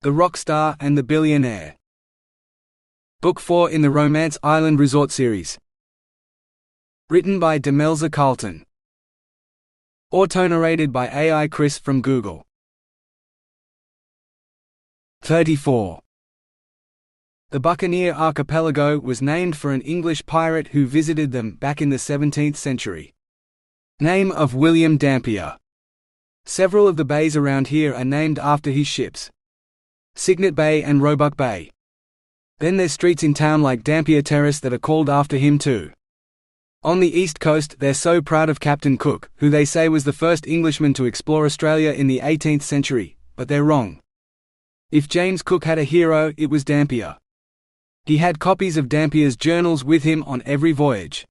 The Rockstar and the Billionaire. Book 4 in the Romance Island Resort series. Written by Demelza Carlton. Autonarrated by AI Chris from Google. 34. The Buccaneer Archipelago was named for an English pirate who visited them back in the 17th century. Name of William Dampier. Several of the bays around here are named after his ships. Cygnet Bay and Roebuck Bay. Then there's streets in town like Dampier Terrace that are called after him too. On the east coast they're so proud of Captain Cook, who they say was the first Englishman to explore Australia in the 18th century, but they're wrong. If James Cook had a hero, it was Dampier. He had copies of Dampier's journals with him on every voyage.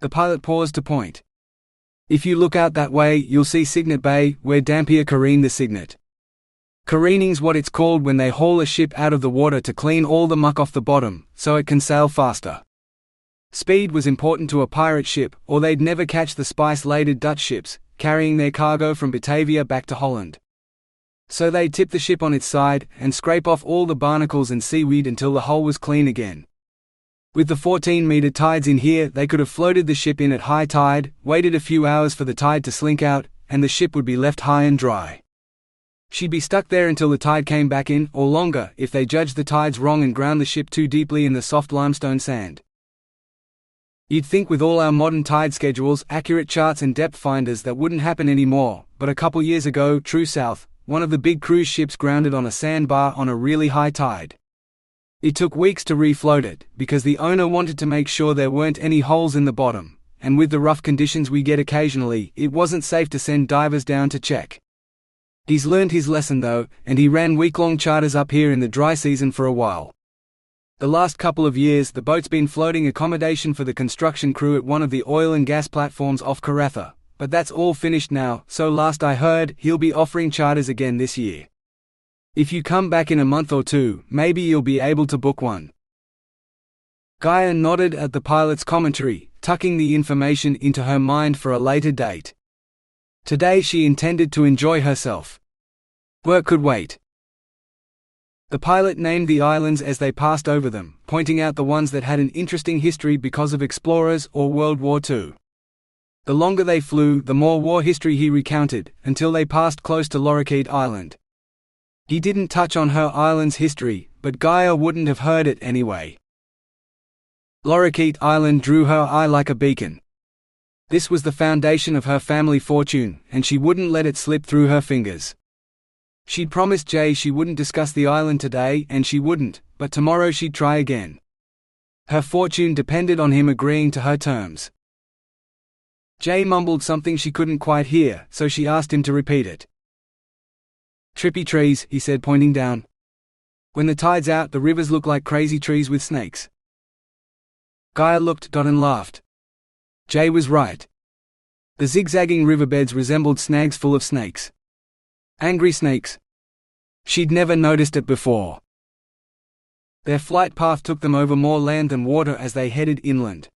The pilot paused to point. If you look out that way, you'll see Cygnet Bay, where Dampier careened the Cygnet. Careening's what it's called when they haul a ship out of the water to clean all the muck off the bottom, so it can sail faster. Speed was important to a pirate ship, or they'd never catch the spice-laden Dutch ships, carrying their cargo from Batavia back to Holland. So they'd tip the ship on its side, and scrape off all the barnacles and seaweed until the hull was clean again. With the 14-meter tides in here, they could have floated the ship in at high tide, waited a few hours for the tide to slink out, and the ship would be left high and dry. She'd be stuck there until the tide came back in, or longer, if they judged the tides wrong and ground the ship too deeply in the soft limestone sand. You'd think with all our modern tide schedules, accurate charts and depth finders that wouldn't happen anymore, but a couple years ago, true south, one of the big cruise ships grounded on a sandbar on a really high tide. It took weeks to refloat it, because the owner wanted to make sure there weren't any holes in the bottom, and with the rough conditions we get occasionally, it wasn't safe to send divers down to check. He's learned his lesson though, and he ran week-long charters up here in the dry season for a while. The last couple of years the boat's been floating accommodation for the construction crew at one of the oil and gas platforms off Karratha, but that's all finished now, so last I heard, he'll be offering charters again this year. If you come back in a month or two, maybe you'll be able to book one. Gaia nodded at the pilot's commentary, tucking the information into her mind for a later date. Today she intended to enjoy herself. Work could wait. The pilot named the islands as they passed over them, pointing out the ones that had an interesting history because of explorers or World War II. The longer they flew, the more war history he recounted, until they passed close to Lorikeet Island. He didn't touch on her island's history, but Gaia wouldn't have heard it anyway. Lorikeet Island drew her eye like a beacon. This was the foundation of her family fortune, and she wouldn't let it slip through her fingers. She'd promised Jay she wouldn't discuss the island today, and she wouldn't, but tomorrow she'd try again. Her fortune depended on him agreeing to her terms. Jay mumbled something she couldn't quite hear, so she asked him to repeat it. "Trippy trees," he said, pointing down. "When the tide's out, the rivers look like crazy trees with snakes." Gaia looked and laughed. Jay was right. The zigzagging riverbeds resembled snags full of snakes. Angry snakes. She'd never noticed it before. Their flight path took them over more land than water as they headed inland.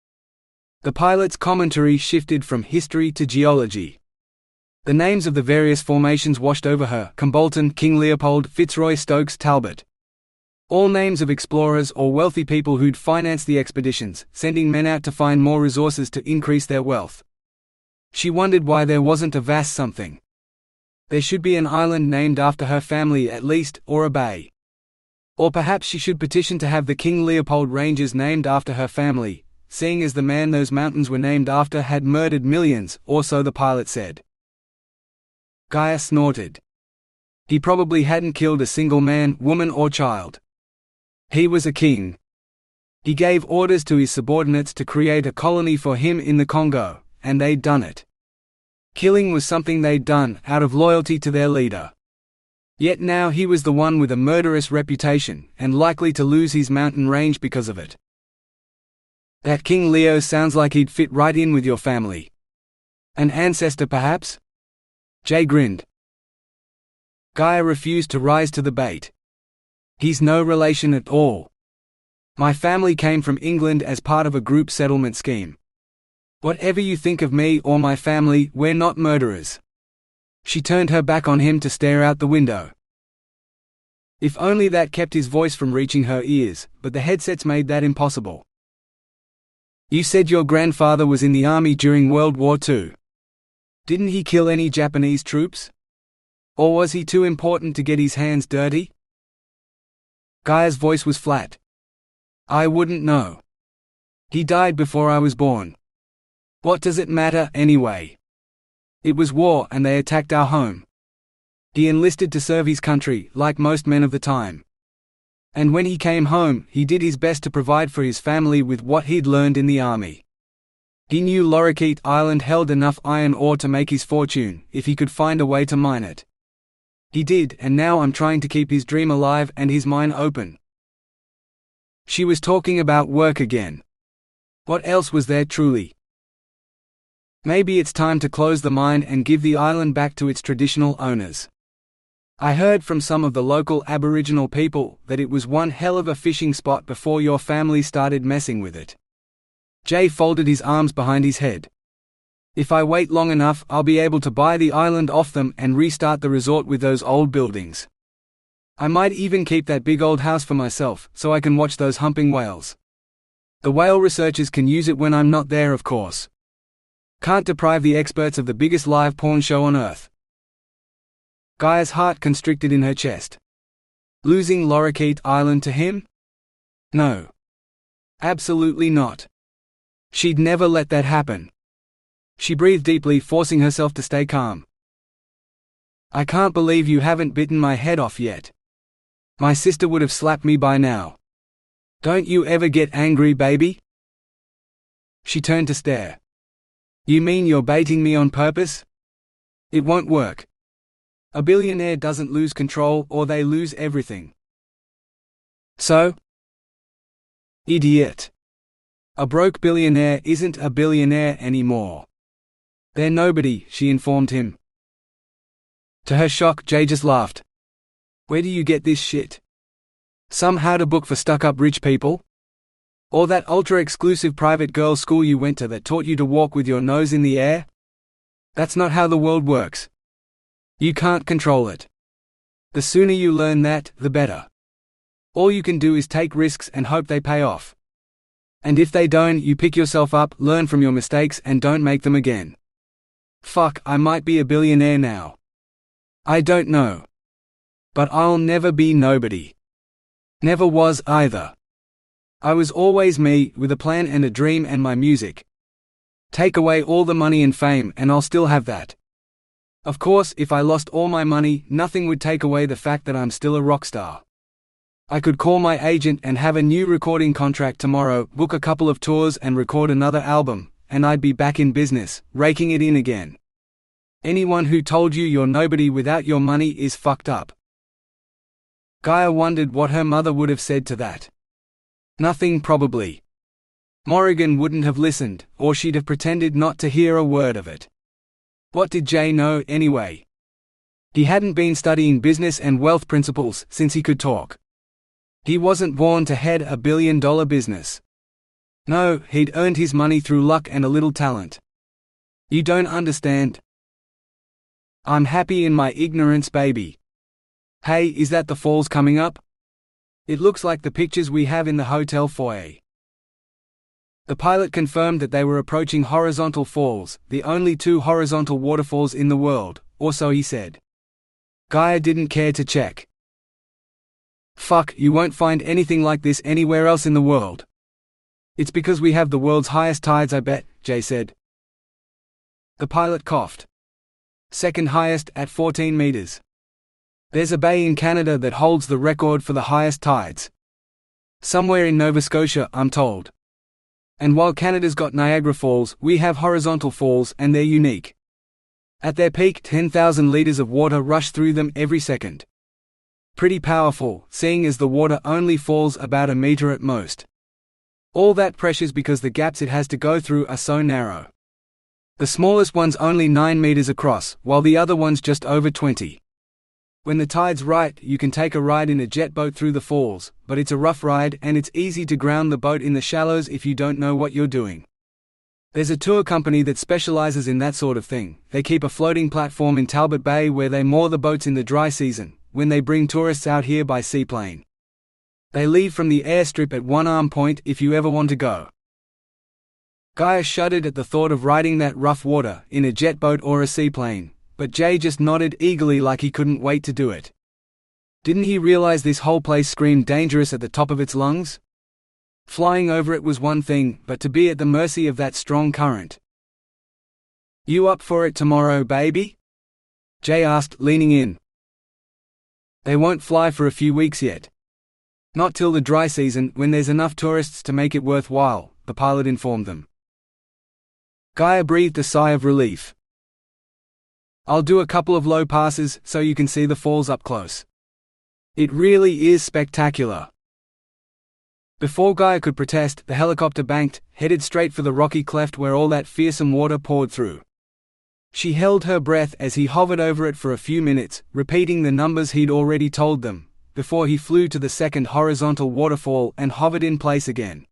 The pilot's commentary shifted from history to geology. The names of the various formations washed over her: Carlton, King Leopold, Fitzroy, Stokes, Talbot. All names of explorers or wealthy people who'd financed the expeditions, sending men out to find more resources to increase their wealth. She wondered why there wasn't a vast something. There should be an island named after her family at least, or a bay. Or perhaps she should petition to have the King Leopold Ranges named after her family, seeing as the man those mountains were named after had murdered millions, or so the pilot said. Gaia snorted. He probably hadn't killed a single man, woman or child. He was a king. He gave orders to his subordinates to create a colony for him in the Congo, and they'd done it. Killing was something they'd done, out of loyalty to their leader. Yet now he was the one with a murderous reputation, and likely to lose his mountain range because of it. That King Leo sounds like he'd fit right in with your family. An ancestor perhaps? Jay grinned. Gaia refused to rise to the bait. He's no relation at all. My family came from England as part of a group settlement scheme. Whatever you think of me or my family, we're not murderers. She turned her back on him to stare out the window. If only that kept his voice from reaching her ears, but the headsets made that impossible. "You said your grandfather was in the army during World War II. Didn't he kill any Japanese troops? Or was he too important to get his hands dirty?" Gaia's voice was flat. "I wouldn't know. He died before I was born. What does it matter, anyway? It was war and they attacked our home. He enlisted to serve his country, like most men of the time. And when he came home, he did his best to provide for his family with what he'd learned in the army. He knew Lorikeet Island held enough iron ore to make his fortune, if he could find a way to mine it. He did, and now I'm trying to keep his dream alive and his mine open." She was talking about work again. What else was there truly? "Maybe it's time to close the mine and give the island back to its traditional owners. I heard from some of the local Aboriginal people that it was one hell of a fishing spot before your family started messing with it." Jay folded his arms behind his head. "If I wait long enough, I'll be able to buy the island off them and restart the resort with those old buildings. I might even keep that big old house for myself, so I can watch those humping whales. The whale researchers can use it when I'm not there, of course. Can't deprive the experts of the biggest live porn show on Earth." Gaia's heart constricted in her chest. Losing Lorikeet Island to him? No. Absolutely not. She'd never let that happen. She breathed deeply, forcing herself to stay calm. "I can't believe you haven't bitten my head off yet. My sister would have slapped me by now. Don't you ever get angry, baby?" She turned to stare. "You mean you're baiting me on purpose? It won't work. A billionaire doesn't lose control, or they lose everything." "So?" "Idiot. A broke billionaire isn't a billionaire anymore. They're nobody," she informed him. To her shock, Jay just laughed. "Where do you get this shit? Some how-to-book for stuck-up rich people? Or that ultra-exclusive private girls' school you went to that taught you to walk with your nose in the air? That's not how the world works. You can't control it. The sooner you learn that, the better. All you can do is take risks and hope they pay off. And if they don't, you pick yourself up, learn from your mistakes, and don't make them again. Fuck, I might be a billionaire now. I don't know. But I'll never be nobody. Never was either. I was always me, with a plan and a dream and my music. Take away all the money and fame and I'll still have that. Of course, if I lost all my money, nothing would take away the fact that I'm still a rock star. I could call my agent and have a new recording contract tomorrow, book a couple of tours and record another album, and I'd be back in business, raking it in again. Anyone who told you you're nobody without your money is fucked up." Gaia wondered what her mother would have said to that. Nothing, probably. Morrigan wouldn't have listened, or she'd have pretended not to hear a word of it. What did Jay know, anyway? He hadn't been studying business and wealth principles since he could talk. He wasn't born to head a billion-dollar business. No, he'd earned his money through luck and a little talent. You don't understand. I'm happy in my ignorance, baby. Hey, is that the falls coming up? It looks like the pictures we have in the hotel foyer. The pilot confirmed that they were approaching horizontal falls, the only two horizontal waterfalls in the world, or so he said. Gaia didn't care to check. Fuck, you won't find anything like this anywhere else in the world. It's because we have the world's highest tides, I bet, Jay said. The pilot coughed. Second highest, at 14 meters. There's a bay in Canada that holds the record for the highest tides. Somewhere in Nova Scotia, I'm told. And while Canada's got Niagara Falls, we have horizontal falls, and they're unique. At their peak, 10,000 liters of water rush through them every second. Pretty powerful, seeing as the water only falls about a meter at most. All that pressure's because the gaps it has to go through are so narrow. The smallest one's only 9 meters across, while the other one's just over 20. When the tide's right, you can take a ride in a jet boat through the falls, but it's a rough ride and it's easy to ground the boat in the shallows if you don't know what you're doing. There's a tour company that specializes in that sort of thing. They keep a floating platform in Talbot Bay where they moor the boats in the dry season, when they bring tourists out here by seaplane. They leave from the airstrip at One Arm Point if you ever want to go." Gaia shuddered at the thought of riding that rough water in a jet boat or a seaplane, but Jay just nodded eagerly like he couldn't wait to do it. Didn't he realize this whole place screamed dangerous at the top of its lungs? Flying over it was one thing, but to be at the mercy of that strong current. "You up for it tomorrow, baby?" Jay asked, leaning in. "They won't fly for a few weeks yet. Not till the dry season, when there's enough tourists to make it worthwhile," the pilot informed them. Gaia breathed a sigh of relief. "I'll do a couple of low passes so you can see the falls up close. It really is spectacular." Before Gaia could protest, the helicopter banked, headed straight for the rocky cleft where all that fearsome water poured through. She held her breath as he hovered over it for a few minutes, repeating the numbers he'd already told them, before he flew to the second horizontal waterfall and hovered in place again.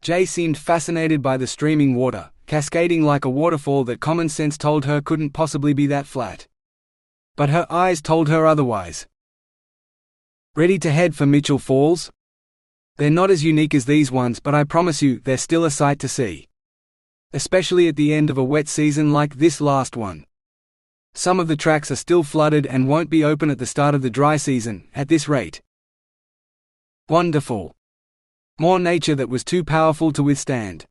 Jay seemed fascinated by the streaming water, cascading like a waterfall that common sense told her couldn't possibly be that flat. But her eyes told her otherwise. "Ready to head for Mitchell Falls? They're not as unique as these ones, but I promise you, they're still a sight to see. Especially at the end of a wet season like this last one. Some of the tracks are still flooded and won't be open at the start of the dry season, at this rate." Wonderful. More nature that was too powerful to withstand.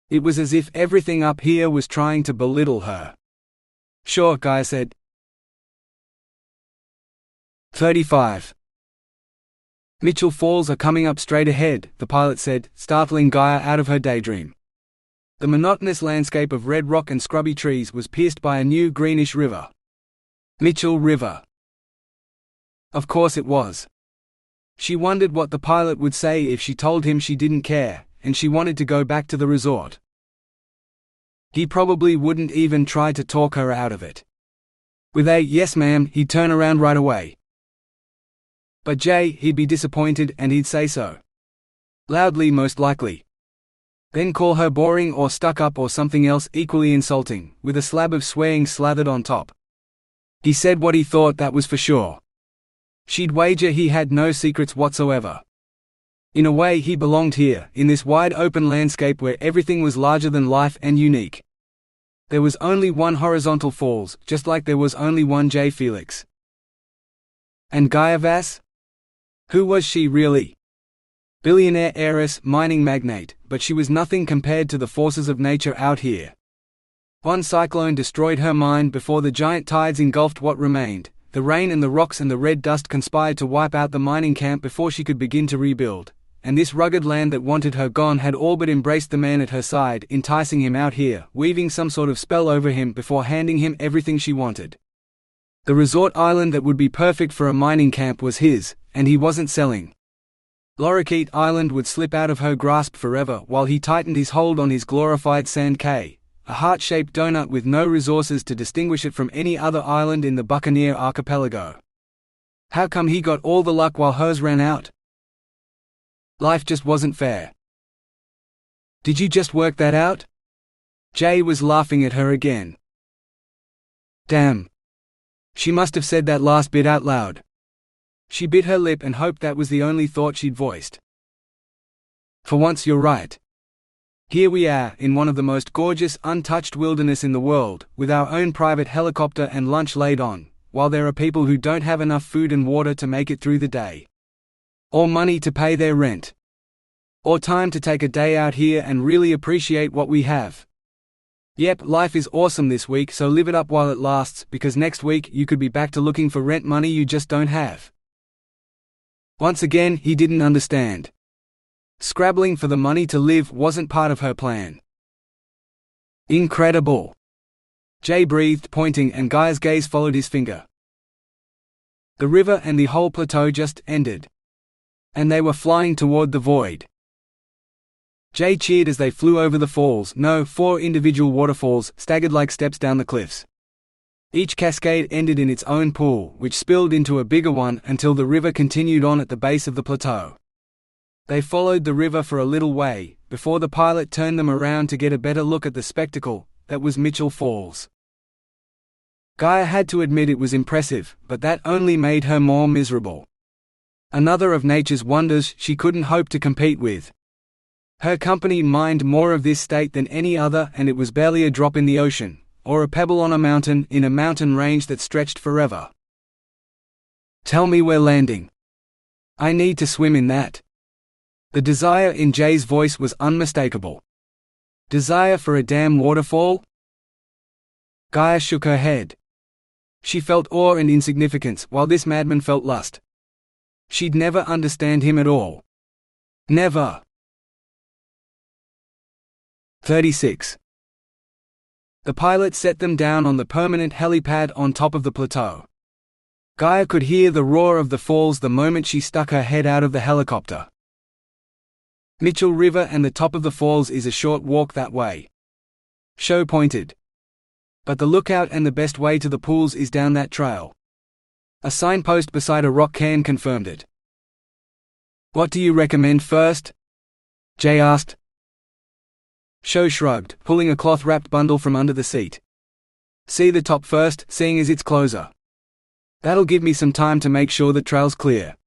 It was as if everything up here was trying to belittle her. "Sure," Gaia said. 35. "Mitchell Falls are coming up straight ahead," the pilot said, startling Gaia out of her daydream. The monotonous landscape of red rock and scrubby trees was pierced by a new greenish river. Mitchell River. Of course it was. She wondered what the pilot would say if she told him she didn't care, and she wanted to go back to the resort. He probably wouldn't even try to talk her out of it. With a "yes ma'am," he'd turn around right away. But Jay, he'd be disappointed and he'd say so. Loudly, most likely. Then call her boring or stuck up or something else equally insulting, with a slab of swearing slathered on top. He said what he thought, that was for sure. She'd wager he had no secrets whatsoever. In a way, he belonged here, in this wide open landscape where everything was larger than life and unique. There was only one horizontal falls, just like there was only one J. Felix. And Gaia Vasse? Who was she really? Billionaire, heiress, mining magnate, but she was nothing compared to the forces of nature out here. One cyclone destroyed her mind before the giant tides engulfed what remained. The rain and the rocks and the red dust conspired to wipe out the mining camp before she could begin to rebuild, and this rugged land that wanted her gone had all but embraced the man at her side, enticing him out here, weaving some sort of spell over him before handing him everything she wanted. The resort island that would be perfect for a mining camp was his, and he wasn't selling. Lorikeet Island would slip out of her grasp forever while he tightened his hold on his glorified sand cay, a heart-shaped donut with no resources to distinguish it from any other island in the Buccaneer archipelago. How come he got all the luck while hers ran out? Life just wasn't fair. Did you just work that out? Jay was laughing at her again. Damn. She must have said that last bit out loud. She bit her lip and hoped that was the only thought she'd voiced. For once you're right. Here we are, in one of the most gorgeous, untouched wilderness in the world, with our own private helicopter and lunch laid on, while there are people who don't have enough food and water to make it through the day. Or money to pay their rent. Or time to take a day out here and really appreciate what we have. Yep, life is awesome this week, so live it up while it lasts, because next week you could be back to looking for rent money you just don't have. Once again, he didn't understand. Scrabbling for the money to live wasn't part of her plan. Incredible. Jay breathed, pointing, and Gaia's gaze followed his finger. The river and the whole plateau just ended. And they were flying toward the void. Jay cheered as they flew over the falls. No, 4 individual waterfalls staggered like steps down the cliffs. Each cascade ended in its own pool, which spilled into a bigger one until the river continued on at the base of the plateau. They followed the river for a little way, before the pilot turned them around to get a better look at the spectacle that was Mitchell Falls. Gaia had to admit it was impressive, but that only made her more miserable. Another of nature's wonders she couldn't hope to compete with. Her company mined more of this state than any other, and it was barely a drop in the ocean, or a pebble on a mountain in a mountain range that stretched forever. "Tell me we're landing. I need to swim in that." The desire in Jay's voice was unmistakable. Desire for a damn waterfall? Gaia shook her head. She felt awe and insignificance, while this madman felt lust. She'd never understand him at all. Never. 36. The pilot set them down on the permanent helipad on top of the plateau. Gaia could hear the roar of the falls the moment she stuck her head out of the helicopter. Mitchell River and the top of the falls is a short walk that way. Sho pointed. But the lookout and the best way to the pools is down that trail. A signpost beside a rock cairn confirmed it. "What do you recommend first?" Jay asked. Sho shrugged, pulling a cloth-wrapped bundle from under the seat. "See the top first, seeing as it's closer. That'll give me some time to make sure the trail's clear."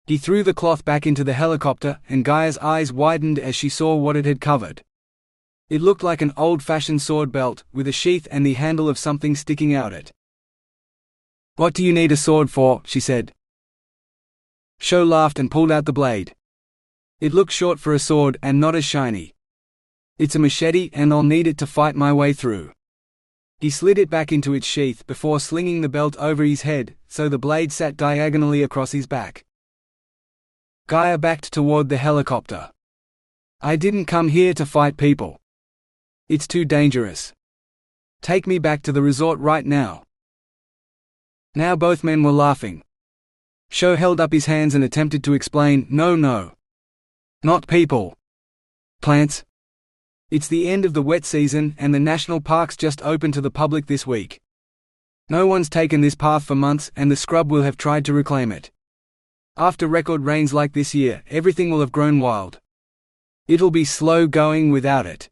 He threw the cloth back into the helicopter, and Gaia's eyes widened as she saw what it had covered. It looked like an old-fashioned sword belt, with a sheath and the handle of something sticking out it. "What do you need a sword for?" she said. Sho laughed and pulled out the blade. "It looks short for a sword and not as shiny. It's a machete, and I'll need it to fight my way through." He slid it back into its sheath before slinging the belt over his head, so the blade sat diagonally across his back. Gaia backed toward the helicopter. "I didn't come here to fight people. It's too dangerous. Take me back to the resort right now." Now both men were laughing. Sho held up his hands and attempted to explain, "No, no. Not people. Plants. It's the end of the wet season, and the national parks just opened to the public this week. No one's taken this path for months, and the scrub will have tried to reclaim it. After record rains like this year, everything will have grown wild. It'll be slow going without it.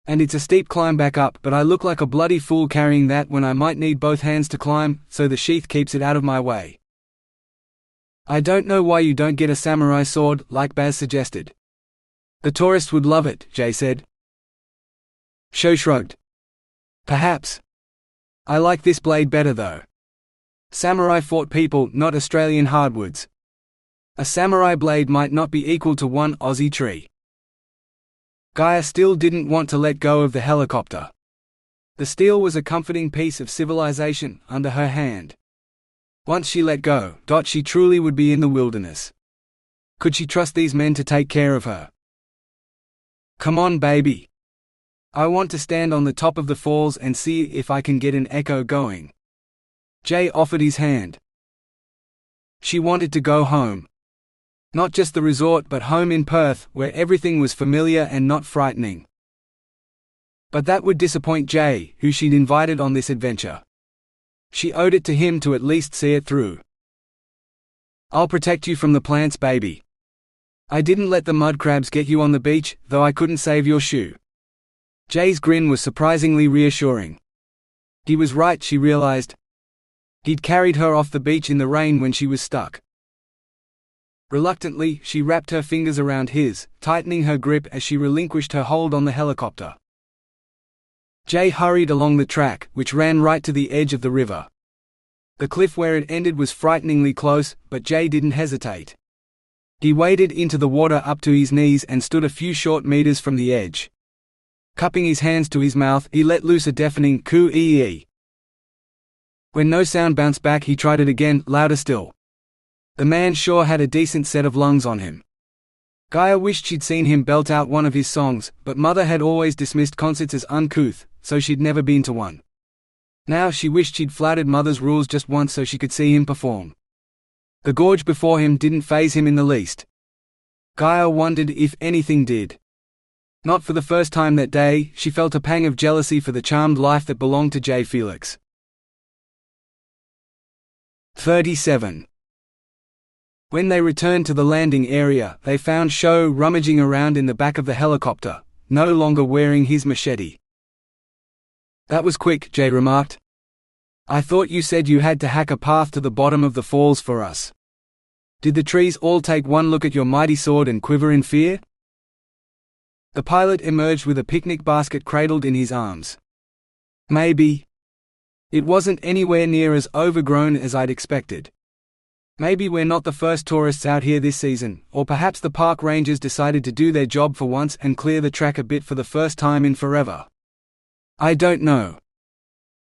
And it's a steep climb back up, but I look like a bloody fool carrying that when I might need both hands to climb, so the sheath keeps it out of my way." "I don't know why you don't get a samurai sword, like Baz suggested." "The tourists would love it," Jay said. Sho shrugged. "Perhaps. I like this blade better though. Samurai fought people, not Australian hardwoods. A samurai blade might not be equal to one Aussie tree." Gaia still didn't want to let go of the helicopter. The steel was a comforting piece of civilization under her hand. Once she let go, she truly would be in the wilderness. Could she trust these men to take care of her? "Come on, baby. I want to stand on the top of the falls and see if I can get an echo going." Jay offered his hand. She wanted to go home. Not just the resort, but home in Perth, where everything was familiar and not frightening. But that would disappoint Jay, who she'd invited on this adventure. She owed it to him to at least see it through. "I'll protect you from the plants, baby. I didn't let the mud crabs get you on the beach, though I couldn't save your shoe." Jay's grin was surprisingly reassuring. He was right, she realized. He'd carried her off the beach in the rain when she was stuck. Reluctantly, she wrapped her fingers around his, tightening her grip as she relinquished her hold on the helicopter. Jay hurried along the track, which ran right to the edge of the river. The cliff where it ended was frighteningly close, but Jay didn't hesitate. He waded into the water up to his knees and stood a few short meters from the edge. Cupping his hands to his mouth, he let loose a deafening coo-ee-ee. When no sound bounced back, he tried it again, louder still. The man sure had a decent set of lungs on him. Gaia wished she'd seen him belt out one of his songs, but Mother had always dismissed concerts as uncouth, so she'd never been to one. Now she wished she'd flouted Mother's rules just once so she could see him perform. The gorge before him didn't faze him in the least. Gaia wondered if anything did. Not for the first time that day, she felt a pang of jealousy for the charmed life that belonged to Jay Felix. 37. When they returned to the landing area, they found Sho rummaging around in the back of the helicopter, no longer wearing his machete. "That was quick," Jay remarked. I thought you said you had to hack a path to the bottom of the falls for us. Did the trees all take one look at your mighty sword and quiver in fear?" The pilot emerged with a picnic basket cradled in his arms. "Maybe. It wasn't anywhere near as overgrown as I'd expected. Maybe we're not the first tourists out here this season, or perhaps the park rangers decided to do their job for once and clear the track a bit for the first time in forever. I don't know.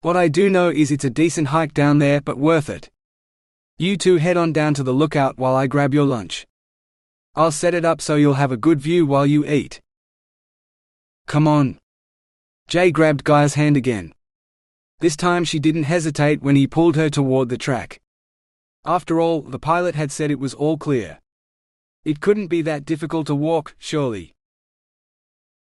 What I do know is it's a decent hike down there, but worth it. You two head on down to the lookout while I grab your lunch. I'll set it up so you'll have a good view while you eat." "Come on." Jay grabbed Gaia's hand again. This time she didn't hesitate when he pulled her toward the track. After all, the pilot had said it was all clear. It couldn't be that difficult to walk, surely.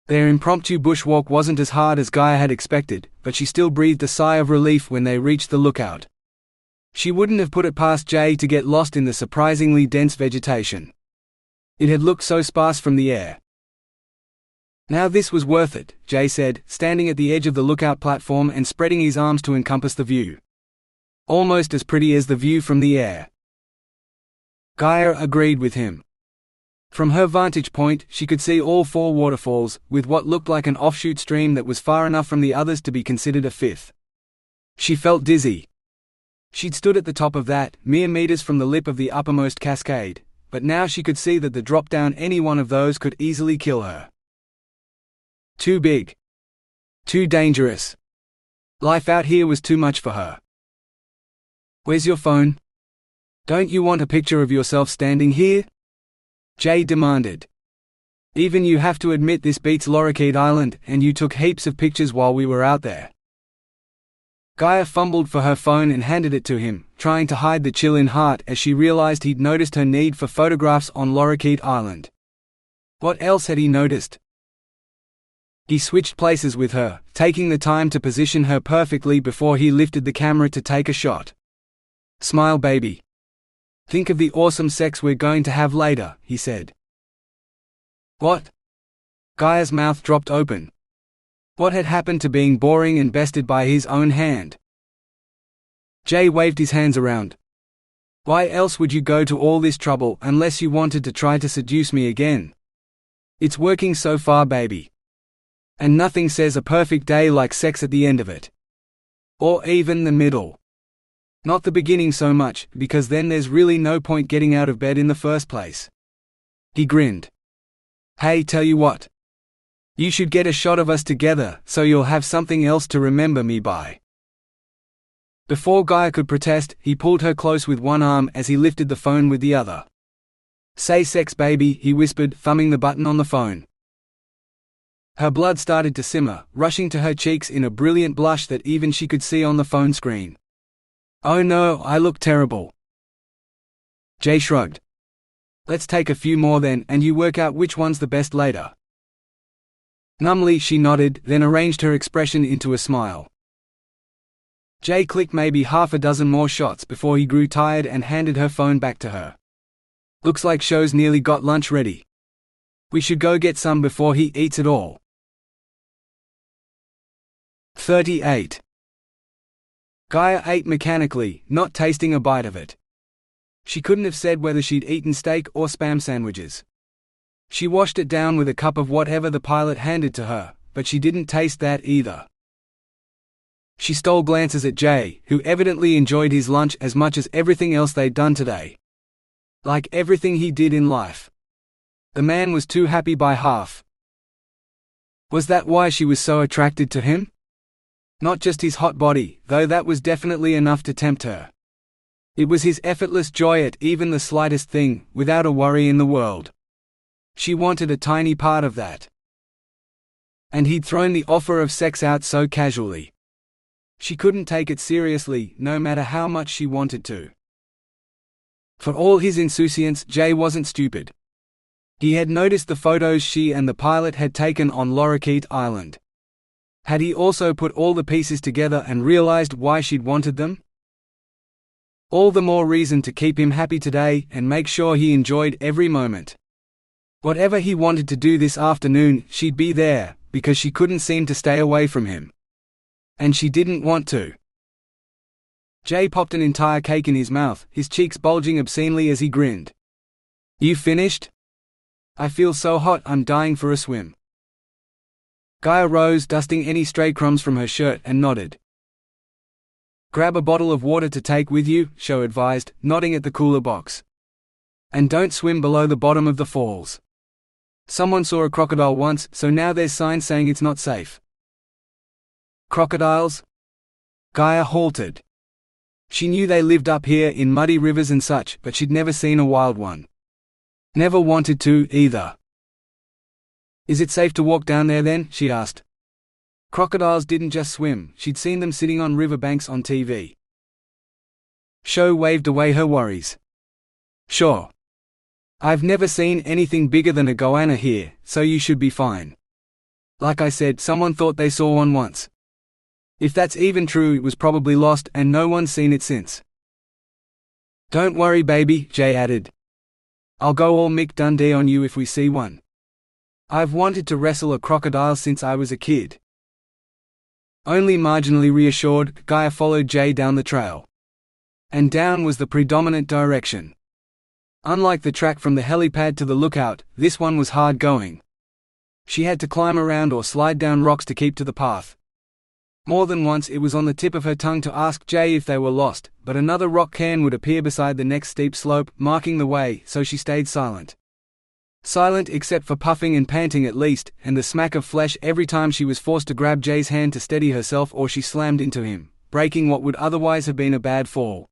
Their impromptu bushwalk wasn't as hard as Gaia had expected, but she still breathed a sigh of relief when they reached the lookout. She wouldn't have put it past Jay to get lost in the surprisingly dense vegetation. It had looked so sparse from the air. "Now this was worth it," Jay said, standing at the edge of the lookout platform and spreading his arms to encompass the view. "Almost as pretty as the view from the air." Gaia agreed with him. From her vantage point, she could see all four waterfalls, with what looked like an offshoot stream that was far enough from the others to be considered a fifth. She felt dizzy. She'd stood at the top of that, mere meters from the lip of the uppermost cascade, but now she could see that the drop down any one of those could easily kill her. Too big. Too dangerous. Life out here was too much for her. "Where's your phone? Don't you want a picture of yourself standing here?" Jay demanded. "Even you have to admit this beats Lorikeet Island, and you took heaps of pictures while we were out there." Gaia fumbled for her phone and handed it to him, trying to hide the chill in heart as she realized he'd noticed her need for photographs on Lorikeet Island. What else had he noticed? He switched places with her, taking the time to position her perfectly before he lifted the camera to take a shot. "Smile, baby. Think of the awesome sex we're going to have later," he said. "What?" Gaia's mouth dropped open. What had happened to being boring and bested by his own hand? Jay waved his hands around. "Why else would you go to all this trouble unless you wanted to try to seduce me again? It's working so far, baby. And nothing says a perfect day like sex at the end of it. Or even the middle. Not the beginning so much, because then there's really no point getting out of bed in the first place." He grinned. "Hey, tell you what. You should get a shot of us together, so you'll have something else to remember me by." Before Gaia could protest, he pulled her close with one arm as he lifted the phone with the other. "Say sex, baby," he whispered, thumbing the button on the phone. Her blood started to simmer, rushing to her cheeks in a brilliant blush that even she could see on the phone screen. "Oh no, I look terrible." Jay shrugged. "Let's take a few more then, and you work out which one's the best later." Numbly she nodded, then arranged her expression into a smile. Jay clicked maybe half a dozen more shots before he grew tired and handed her phone back to her. "Looks like Show's nearly got lunch ready. We should go get some before he eats it all." 38. Gaia ate mechanically, not tasting a bite of it. She couldn't have said whether she'd eaten steak or spam sandwiches. She washed it down with a cup of whatever the pilot handed to her, but she didn't taste that either. She stole glances at Jay, who evidently enjoyed his lunch as much as everything else they'd done today. Like everything he did in life. The man was too happy by half. Was that why she was so attracted to him? Not just his hot body, though that was definitely enough to tempt her. It was his effortless joy at even the slightest thing, without a worry in the world. She wanted a tiny part of that. And he'd thrown the offer of sex out so casually. She couldn't take it seriously, no matter how much she wanted to. For all his insouciance, Jay wasn't stupid. He had noticed the photos she and the pilot had taken on Lorikeet Island. Had he also put all the pieces together and realized why she'd wanted them? All the more reason to keep him happy today and make sure he enjoyed every moment. Whatever he wanted to do this afternoon, she'd be there, because she couldn't seem to stay away from him. And she didn't want to. Jay popped an entire cake in his mouth, his cheeks bulging obscenely as he grinned. "You finished? I feel so hot I'm dying for a swim." Gaia rose, dusting any stray crumbs from her shirt, and nodded. "Grab a bottle of water to take with you," Sho advised, nodding at the cooler box. "And don't swim below the bottom of the falls. Someone saw a crocodile once, so now there's signs saying it's not safe." "Crocodiles?" Gaia halted. She knew they lived up here in muddy rivers and such, but she'd never seen a wild one. Never wanted to, either. "Is it safe to walk down there then?" she asked. Crocodiles didn't just swim, she'd seen them sitting on riverbanks on TV. Sho waved away her worries. "Sure. I've never seen anything bigger than a goanna here, so you should be fine. Like I said, someone thought they saw one once. If that's even true, it was probably lost, and no one's seen it since." "Don't worry, baby," Jay added. "I'll go all Mick Dundee on you if we see one. I've wanted to wrestle a crocodile since I was a kid." Only marginally reassured, Gaia followed Jay down the trail. And down was the predominant direction. Unlike the track from the helipad to the lookout, this one was hard going. She had to climb around or slide down rocks to keep to the path. More than once it was on the tip of her tongue to ask Jay if they were lost, but another rock cairn would appear beside the next steep slope, marking the way, so she stayed silent. Silent except for puffing and panting at least, and the smack of flesh every time she was forced to grab Jay's hand to steady herself or she slammed into him, breaking what would otherwise have been a bad fall.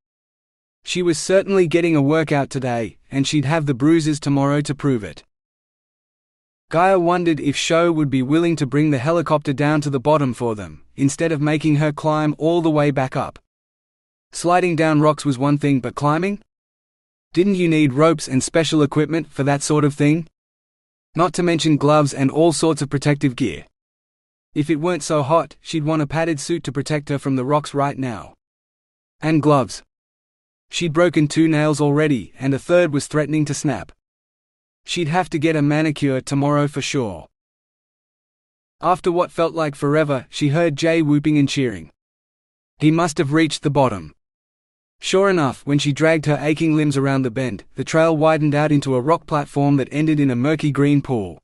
She was certainly getting a workout today, and she'd have the bruises tomorrow to prove it. Gaia wondered if Sho would be willing to bring the helicopter down to the bottom for them, instead of making her climb all the way back up. Sliding down rocks was one thing, but climbing? Didn't you need ropes and special equipment for that sort of thing? Not to mention gloves and all sorts of protective gear. If it weren't so hot, she'd want a padded suit to protect her from the rocks right now. And gloves. She'd broken 2 nails already, and a third was threatening to snap. She'd have to get a manicure tomorrow for sure. After what felt like forever, she heard Jay whooping and cheering. He must have reached the bottom. Sure enough, when she dragged her aching limbs around the bend, the trail widened out into a rock platform that ended in a murky green pool.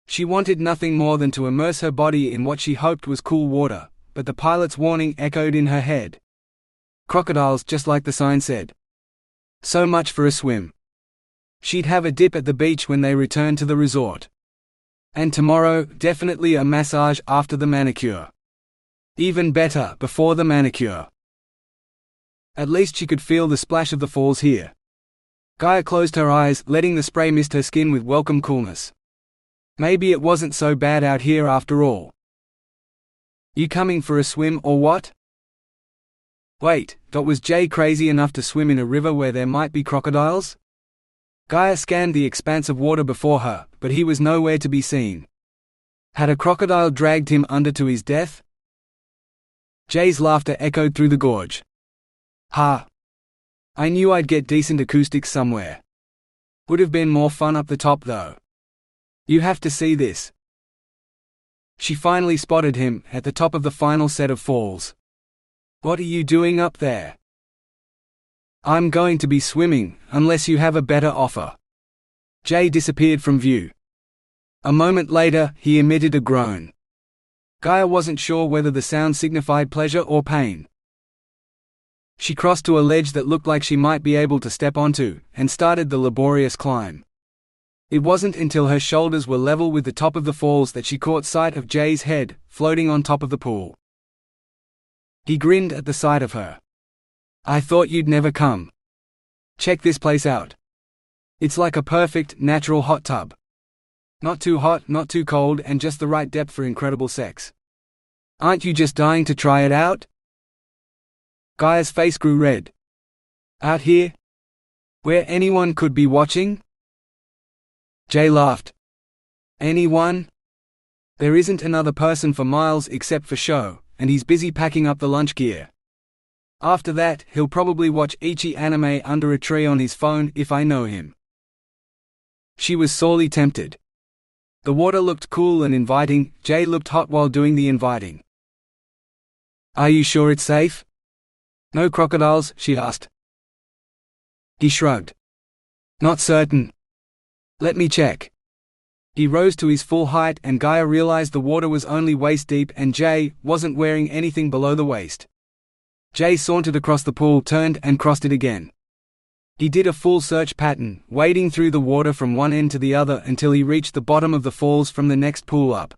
She wanted nothing more than to immerse her body in what she hoped was cool water, but the pilot's warning echoed in her head. Crocodiles, just like the sign said. So much for a swim. She'd have a dip at the beach when they returned to the resort. And tomorrow, definitely a massage after the manicure. Even better, before the manicure. At least she could feel the splash of the falls here. Gaia closed her eyes, letting the spray mist her skin with welcome coolness. Maybe it wasn't so bad out here after all. "You coming for a swim or what?" Wait, was Jay crazy enough to swim in a river where there might be crocodiles? Gaia scanned the expanse of water before her, but he was nowhere to be seen. Had a crocodile dragged him under to his death? Jay's laughter echoed through the gorge. "Ha! I knew I'd get decent acoustics somewhere. Would have been more fun up the top though. You have to see this." She finally spotted him, at the top of the final set of falls. "What are you doing up there?" "I'm going to be swimming, unless you have a better offer." Jay disappeared from view. A moment later, he emitted a groan. Gaia wasn't sure whether the sound signified pleasure or pain. She crossed to a ledge that looked like she might be able to step onto, and started the laborious climb. It wasn't until her shoulders were level with the top of the falls that she caught sight of Jay's head, floating on top of the pool. He grinned at the sight of her. "I thought you'd never come. Check this place out. It's like a perfect, natural hot tub. Not too hot, not too cold, and just the right depth for incredible sex. Aren't you just dying to try it out?" Gaia's face grew red. "Out here? Where anyone could be watching?" Jay laughed. "Anyone? There isn't another person for miles except for Sho, and he's busy packing up the lunch gear. After that, he'll probably watch ecchi anime under a tree on his phone if I know him." She was sorely tempted. The water looked cool and inviting, Jay looked hot while doing the inviting. "Are you sure it's safe?" "No crocodiles?" she asked. He shrugged. "Not certain. Let me check." He rose to his full height and Gaia realized the water was only waist deep and Jay wasn't wearing anything below the waist. Jay sauntered across the pool, turned and crossed it again. He did a full search pattern, wading through the water from one end to the other until he reached the bottom of the falls from the next pool up.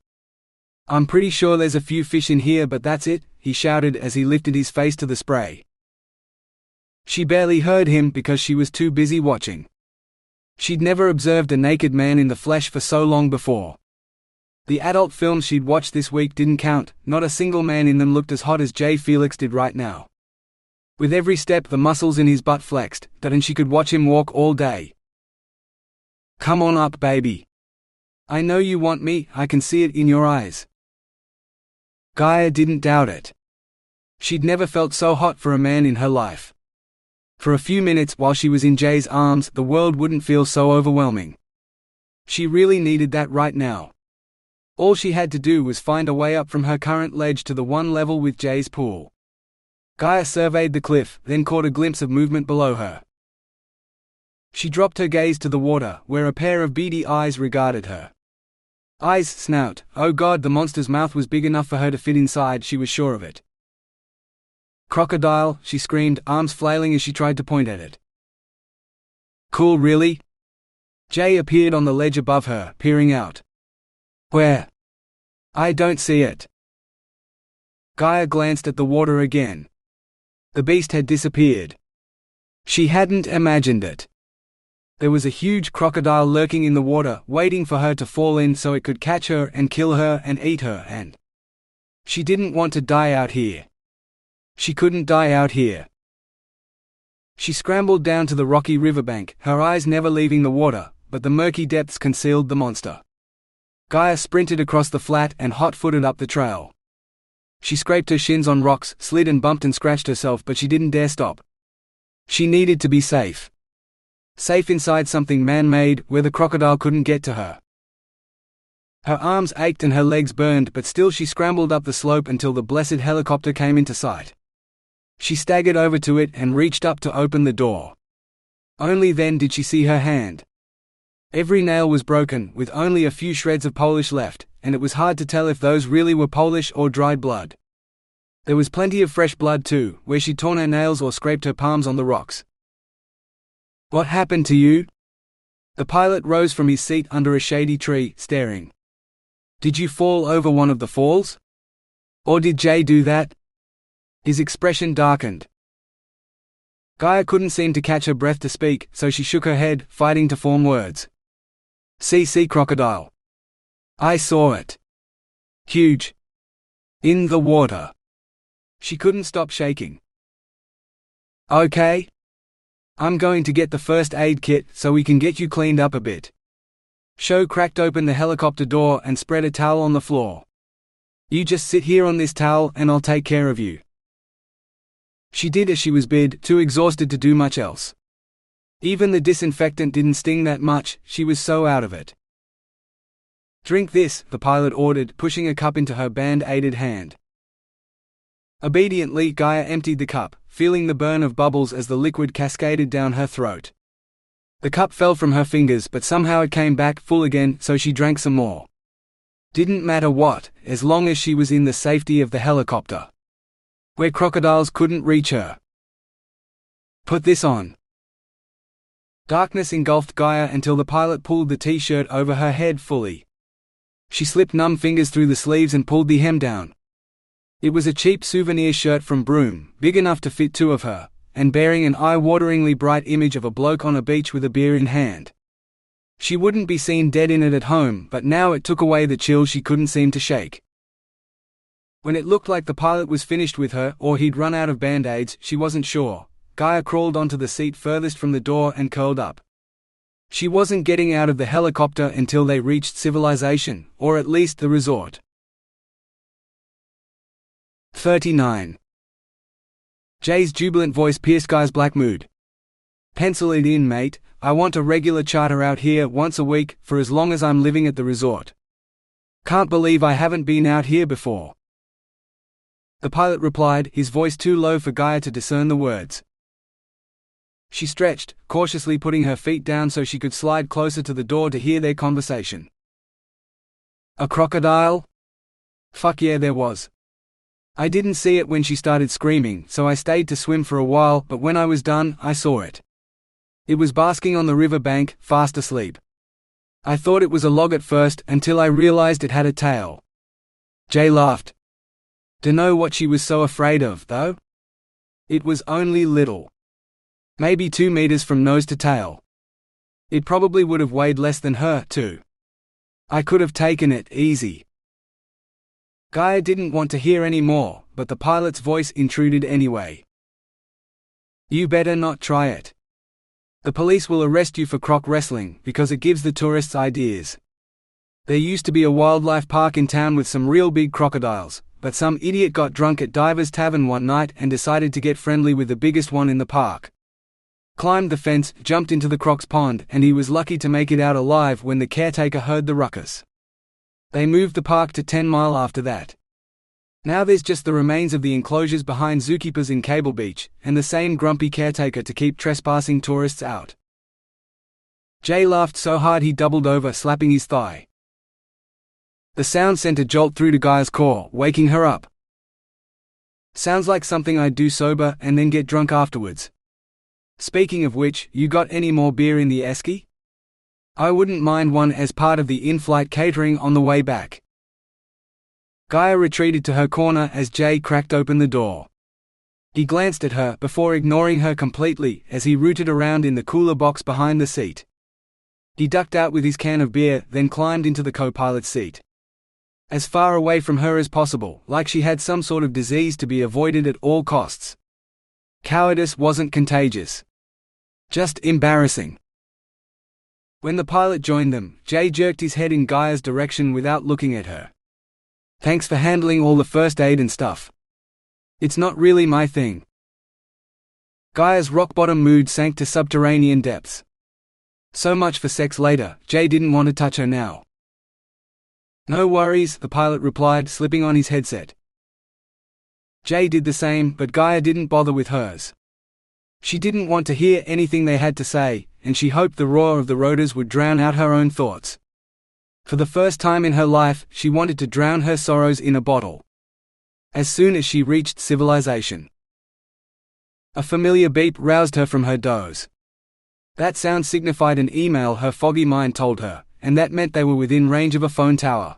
"I'm pretty sure there's a few fish in here, but that's it," he shouted as he lifted his face to the spray. She barely heard him because she was too busy watching. She'd never observed a naked man in the flesh for so long before. The adult films she'd watched this week didn't count, not a single man in them looked as hot as Jay Felix did right now. With every step the muscles in his butt flexed, and she could watch him walk all day. "Come on up, baby. I know you want me, I can see it in your eyes." Gaia didn't doubt it. She'd never felt so hot for a man in her life. For a few minutes while she was in Jay's arms, the world wouldn't feel so overwhelming. She really needed that right now. All she had to do was find a way up from her current ledge to the one level with Jay's pool. Gaia surveyed the cliff, then caught a glimpse of movement below her. She dropped her gaze to the water, where a pair of beady eyes regarded her. Eyes, snout, oh God, the monster's mouth was big enough for her to fit inside, she was sure of it. "Crocodile," she screamed, arms flailing as she tried to point at it. "Cool, really?" Jay appeared on the ledge above her, peering out. "Where?" "I don't see it." Gaia glanced at the water again. The beast had disappeared. She hadn't imagined it. There was a huge crocodile lurking in the water, waiting for her to fall in so it could catch her and kill her and eat her, and she didn't want to die out here. She couldn't die out here. She scrambled down to the rocky riverbank, her eyes never leaving the water, but the murky depths concealed the monster. Gaia sprinted across the flat and hot-footed up the trail. She scraped her shins on rocks, slid and bumped and scratched herself, but she didn't dare stop. She needed to be safe. Safe inside something man-made, where the crocodile couldn't get to her. Her arms ached and her legs burned, but still she scrambled up the slope until the blessed helicopter came into sight. She staggered over to it and reached up to open the door. Only then did she see her hand. Every nail was broken, with only a few shreds of polish left, and it was hard to tell if those really were polish or dried blood. There was plenty of fresh blood too, where she'd torn her nails or scraped her palms on the rocks. "What happened to you?" The pilot rose from his seat under a shady tree, staring. "Did you fall over one of the falls? Or did Jay do that?" His expression darkened. Gaia couldn't seem to catch her breath to speak, so she shook her head, fighting to form words. "See crocodile. I saw it. Huge. In the water." She couldn't stop shaking. "Okay. I'm going to get the first aid kit so we can get you cleaned up a bit." Sho cracked open the helicopter door and spread a towel on the floor. "You just sit here on this towel and I'll take care of you." She did as she was bid, too exhausted to do much else. Even the disinfectant didn't sting that much, she was so out of it. "Drink this," the pilot ordered, pushing a cup into her band-aided hand. Obediently, Gaia emptied the cup, feeling the burn of bubbles as the liquid cascaded down her throat. The cup fell from her fingers, but somehow it came back full again, so she drank some more. Didn't matter what, as long as she was in the safety of the helicopter, where crocodiles couldn't reach her. "Put this on." Darkness engulfed Gaia until the pilot pulled the t-shirt over her head fully. She slipped numb fingers through the sleeves and pulled the hem down. It was a cheap souvenir shirt from Broome, big enough to fit two of her, and bearing an eye-wateringly bright image of a bloke on a beach with a beer in hand. She wouldn't be seen dead in it at home, but now it took away the chill she couldn't seem to shake. When it looked like the pilot was finished with her, or he'd run out of band-aids, she wasn't sure, Gaia crawled onto the seat furthest from the door and curled up. She wasn't getting out of the helicopter until they reached civilization, or at least the resort. 39. Jay's jubilant voice pierced Gaia's black mood. "Pencil it in, mate, I want a regular charter out here once a week, for as long as I'm living at the resort. Can't believe I haven't been out here before." the pilot replied, his voice too low for Gaia to discern the words. She stretched, cautiously putting her feet down so she could slide closer to the door to hear their conversation. A crocodile? Fuck yeah, there was. I didn't see it when she started screaming, so I stayed to swim for a while, but when I was done, I saw it. It was basking on the river bank, fast asleep. I thought it was a log at first, until I realized it had a tail. Jay laughed. Dunno what she was so afraid of, though? It was only little. Maybe 2 meters from nose to tail. It probably would have weighed less than her, too. I could have taken it easy. Gaia didn't want to hear any more, but the pilot's voice intruded anyway. You better not try it. The police will arrest you for croc wrestling, because it gives the tourists ideas. There used to be a wildlife park in town with some real big crocodiles, but some idiot got drunk at Diver's Tavern one night and decided to get friendly with the biggest one in the park. Climbed the fence, jumped into the croc's pond, and he was lucky to make it out alive when the caretaker heard the ruckus. They moved the park to 10 Mile after that. Now there's just the remains of the enclosures behind zookeepers in Cable Beach, and the same grumpy caretaker to keep trespassing tourists out. Jay laughed so hard he doubled over, slapping his thigh. The sound sent a jolt through to Gaia's core, waking her up. Sounds like something I'd do sober and then get drunk afterwards. Speaking of which, you got any more beer in the esky? I wouldn't mind one as part of the in-flight catering on the way back. Gaia retreated to her corner as Jay cracked open the door. He glanced at her before ignoring her completely as he rooted around in the cooler box behind the seat. He ducked out with his can of beer, then climbed into the co-pilot's seat. As far away from her as possible, like she had some sort of disease to be avoided at all costs. Cowardice wasn't contagious. Just embarrassing. When the pilot joined them, Jay jerked his head in Gaia's direction without looking at her. Thanks for handling all the first aid and stuff. It's not really my thing. Gaia's rock-bottom mood sank to subterranean depths. So much for sex later, Jay didn't want to touch her now. No worries, the pilot replied, slipping on his headset. Jay did the same, but Gaia didn't bother with hers. She didn't want to hear anything they had to say, and she hoped the roar of the rotors would drown out her own thoughts. For the first time in her life, she wanted to drown her sorrows in a bottle. As soon as she reached civilization. A familiar beep roused her from her doze. That sound signified an email, her foggy mind told her, and that meant they were within range of a phone tower.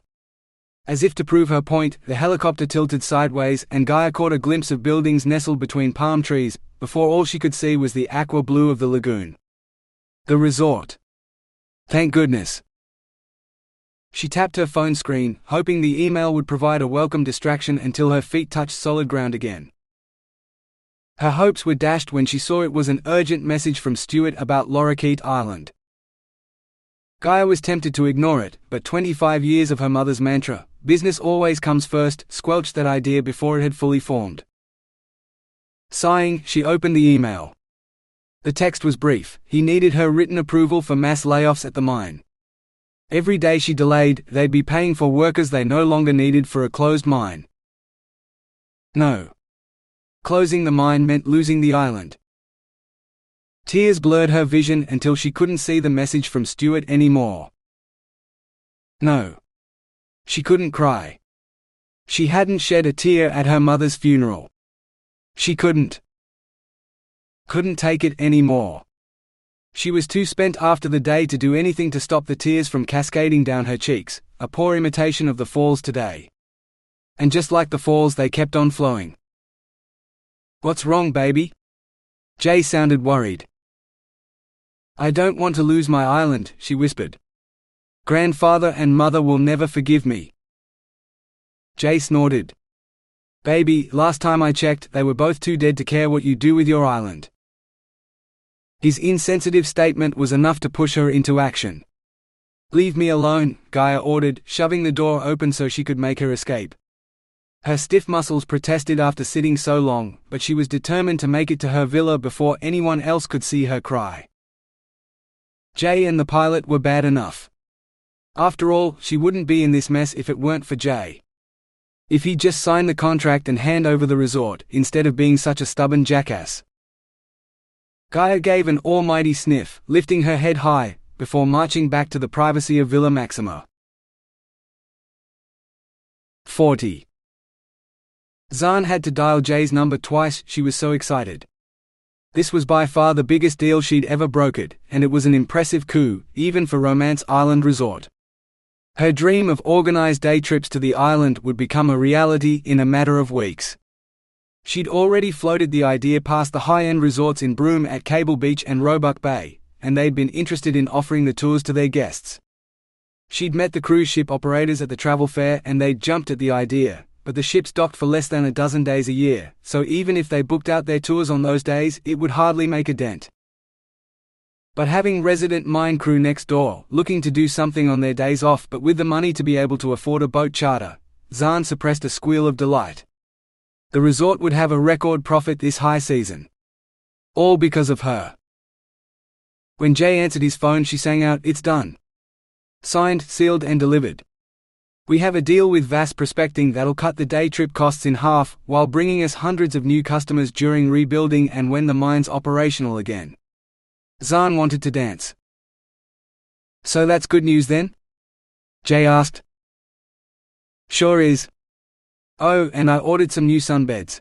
As if to prove her point, the helicopter tilted sideways and Gaia caught a glimpse of buildings nestled between palm trees, before all she could see was the aqua blue of the lagoon. The resort. Thank goodness. She tapped her phone screen, hoping the email would provide a welcome distraction until her feet touched solid ground again. Her hopes were dashed when she saw it was an urgent message from Stuart about Lorikeet Island. Gaia was tempted to ignore it, but 25 years of her mother's mantra, business always comes first, squelched that idea before it had fully formed. Sighing, she opened the email. The text was brief. He needed her written approval for mass layoffs at the mine. Every day she delayed, they'd be paying for workers they no longer needed for a closed mine. No. Closing the mine meant losing the island. Tears blurred her vision until she couldn't see the message from Stuart anymore. No. She couldn't cry. She hadn't shed a tear at her mother's funeral. She couldn't take it anymore. She was too spent after the day to do anything to stop the tears from cascading down her cheeks, a poor imitation of the falls today. And just like the falls, they kept on flowing. What's wrong, baby? Jay sounded worried. I don't want to lose my island, she whispered. Grandfather and mother will never forgive me. Jay snorted. Baby, last time I checked, they were both too dead to care what you do with your island. His insensitive statement was enough to push her into action. Leave me alone, Gaia ordered, shoving the door open so she could make her escape. Her stiff muscles protested after sitting so long, but she was determined to make it to her villa before anyone else could see her cry. Jay and the pilot were bad enough. After all, she wouldn't be in this mess if it weren't for Jay. If he'd just sign the contract and hand over the resort, instead of being such a stubborn jackass. Gaia gave an almighty sniff, lifting her head high, before marching back to the privacy of Villa Maxima. 40. Zaan had to dial Jay's number twice, she was so excited. This was by far the biggest deal she'd ever brokered, and it was an impressive coup, even for Romance Island Resort. Her dream of organized day trips to the island would become a reality in a matter of weeks. She'd already floated the idea past the high-end resorts in Broome at Cable Beach and Roebuck Bay, and they'd been interested in offering the tours to their guests. She'd met the cruise ship operators at the travel fair and they'd jumped at the idea, but the ships docked for less than a dozen days a year, so even if they booked out their tours on those days, it would hardly make a dent. But having resident mine crew next door, looking to do something on their days off but with the money to be able to afford a boat charter, Zaan suppressed a squeal of delight. The resort would have a record profit this high season. All because of her. When Jay answered his phone, she sang out, "It's done. Signed, sealed and delivered. We have a deal with Vasse Prospecting that'll cut the day trip costs in half, while bringing us hundreds of new customers during rebuilding and when the mine's operational again." Zaan wanted to dance. "So that's good news then?" Jay asked. "Sure is. Oh, and I ordered some new sunbeds.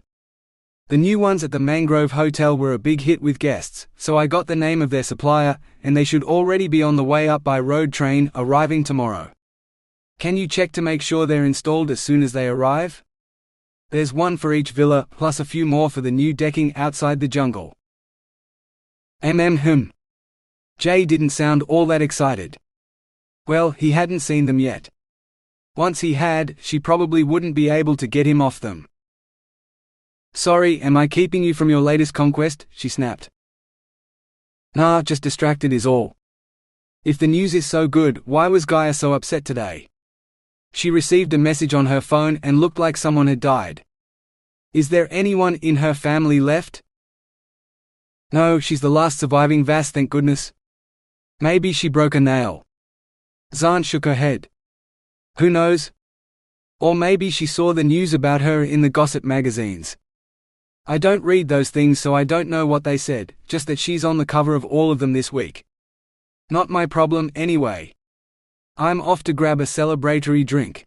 The new ones at the Mangrove Hotel were a big hit with guests, so I got the name of their supplier, and they should already be on the way up by road train, arriving tomorrow. Can you check to make sure they're installed as soon as they arrive? There's one for each villa, plus a few more for the new decking outside the jungle." Jay didn't sound all that excited. Well, he hadn't seen them yet. Once he had, she probably wouldn't be able to get him off them. "Sorry, am I keeping you from your latest conquest?" she snapped. "Nah, just distracted is all. If the news is so good, why was Gaia so upset today? She received a message on her phone and looked like someone had died. Is there anyone in her family left?" "No, she's the last surviving Vasse, thank goodness. Maybe she broke a nail." Zaan shook her head. "Who knows? Or maybe she saw the news about her in the gossip magazines. I don't read those things, so I don't know what they said, just that she's on the cover of all of them this week. Not my problem anyway. I'm off to grab a celebratory drink.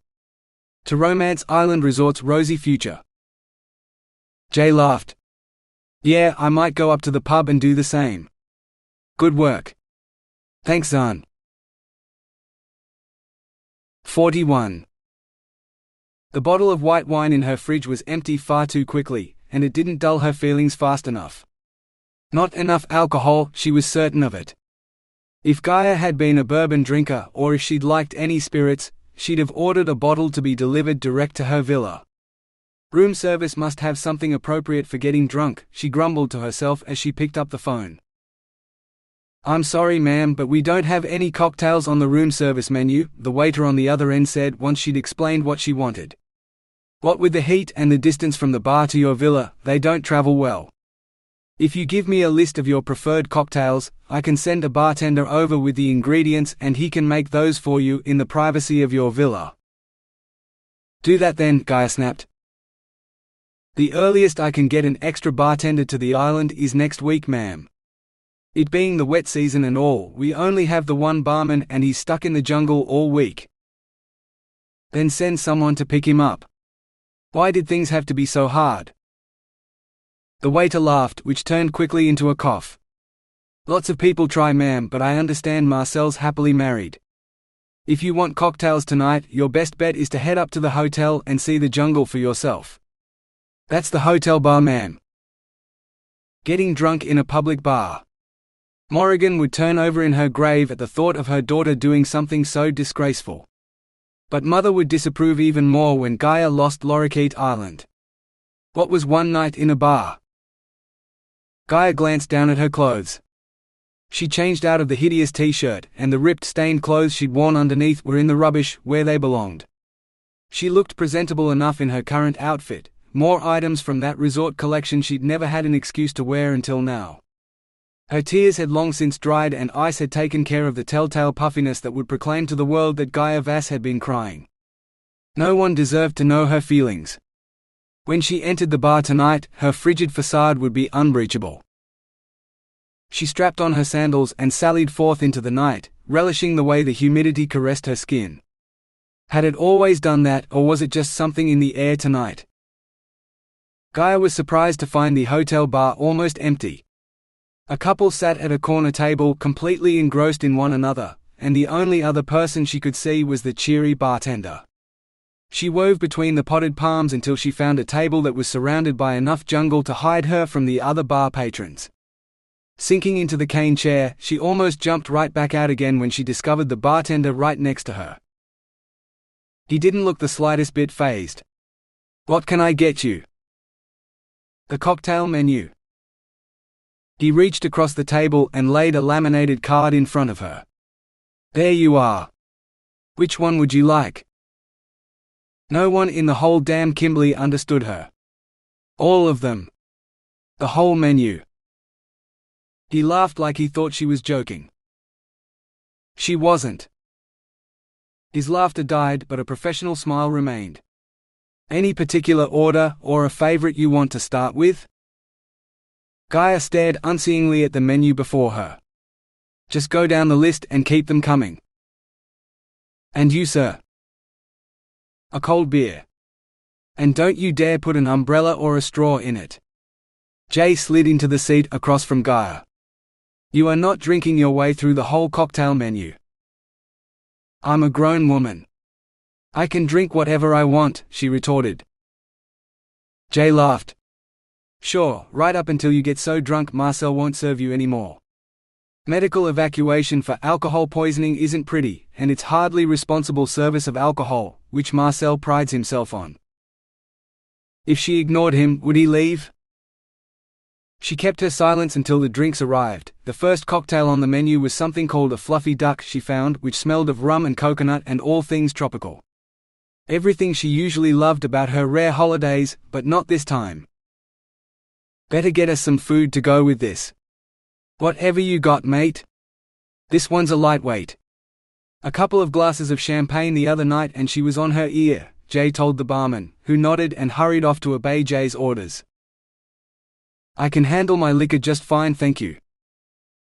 To Romance Island Resort's rosy future." Jay laughed. "Yeah, I might go up to the pub and do the same. Good work. Thanks, Zaan." 41. The bottle of white wine in her fridge was empty far too quickly, and it didn't dull her feelings fast enough. Not enough alcohol, she was certain of it. If Gaia had been a bourbon drinker, or if she'd liked any spirits, she'd have ordered a bottle to be delivered direct to her villa. Room service must have something appropriate for getting drunk, she grumbled to herself as she picked up the phone. "I'm sorry ma'am, but we don't have any cocktails on the room service menu," the waiter on the other end said once she'd explained what she wanted. "What with the heat and the distance from the bar to your villa, they don't travel well. If you give me a list of your preferred cocktails, I can send a bartender over with the ingredients and he can make those for you in the privacy of your villa." "Do that then," Gaia snapped. "The earliest I can get an extra bartender to the island is next week, ma'am. It being the wet season and all, we only have the one barman and he's stuck in the jungle all week." "Then send someone to pick him up. Why did things have to be so hard?" The waiter laughed, which turned quickly into a cough. "Lots of people try, ma'am, but I understand Marcel's happily married. If you want cocktails tonight, your best bet is to head up to the hotel and see the jungle for yourself. That's the hotel bar, ma'am." Getting drunk in a public bar. Morrigan would turn over in her grave at the thought of her daughter doing something so disgraceful. But Mother would disapprove even more when Gaia lost Lorikeet Island. What was one night in a bar? Gaia glanced down at her clothes. She changed out of the hideous t-shirt, and the ripped, stained clothes she'd worn underneath were in the rubbish, where they belonged. She looked presentable enough in her current outfit, more items from that resort collection she'd never had an excuse to wear until now. Her tears had long since dried and ice had taken care of the telltale puffiness that would proclaim to the world that Gaia Vasse had been crying. No one deserved to know her feelings. When she entered the bar tonight, her frigid facade would be unbreachable. She strapped on her sandals and sallied forth into the night, relishing the way the humidity caressed her skin. Had it always done that, or was it just something in the air tonight? Gaia was surprised to find the hotel bar almost empty. A couple sat at a corner table, completely engrossed in one another, and the only other person she could see was the cheery bartender. She wove between the potted palms until she found a table that was surrounded by enough jungle to hide her from the other bar patrons. Sinking into the cane chair, she almost jumped right back out again when she discovered the bartender right next to her. He didn't look the slightest bit fazed. "What can I get you?" "The cocktail menu." He reached across the table and laid a laminated card in front of her. "There you are. Which one would you like?" No one in the whole damn Kimberley understood her. "All of them. The whole menu." He laughed like he thought she was joking. She wasn't. His laughter died, but a professional smile remained. "Any particular order, or a favorite you want to start with?" Gaia stared unseeingly at the menu before her. "Just go down the list and keep them coming." "And you, sir?" "A cold beer. And don't you dare put an umbrella or a straw in it." Jay slid into the seat across from Gaia. "You are not drinking your way through the whole cocktail menu." "I'm a grown woman. I can drink whatever I want," she retorted. Jay laughed. "Sure, right up until you get so drunk Marcel won't serve you anymore. Medical evacuation for alcohol poisoning isn't pretty, and it's hardly responsible service of alcohol, which Marcel prides himself on." If she ignored him, would he leave? She kept her silence until the drinks arrived. The first cocktail on the menu was something called a fluffy duck she found, which smelled of rum and coconut and all things tropical. Everything she usually loved about her rare holidays, but not this time. "Better get us some food to go with this." "Whatever you got, mate. This one's a lightweight." "A couple of glasses of champagne the other night and she was on her ear," Jay told the barman, who nodded and hurried off to obey Jay's orders. "I can handle my liquor just fine, thank you.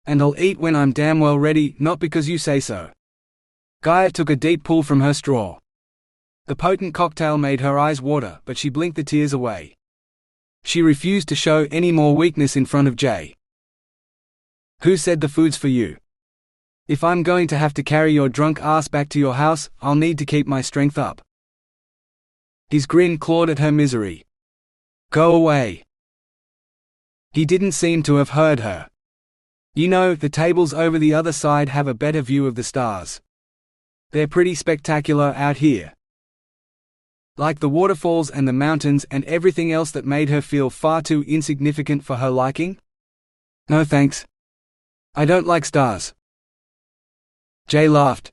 And I'll eat when I'm damn well ready, not because you say so." Gaia took a deep pull from her straw. The potent cocktail made her eyes water, but she blinked the tears away. She refused to show any more weakness in front of Jay. "Who said the food's for you? If I'm going to have to carry your drunk ass back to your house, I'll need to keep my strength up." His grin clawed at her misery. "Go away." He didn't seem to have heard her. "You know, the tables over the other side have a better view of the stars. They're pretty spectacular out here. Like the waterfalls and the mountains and everything else that made her feel far too insignificant for her liking." "No thanks. I don't like stars." Jay laughed.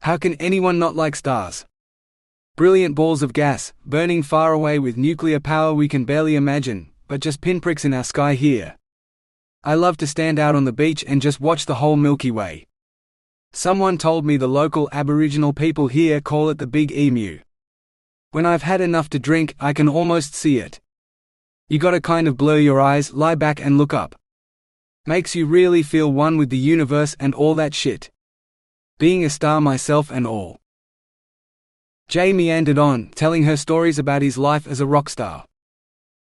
"How can anyone not like stars? Brilliant balls of gas, burning far away with nuclear power we can barely imagine, but just pinpricks in our sky here. I love to stand out on the beach and just watch the whole Milky Way. Someone told me the local Aboriginal people here call it the Big Emu. When I've had enough to drink, I can almost see it. You gotta kind of blur your eyes, lie back and look up. Makes you really feel one with the universe and all that shit. Being a star myself and all." Jay meandered on, telling her stories about his life as a rock star.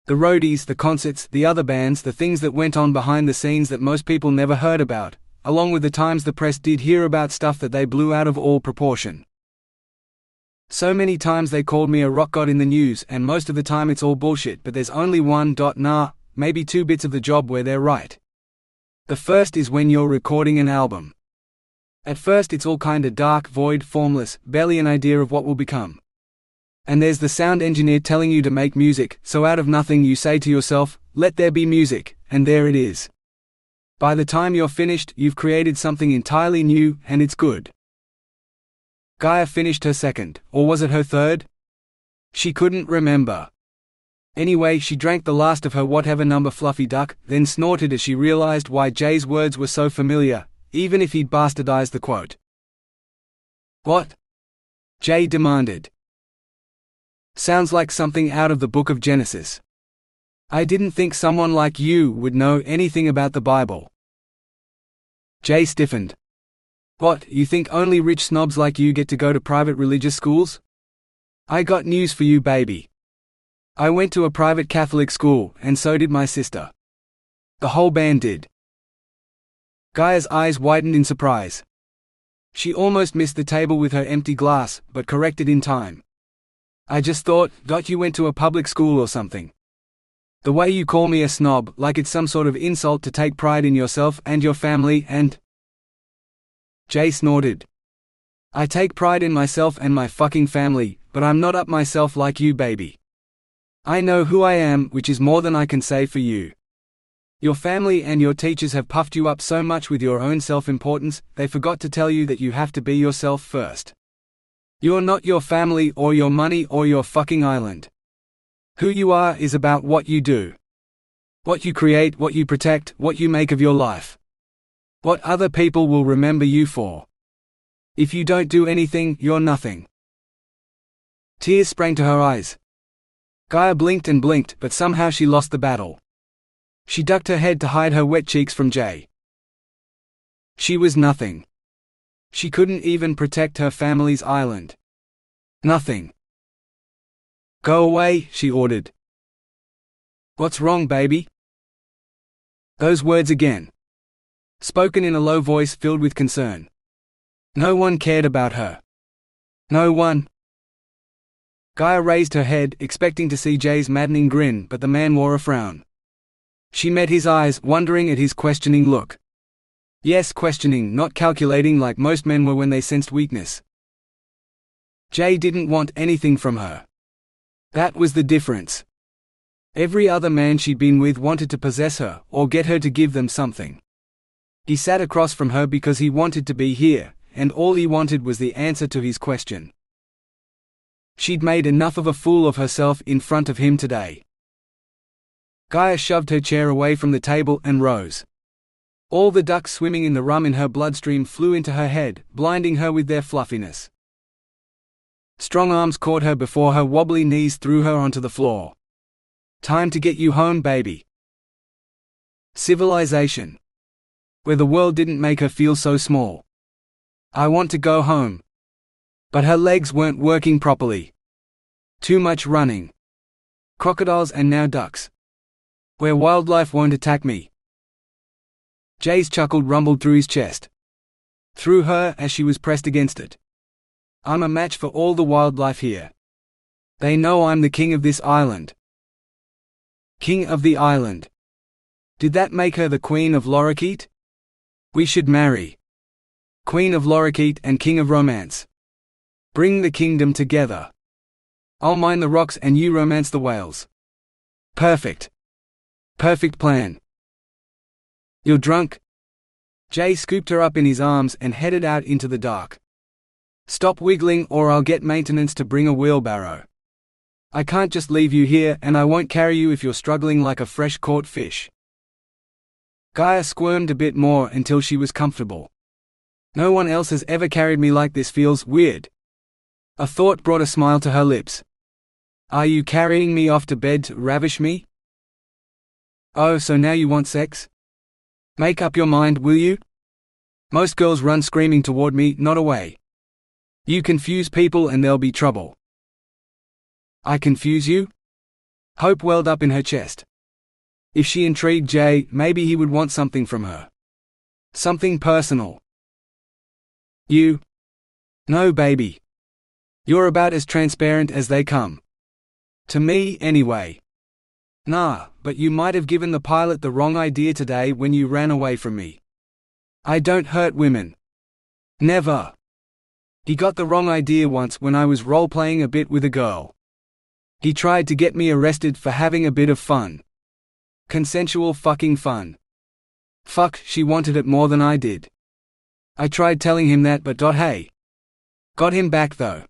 The roadies, the concerts, the other bands, the things that went on behind the scenes that most people never heard about, along with the times the press did hear about stuff that they blew out of all proportion. "So many times they called me a rock god in the news, and most of the time it's all bullshit, but there's only maybe two bits of the job where they're right. The first is when you're recording an album. At first it's all kinda dark, void, formless, barely an idea of what will become. And there's the sound engineer telling you to make music, so out of nothing you say to yourself, 'Let there be music,' and there it is. By the time you're finished, you've created something entirely new, and it's good." Gaia finished her second, or was it her third? She couldn't remember. Anyway, she drank the last of her whatever number fluffy duck, then snorted as she realized why Jay's words were so familiar, even if he'd bastardized the quote. "What?" Jay demanded. Sounds like something out of the book of Genesis. I didn't think someone like you would know anything about the Bible. Jay stiffened. What, you think only rich snobs like you get to go to private religious schools? I got news for you, baby. I went to a private Catholic school, and so did my sister. The whole band did. Gaia's eyes widened in surprise. She almost missed the table with her empty glass, but corrected in time. I just thought, you went to a public school or something. The way you call me a snob, like it's some sort of insult to take pride in yourself and your family and… Jay snorted. I take pride in myself and my fucking family, but I'm not up myself like you, baby. I know who I am, which is more than I can say for you. Your family and your teachers have puffed you up so much with your own self-importance, they forgot to tell you that you have to be yourself first. You're not your family or your money or your fucking island. Who you are is about what you do. What you create, what you protect, what you make of your life. What other people will remember you for. If you don't do anything, you're nothing. Tears sprang to her eyes. Gaia blinked and blinked, but somehow she lost the battle. She ducked her head to hide her wet cheeks from Jay. She was nothing. She couldn't even protect her family's island. Nothing. Go away, she ordered. What's wrong, baby? Those words again. Spoken in a low voice filled with concern. No one cared about her. No one. Gaia raised her head, expecting to see Jay's maddening grin, but the man wore a frown. She met his eyes, wondering at his questioning look. Yes, questioning, not calculating like most men were when they sensed weakness. Jay didn't want anything from her. That was the difference. Every other man she'd been with wanted to possess her, or get her to give them something. He sat across from her because he wanted to be here, and all he wanted was the answer to his question. She'd made enough of a fool of herself in front of him today. Gaia shoved her chair away from the table and rose. All the ducks swimming in the rum in her bloodstream flew into her head, blinding her with their fluffiness. Strong arms caught her before her wobbly knees threw her onto the floor. Time to get you home, baby. Civilization. Where the world didn't make her feel so small. I want to go home. But her legs weren't working properly. Too much running. Crocodiles and now ducks. Where wildlife won't attack me. Jay's chuckle rumbled through his chest. Through her as she was pressed against it. I'm a match for all the wildlife here. They know I'm the king of this island. King of the island. Did that make her the queen of Lorikeet? We should marry. Queen of Lorikeet and king of romance. Bring the kingdom together. I'll mine the rocks and you romance the whales. Perfect. Perfect plan. You're drunk? Jay scooped her up in his arms and headed out into the dark. Stop wiggling or I'll get maintenance to bring a wheelbarrow. I can't just leave you here and I won't carry you if you're struggling like a fresh-caught fish. Gaia squirmed a bit more until she was comfortable. No one else has ever carried me like this, feels weird. A thought brought a smile to her lips. Are you carrying me off to bed to ravish me? Oh, so now you want sex? Make up your mind, will you? Most girls run screaming toward me, not away. You confuse people and there'll be trouble. I confuse you? Hope welled up in her chest. If she intrigued Jay, maybe he would want something from her. Something personal. You? No, baby. You're about as transparent as they come. To me, anyway. Nah, but you might have given the pilot the wrong idea today when you ran away from me. I don't hurt women. Never. He got the wrong idea once when I was role-playing a bit with a girl. He tried to get me arrested for having a bit of fun. Consensual fucking fun. Fuck, she wanted it more than I did. I tried telling him that, but hey. Got him back though.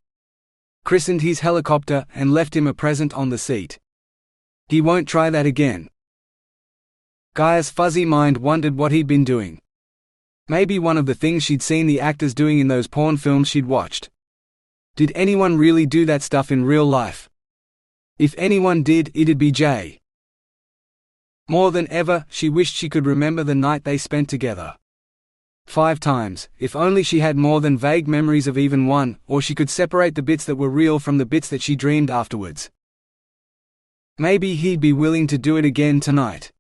Christened his helicopter and left him a present on the seat. He won't try that again. Gaia's fuzzy mind wondered what he'd been doing. Maybe one of the things she'd seen the actors doing in those porn films she'd watched. Did anyone really do that stuff in real life? If anyone did, it'd be Jay. More than ever, she wished she could remember the night they spent together. 5 times, if only she had more than vague memories of even one, or she could separate the bits that were real from the bits that she dreamed afterwards. Maybe he'd be willing to do it again tonight.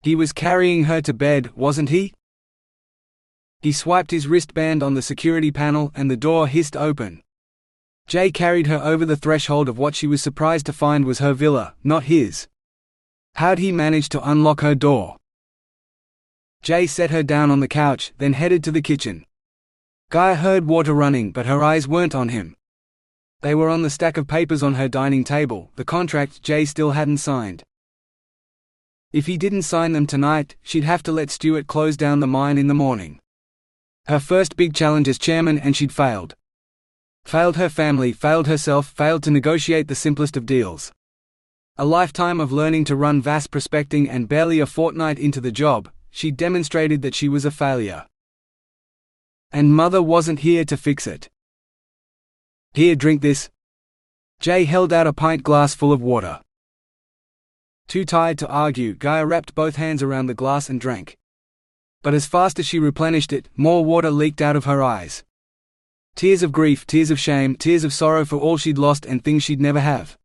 He was carrying her to bed, wasn't he? He swiped his wristband on the security panel and the door hissed open. Jay carried her over the threshold of what she was surprised to find was her villa, not his. How'd he manage to unlock her door? Jay set her down on the couch, then headed to the kitchen. Gaia heard water running, but her eyes weren't on him. They were on the stack of papers on her dining table, the contract Jay still hadn't signed. If he didn't sign them tonight, she'd have to let Stuart close down the mine in the morning. Her first big challenge as chairman, and she'd failed. Failed her family, failed herself, failed to negotiate the simplest of deals. A lifetime of learning to run vast prospecting, and barely a fortnight into the job, she demonstrated that she was a failure. And Mother wasn't here to fix it. Here, drink this. Jay held out a pint glass full of water. Too tired to argue, Gaia wrapped both hands around the glass and drank. But as fast as she replenished it, more water leaked out of her eyes. Tears of grief, tears of shame, tears of sorrow for all she'd lost and things she'd never have.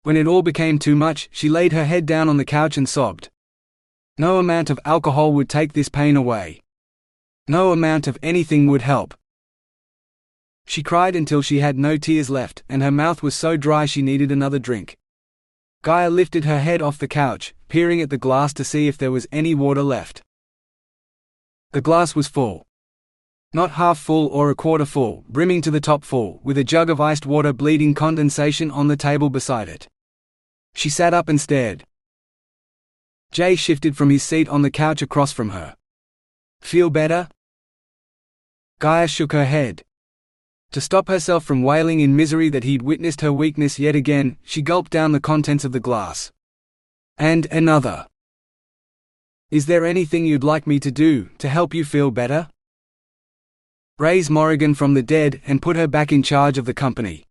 When it all became too much, she laid her head down on the couch and sobbed. No amount of alcohol would take this pain away. No amount of anything would help. She cried until she had no tears left, and her mouth was so dry she needed another drink. Gaia lifted her head off the couch, peering at the glass to see if there was any water left. The glass was full. Not half full or a quarter full, brimming to the top full, with a jug of iced water bleeding condensation on the table beside it. She sat up and stared. Jay shifted from his seat on the couch across from her. Feel better? Gaia shook her head. To stop herself from wailing in misery that he'd witnessed her weakness yet again, she gulped down the contents of the glass. And another. Is there anything you'd like me to do, to help you feel better? Raise Morrigan from the dead and put her back in charge of the company.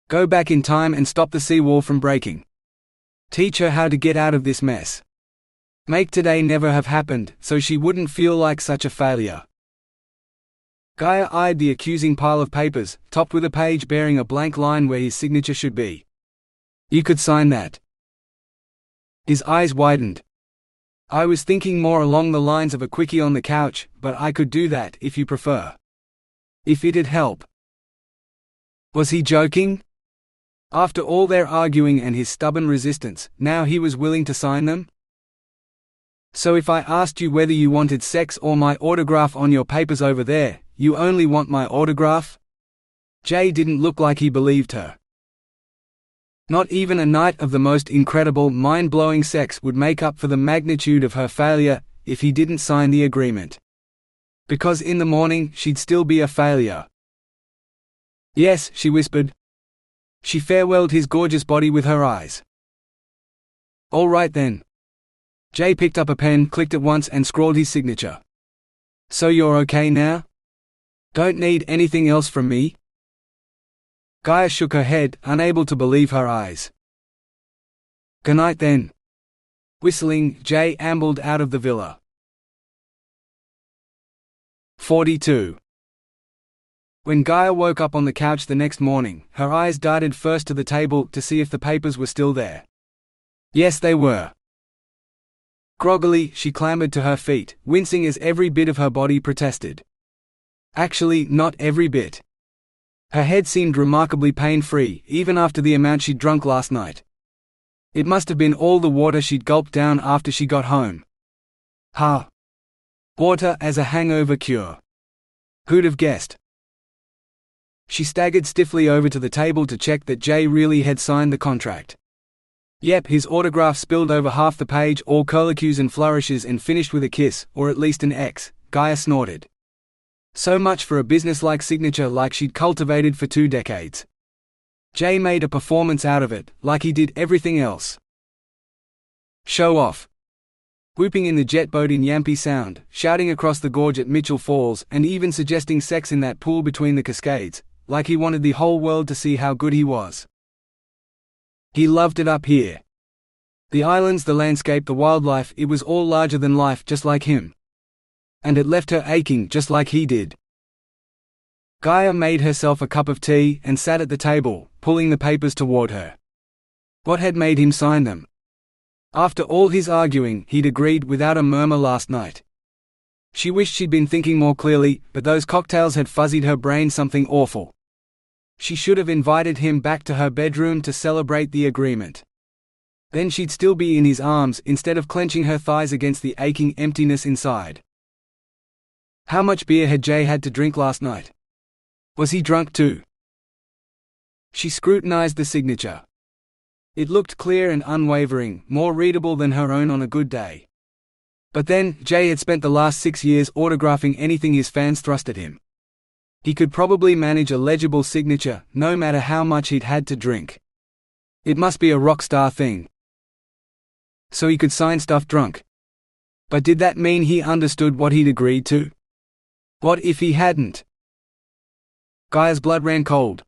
Go back in time and stop the seawall from breaking. Teach her how to get out of this mess. Make today never have happened, so she wouldn't feel like such a failure. Gaia eyed the accusing pile of papers, topped with a page bearing a blank line where his signature should be. You could sign that. His eyes widened. I was thinking more along the lines of a quickie on the couch, but I could do that if you prefer. If it'd help. Was he joking? After all their arguing and his stubborn resistance, now he was willing to sign them? So if I asked you whether you wanted sex or my autograph on your papers over there, you only want my autograph? Jay didn't look like he believed her. Not even a night of the most incredible, mind-blowing sex would make up for the magnitude of her failure if he didn't sign the agreement. Because in the morning, she'd still be a failure. Yes, she whispered. She farewelled his gorgeous body with her eyes. All right then. Jay picked up a pen, clicked it once and scrawled his signature. So you're okay now? Don't need anything else from me? Gaia shook her head, unable to believe her eyes. Good night then. Whistling, Jay ambled out of the villa. 42. When Gaia woke up on the couch the next morning, her eyes darted first to the table to see if the papers were still there. Yes, they were. Groggily, she clambered to her feet, wincing as every bit of her body protested. Actually, not every bit. Her head seemed remarkably pain-free, even after the amount she'd drunk last night. It must have been all the water she'd gulped down after she got home. Ha! Water as a hangover cure. Who'd have guessed? She staggered stiffly over to the table to check that Jay really had signed the contract. Yep, his autograph spilled over half the page, all curlicues and flourishes and finished with a kiss, or at least an X, Gaia snorted. So much for a businesslike signature like she'd cultivated for 2 decades. Jay made a performance out of it, like he did everything else. Show off. Whooping in the jet boat in Yampi Sound, shouting across the gorge at Mitchell Falls, and even suggesting sex in that pool between the Cascades, like he wanted the whole world to see how good he was. He loved it up here. The islands, the landscape, the wildlife, it was all larger than life, just like him. And it left her aching just like he did. Gaia made herself a cup of tea and sat at the table, pulling the papers toward her. What had made him sign them? After all his arguing, he'd agreed without a murmur last night. She wished she'd been thinking more clearly, but those cocktails had fuzzied her brain something awful. She should have invited him back to her bedroom to celebrate the agreement. Then she'd still be in his arms instead of clenching her thighs against the aching emptiness inside. How much beer had Jay had to drink last night? Was he drunk too? She scrutinized the signature. It looked clear and unwavering, more readable than her own on a good day. But then, Jay had spent the last 6 years autographing anything his fans thrust at him. He could probably manage a legible signature, no matter how much he'd had to drink. It must be a rock star thing. So he could sign stuff drunk. But did that mean he understood what he'd agreed to? What if he hadn't? Gaia's blood ran cold.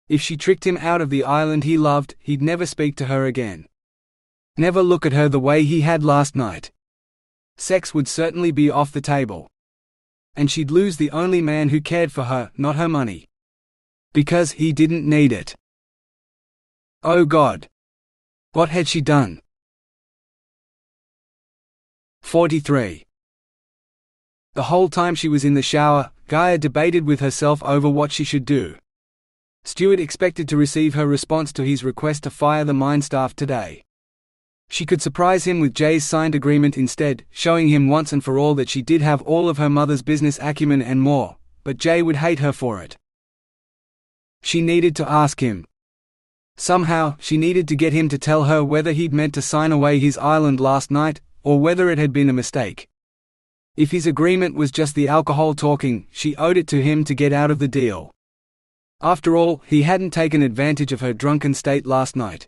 If she tricked him out of the island he loved, he'd never speak to her again. Never look at her the way he had last night. Sex would certainly be off the table. And she'd lose the only man who cared for her, not her money. Because he didn't need it. Oh God! What had she done? 43. The whole time she was in the shower, Gaia debated with herself over what she should do. Stuart expected to receive her response to his request to fire the mine staff today. She could surprise him with Jay's signed agreement instead, showing him once and for all that she did have all of her mother's business acumen and more, but Jay would hate her for it. She needed to ask him. Somehow, she needed to get him to tell her whether he'd meant to sign away his island last night, or whether it had been a mistake. If his agreement was just the alcohol talking, she owed it to him to get out of the deal. After all, he hadn't taken advantage of her drunken state last night.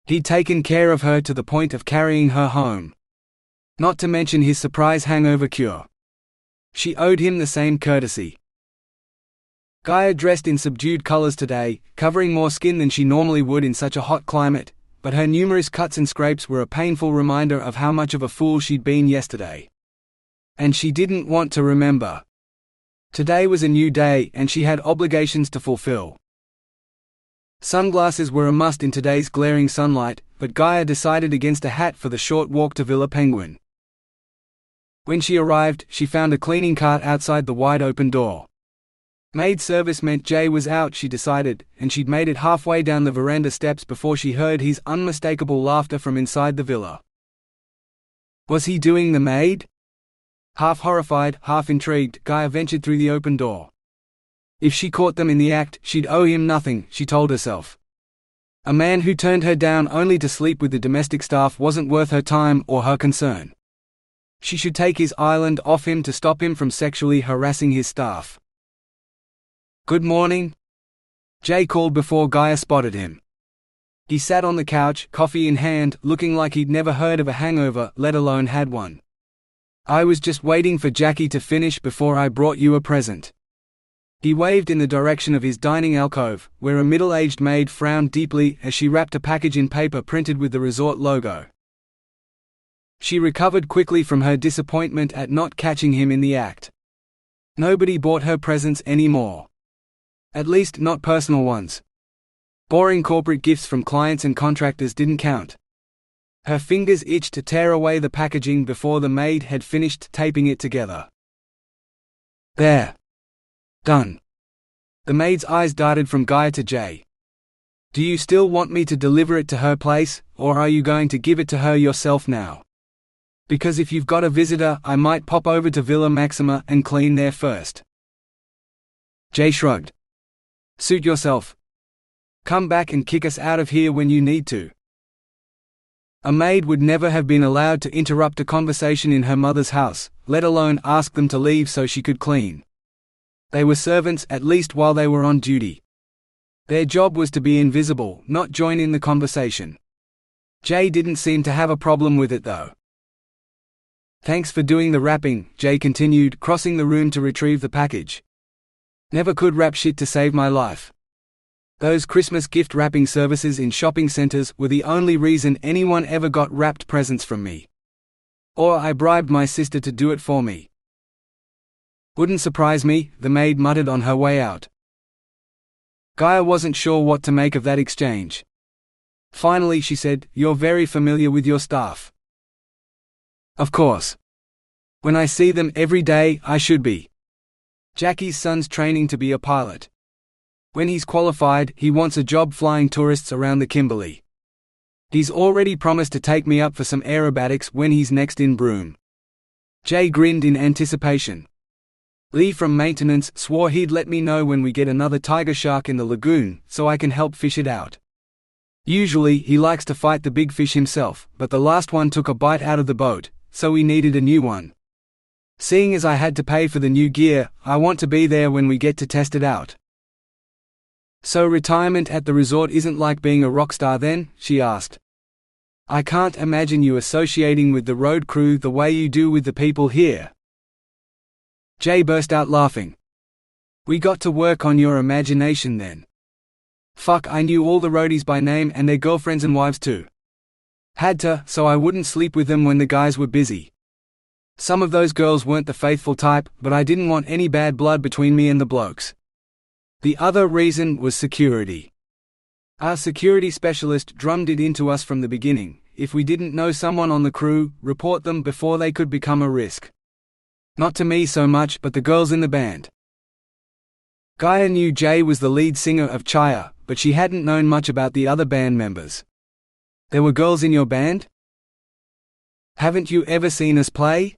He'd taken care of her to the point of carrying her home. Not to mention his surprise hangover cure. She owed him the same courtesy. Gaia dressed in subdued colors today, covering more skin than she normally would in such a hot climate, but her numerous cuts and scrapes were a painful reminder of how much of a fool she'd been yesterday. And she didn't want to remember. Today was a new day and she had obligations to fulfill. Sunglasses were a must in today's glaring sunlight, but Gaia decided against a hat for the short walk to Villa Penguin. When she arrived, she found a cleaning cart outside the wide-open door. Maid service meant Jay was out, she decided, and she'd made it halfway down the veranda steps before she heard his unmistakable laughter from inside the villa. Was he doing the maid? Half horrified, half intrigued, Gaia ventured through the open door. If she caught them in the act, she'd owe him nothing, she told herself. A man who turned her down only to sleep with the domestic staff wasn't worth her time or her concern. She should take his island off him to stop him from sexually harassing his staff. Good morning? Jay called before Gaia spotted him. He sat on the couch, coffee in hand, looking like he'd never heard of a hangover, let alone had one. I was just waiting for Jackie to finish before I brought you a present. He waved in the direction of his dining alcove, where a middle-aged maid frowned deeply as she wrapped a package in paper printed with the resort logo. She recovered quickly from her disappointment at not catching him in the act. Nobody bought her presents anymore. At least not personal ones. Boring corporate gifts from clients and contractors didn't count. Her fingers itched to tear away the packaging before the maid had finished taping it together. There. Done. The maid's eyes darted from Gaia to Jay. Do you still want me to deliver it to her place, or are you going to give it to her yourself now? Because if you've got a visitor, I might pop over to Villa Maxima and clean there first. Jay shrugged. Suit yourself. Come back and kick us out of here when you need to. A maid would never have been allowed to interrupt a conversation in her mother's house, let alone ask them to leave so she could clean. They were servants, at least while they were on duty. Their job was to be invisible, not join in the conversation. Jay didn't seem to have a problem with it though. Thanks for doing the wrapping, Jay continued, crossing the room to retrieve the package. Never could wrap shit to save my life. Those Christmas gift wrapping services in shopping centers were the only reason anyone ever got wrapped presents from me. Or I bribed my sister to do it for me. Wouldn't surprise me, the maid muttered on her way out. Gaia wasn't sure what to make of that exchange. Finally she said, "You're very familiar with your staff." "Of course. When I see them every day, I should be. Jackie's son's training to be a pilot. When he's qualified, he wants a job flying tourists around the Kimberley. He's already promised to take me up for some aerobatics when he's next in Broome." Jay grinned in anticipation. "Lee from maintenance swore he'd let me know when we get another tiger shark in the lagoon, so I can help fish it out. Usually he likes to fight the big fish himself, but the last one took a bite out of the boat, so we needed a new one. Seeing as I had to pay for the new gear, I want to be there when we get to test it out." "So retirement at the resort isn't like being a rock star then?" she asked. "I can't imagine you associating with the road crew the way you do with the people here." Jay burst out laughing. "We got to work on your imagination then. Fuck, I knew all the roadies by name and their girlfriends and wives too. Had to, so I wouldn't sleep with them when the guys were busy. Some of those girls weren't the faithful type, but I didn't want any bad blood between me and the blokes. The other reason was security. Our security specialist drummed it into us from the beginning: if we didn't know someone on the crew, report them before they could become a risk. Not to me so much, but the girls in the band." Gaia knew Jay was the lead singer of Chaya, but she hadn't known much about the other band members. "There were girls in your band? Haven't you ever seen us play?"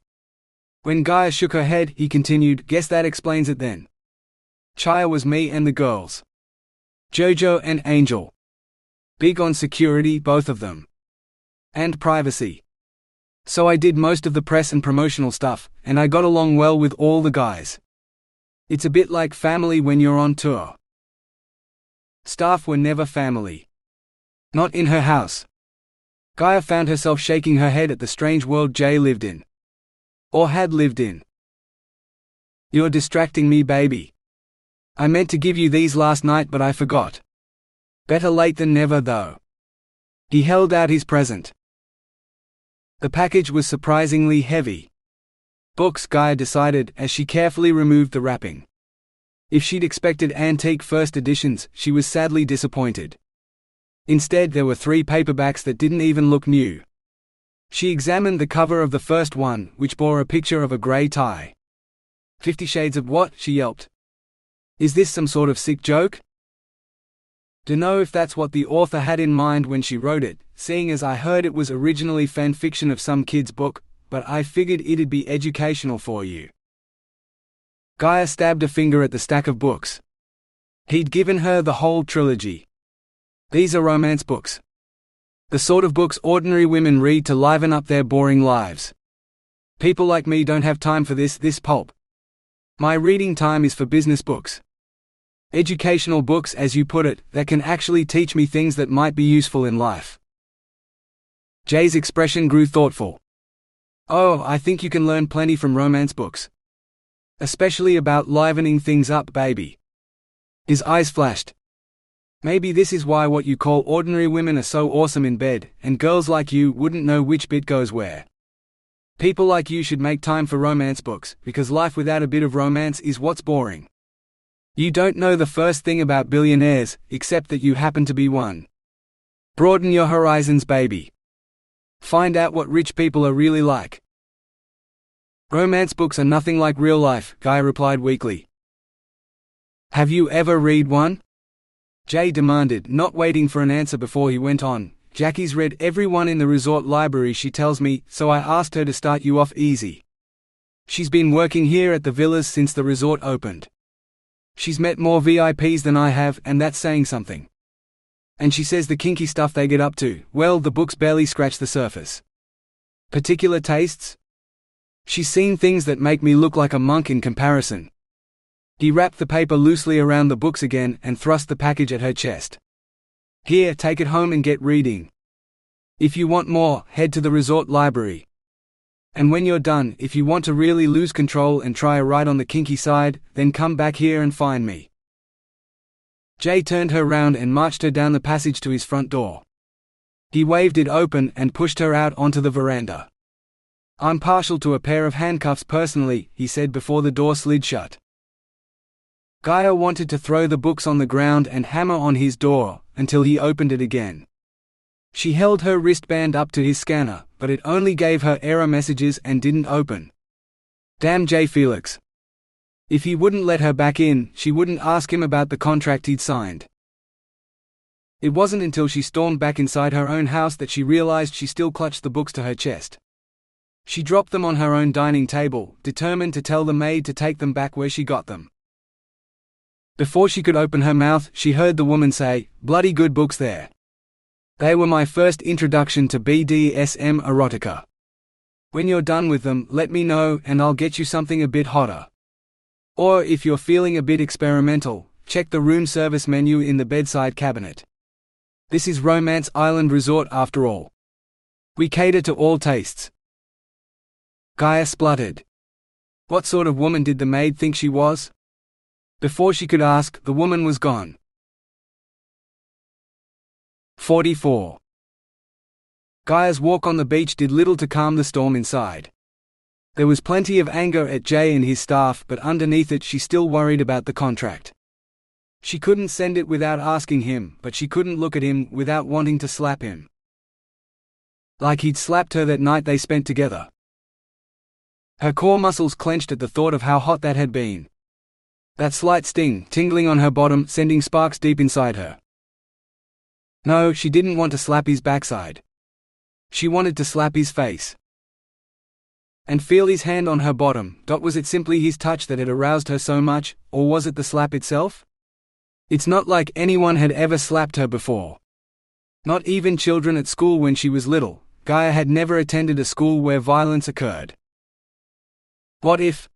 When Gaia shook her head, he continued, "Guess that explains it then. Chaya was me and the girls. Jojo and Angel. Big on security, both of them. And privacy. So I did most of the press and promotional stuff, and I got along well with all the guys. It's a bit like family when you're on tour." Staff were never family. Not in her house. Gaia found herself shaking her head at the strange world Jay lived in. Or had lived in. "You're distracting me, baby. I meant to give you these last night but I forgot. Better late than never though." He held out his present. The package was surprisingly heavy. Books, Gaia decided, as she carefully removed the wrapping. If she'd expected antique first editions, she was sadly disappointed. Instead, there were 3 paperbacks that didn't even look new. She examined the cover of the first one, which bore a picture of a grey tie. 50 Shades of what?" she yelped. "Is this some sort of sick joke?" Dunno if that's what the author had in mind when she wrote it, seeing as I heard it was originally fan fiction of some kid's book, but I figured it'd be educational for you. Gaia stabbed a finger at the stack of books. He'd given her the whole trilogy. "These are romance books. The sort of books ordinary women read to liven up their boring lives. People like me don't have time for this pulp. My reading time is for business books. Educational books, as you put it, that can actually teach me things that might be useful in life." Jay's expression grew thoughtful. "Oh, I think you can learn plenty from romance books. Especially about livening things up, baby." His eyes flashed. "Maybe this is why what you call ordinary women are so awesome in bed, and girls like you wouldn't know which bit goes where. People like you should make time for romance books, because life without a bit of romance is what's boring. You don't know the first thing about billionaires, except that you happen to be one. Broaden your horizons, baby. Find out what rich people are really like." "Romance books are nothing like real life," Gaia replied weakly. "Have you ever read one?" Jay demanded, not waiting for an answer before he went on. "Jackie's read every one in the resort library, she tells me, so I asked her to start you off easy. She's been working here at the villas since the resort opened. She's met more VIPs than I have, and that's saying something. And she says the kinky stuff they get up to, well, the books barely scratch the surface. Particular tastes? She's seen things that make me look like a monk in comparison." He wrapped the paper loosely around the books again and thrust the package at her chest. "Here, take it home and get reading. If you want more, head to the resort library. And when you're done, if you want to really lose control and try a ride on the kinky side, then come back here and find me." Jay turned her round and marched her down the passage to his front door. He waved it open and pushed her out onto the veranda. "I'm partial to a pair of handcuffs personally," he said before the door slid shut. Gaia wanted to throw the books on the ground and hammer on his door, until he opened it again. She held her wristband up to his scanner, but it only gave her error messages and didn't open. Damn Jay Felix. If he wouldn't let her back in, she wouldn't ask him about the contract he'd signed. It wasn't until she stormed back inside her own house that she realized she still clutched the books to her chest. She dropped them on her own dining table, determined to tell the maid to take them back where she got them. Before she could open her mouth, she heard the woman say, "Bloody good books there. They were my first introduction to BDSM erotica. When you're done with them, let me know and I'll get you something a bit hotter. Or if you're feeling a bit experimental, check the room service menu in the bedside cabinet. This is Romance Island Resort after all. We cater to all tastes." Gaia spluttered. What sort of woman did the maid think she was? Before she could ask, the woman was gone. 44. Gaia's walk on the beach did little to calm the storm inside. There was plenty of anger at Jay and his staff, but underneath it she still worried about the contract. She couldn't send it without asking him, but she couldn't look at him without wanting to slap him. Like he'd slapped her that night they spent together. Her core muscles clenched at the thought of how hot that had been. That slight sting, tingling on her bottom, sending sparks deep inside her. No, she didn't want to slap his backside. She wanted to slap his face. And feel his hand on her bottom. Was it simply his touch that had aroused her so much, or was it the slap itself? It's not like anyone had ever slapped her before. Not even children at school when she was little. Gaia had never attended a school where violence occurred. What if?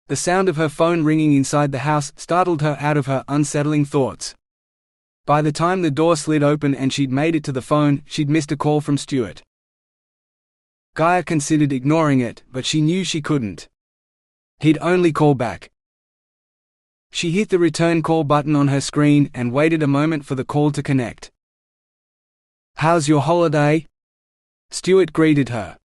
The sound of her phone ringing inside the house startled her out of her unsettling thoughts. By the time the door slid open and she'd made it to the phone, she'd missed a call from Stuart. Gaia considered ignoring it, but she knew she couldn't. He'd only call back. She hit the return call button on her screen and waited a moment for the call to connect. "How's your holiday?" Stuart greeted her.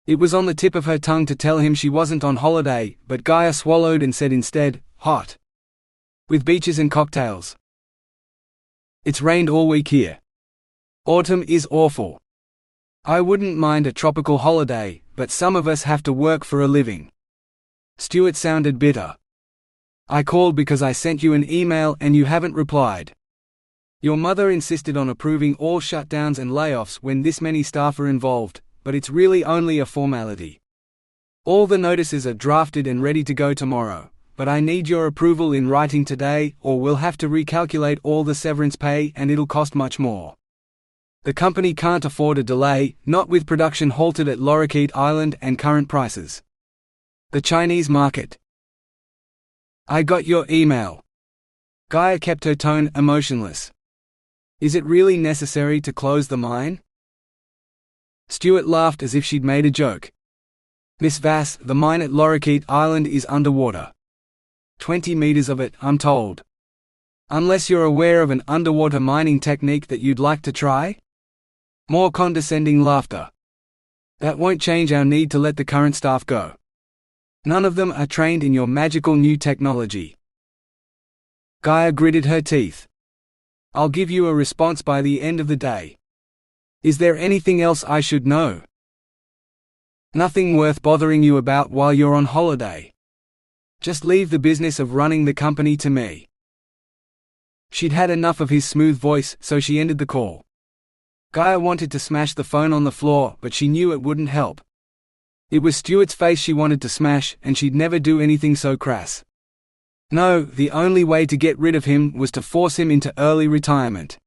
It was on the tip of her tongue to tell him she wasn't on holiday, but Gaia swallowed and said instead, "Hot. With beaches and cocktails. It's rained all week here. Autumn is awful. I wouldn't mind a tropical holiday, but some of us have to work for a living." Stuart sounded bitter. "I called because I sent you an email and you haven't replied. Your mother insisted on approving all shutdowns and layoffs when this many staff are involved, but it's really only a formality. All the notices are drafted and ready to go tomorrow, but I need your approval in writing today, or we'll have to recalculate all the severance pay and it'll cost much more. The company can't afford a delay, not with production halted at Lorikeet Island and current prices. The Chinese market." "I got your email." Gaia kept her tone emotionless. "Is it really necessary to close the mine?" Stuart laughed as if she'd made a joke. "Miss Vasse, the mine at Lorikeet Island is underwater. 20 meters of it, I'm told. Unless you're aware of an underwater mining technique that you'd like to try?" More condescending laughter. "That won't change our need to let the current staff go. None of them are trained in your magical new technology." Gaia gritted her teeth. "I'll give you a response by the end of the day. Is there anything else I should know?" "Nothing worth bothering you about while you're on holiday. Just leave the business of running the company to me." She'd had enough of his smooth voice, so she ended the call. Gaia wanted to smash the phone on the floor, but she knew it wouldn't help. It was Stuart's face she wanted to smash, and she'd never do anything so crass. No, the only way to get rid of him was to force him into early retirement.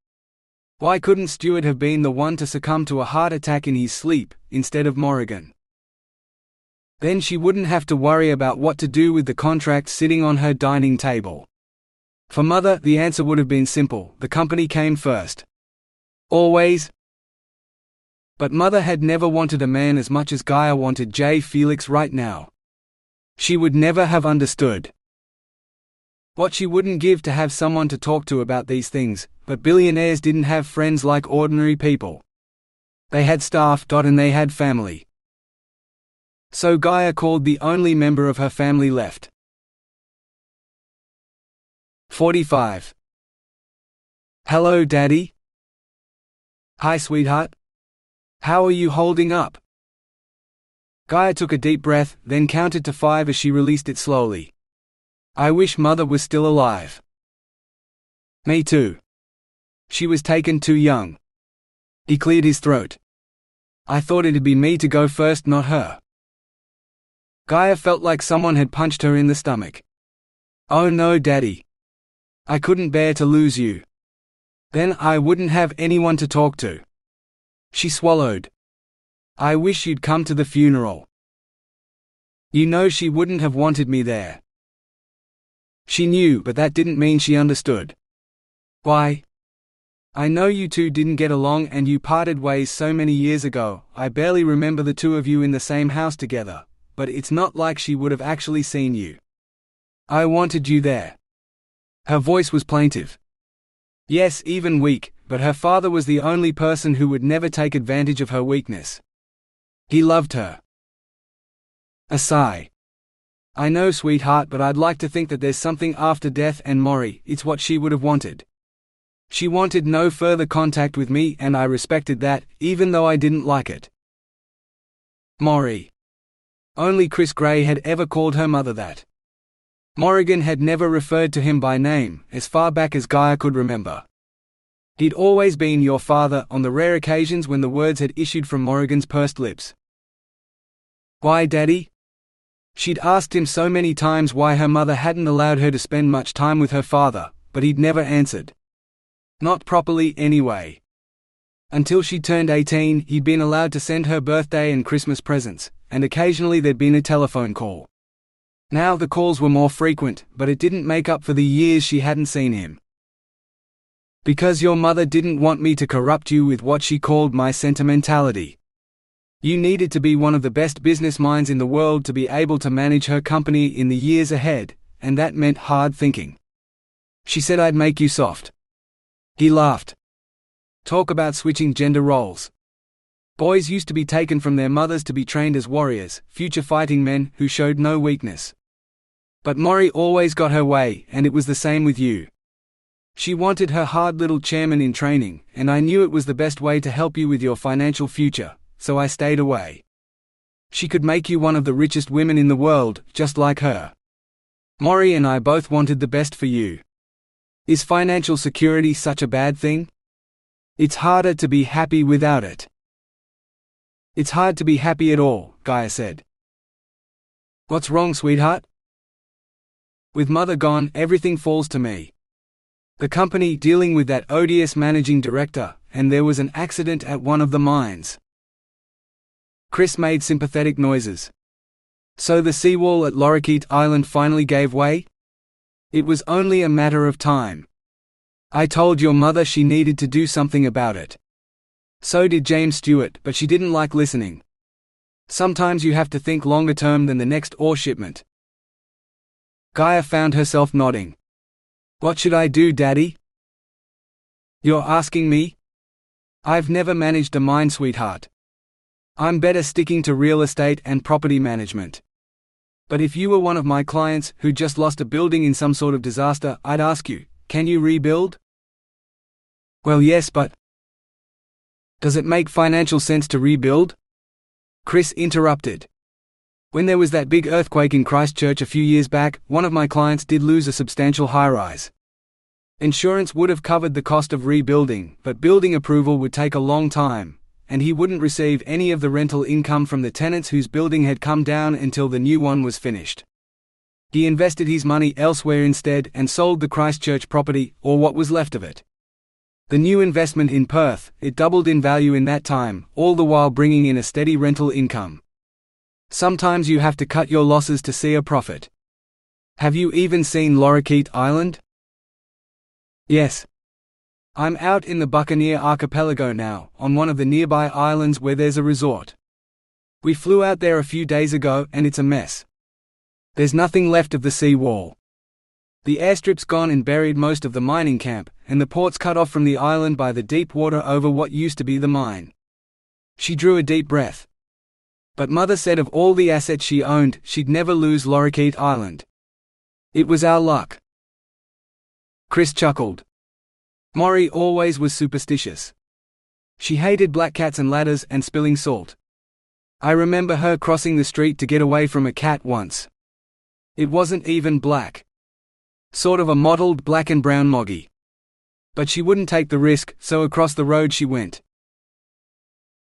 Why couldn't Stuart have been the one to succumb to a heart attack in his sleep, instead of Morrigan? Then she wouldn't have to worry about what to do with the contract sitting on her dining table. For Mother, the answer would have been simple: the company came first. Always. But Mother had never wanted a man as much as Gaia wanted Jay Felix right now. She would never have understood. What she wouldn't give to have someone to talk to about these things, but billionaires didn't have friends like ordinary people. They had staff, and they had family. So Gaia called the only member of her family left. 45. Hello, Daddy. Hi, sweetheart. How are you holding up? Gaia took a deep breath, then counted to 5 as she released it slowly. I wish Mother was still alive. Me too. She was taken too young. He cleared his throat. I thought it'd be me to go first, not her. Gaia felt like someone had punched her in the stomach. Oh no, Daddy. I couldn't bear to lose you. Then I wouldn't have anyone to talk to. She swallowed. I wish you'd come to the funeral. You know she wouldn't have wanted me there. She knew, but that didn't mean she understood. Why? I know you two didn't get along and you parted ways so many years ago. I barely remember the two of you in the same house together, but it's not like she would have actually seen you. I wanted you there. Her voice was plaintive. Yes, even weak, but her father was the only person who would never take advantage of her weakness. He loved her. A sigh. I know, sweetheart, but I'd like to think that there's something after death, and Maury, it's what she would have wanted. She wanted no further contact with me, and I respected that, even though I didn't like it. Maury. Only Chris Gray had ever called her mother that. Morrigan had never referred to him by name, as far back as Gaia could remember. He'd always been your father, on the rare occasions when the words had issued from Morrigan's pursed lips. Why, Daddy? She'd asked him so many times why her mother hadn't allowed her to spend much time with her father, but he'd never answered. Not properly, anyway. Until she turned 18, he'd been allowed to send her birthday and Christmas presents, and occasionally there'd been a telephone call. Now the calls were more frequent, but it didn't make up for the years she hadn't seen him. Because your mother didn't want me to corrupt you with what she called my sentimentality. You needed to be one of the best business minds in the world to be able to manage her company in the years ahead, and that meant hard thinking. She said I'd make you soft. He laughed. Talk about switching gender roles. Boys used to be taken from their mothers to be trained as warriors, future fighting men who showed no weakness. But Maury always got her way, and it was the same with you. She wanted her hard little chairman in training, and I knew it was the best way to help you with your financial future, so I stayed away. She could make you one of the richest women in the world, just like her. Maury and I both wanted the best for you. Is financial security such a bad thing? It's harder to be happy without it. It's hard to be happy at all, Gaia said. What's wrong, sweetheart? With Mother gone, everything falls to me. The company dealing with that odious managing director, and there was an accident at one of the mines. Chris made sympathetic noises. So the seawall at Lorikeet Island finally gave way? It was only a matter of time. I told your mother she needed to do something about it. So did James Stewart, but she didn't like listening. Sometimes you have to think longer term than the next ore shipment. Gaia found herself nodding. What should I do, Daddy? You're asking me? I've never managed a mine, sweetheart. I'm better sticking to real estate and property management. But if you were one of my clients who just lost a building in some sort of disaster, I'd ask you, can you rebuild? Well, yes, but does it make financial sense to rebuild? Chris interrupted. When there was that big earthquake in Christchurch a few years back, one of my clients did lose a substantial high-rise. Insurance would have covered the cost of rebuilding, but building approval would take a long time, and he wouldn't receive any of the rental income from the tenants whose building had come down until the new one was finished. He invested his money elsewhere instead and sold the Christchurch property, or what was left of it. The new investment in Perth, it doubled in value in that time, all the while bringing in a steady rental income. Sometimes you have to cut your losses to see a profit. Have you even seen Lorikeet Island? Yes. I'm out in the Buccaneer archipelago now, on one of the nearby islands where there's a resort. We flew out there a few days ago and it's a mess. There's nothing left of the sea wall. The airstrip's gone and buried most of the mining camp, and the port's cut off from the island by the deep water over what used to be the mine. She drew a deep breath. But Mother said of all the assets she owned, she'd never lose Lorikeet Island. It was our luck. Chris chuckled. Maury always was superstitious. She hated black cats and ladders and spilling salt. I remember her crossing the street to get away from a cat once. It wasn't even black. Sort of a mottled black and brown moggy. But she wouldn't take the risk, so across the road she went.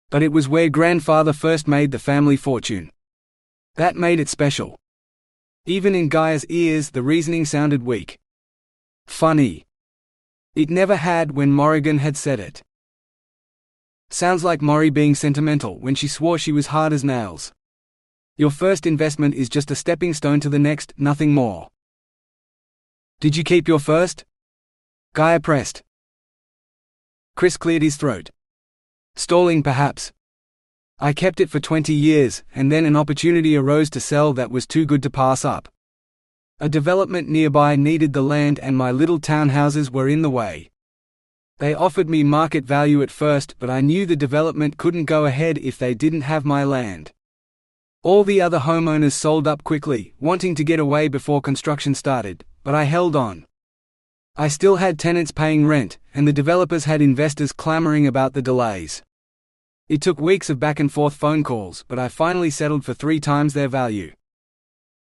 But it was where grandfather first made the family fortune. That made it special. Even in Gaia's ears the reasoning sounded weak. Funny. It never had when Morrigan had said it. Sounds like Maury being sentimental when she swore she was hard as nails. Your first investment is just a stepping stone to the next, nothing more. Did you keep your first? Gaia pressed. Chris cleared his throat. Stalling perhaps. I kept it for 20 years, and then an opportunity arose to sell that was too good to pass up. A development nearby needed the land and my little townhouses were in the way. They offered me market value at first, but I knew the development couldn't go ahead if they didn't have my land. All the other homeowners sold up quickly, wanting to get away before construction started, but I held on. I still had tenants paying rent, and the developers had investors clamoring about the delays. It took weeks of back-and-forth phone calls, but I finally settled for 3 times their value.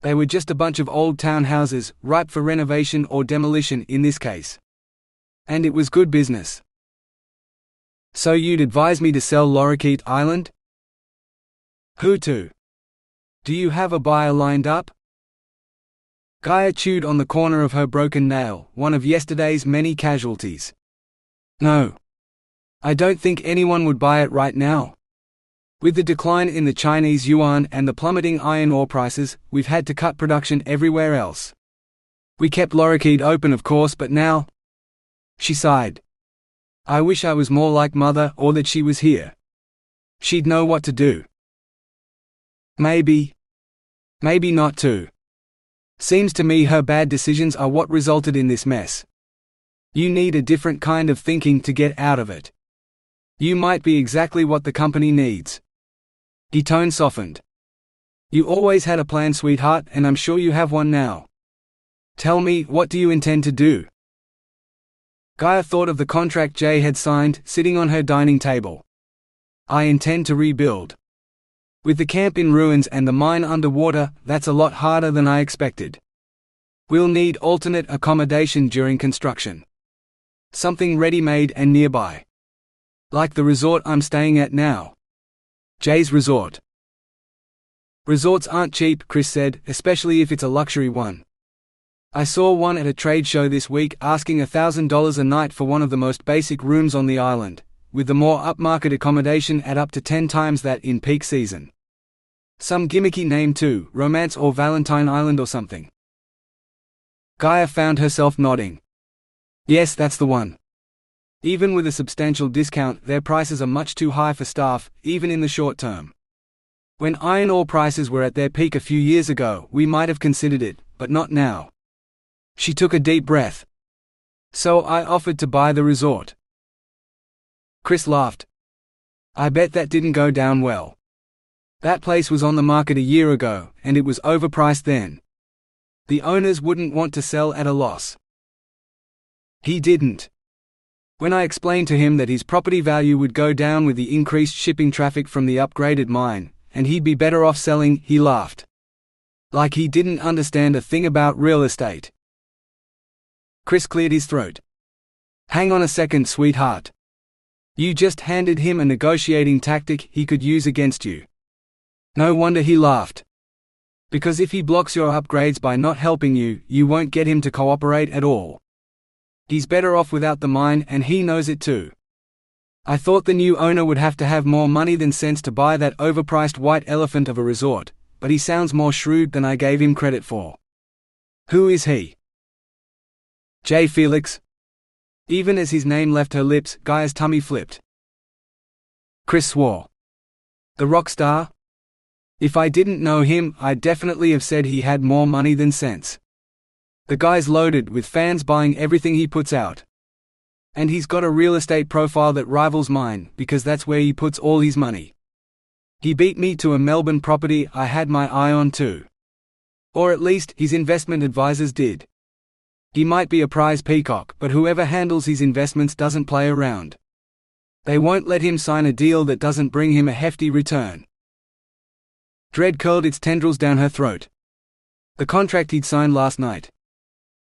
They were just a bunch of old townhouses, ripe for renovation or demolition in this case. And it was good business. So you'd advise me to sell Lorikeet Island? Who to? Do you have a buyer lined up? Gaia chewed on the corner of her broken nail, one of yesterday's many casualties. No. I don't think anyone would buy it right now. With the decline in the Chinese yuan and the plummeting iron ore prices, we've had to cut production everywhere else. We kept Lorikeet open of course, but now… She sighed. I wish I was more like Mother, or that she was here. She'd know what to do. Maybe. Maybe not too. Seems to me her bad decisions are what resulted in this mess. You need a different kind of thinking to get out of it. You might be exactly what the company needs. His tone softened. You always had a plan, sweetheart, and I'm sure you have one now. Tell me, what do you intend to do? Gaia thought of the contract Jay had signed, sitting on her dining table. I intend to rebuild. With the camp in ruins and the mine underwater, that's a lot harder than I expected. We'll need alternate accommodation during construction. Something ready-made and nearby. Like the resort I'm staying at now. Jay's resort. Resorts aren't cheap, Chris said, especially if it's a luxury one. I saw one at a trade show this week asking $1,000 a night for one of the most basic rooms on the island, with the more upmarket accommodation at up to 10 times that in peak season. Some gimmicky name too, Romance or Valentine Island or something. Gaia found herself nodding. Yes, that's the one. Even with a substantial discount, their prices are much too high for staff, even in the short term. When iron ore prices were at their peak a few years ago, we might have considered it, but not now. She took a deep breath. So I offered to buy the resort. Chris laughed. I bet that didn't go down well. That place was on the market a year ago, and it was overpriced then. The owners wouldn't want to sell at a loss. He didn't. When I explained to him that his property value would go down with the increased shipping traffic from the upgraded mine, and he'd be better off selling, he laughed. Like he didn't understand a thing about real estate. Chris cleared his throat. Hang on a second, sweetheart. You just handed him a negotiating tactic he could use against you. No wonder he laughed. Because if he blocks your upgrades by not helping you, you won't get him to cooperate at all. He's better off without the mine, and he knows it too. I thought the new owner would have to have more money than sense to buy that overpriced white elephant of a resort, but he sounds more shrewd than I gave him credit for. Who is he? Jay Felix. Even as his name left her lips, Gaia's tummy flipped. Chris swore. The rock star? If I didn't know him, I'd definitely have said he had more money than sense. The guy's loaded, with fans buying everything he puts out. And he's got a real estate profile that rivals mine, because that's where he puts all his money. He beat me to a Melbourne property I had my eye on too. Or at least, his investment advisors did. He might be a prize peacock, but whoever handles his investments doesn't play around. They won't let him sign a deal that doesn't bring him a hefty return. Dread curled its tendrils down her throat. The contract he'd signed last night.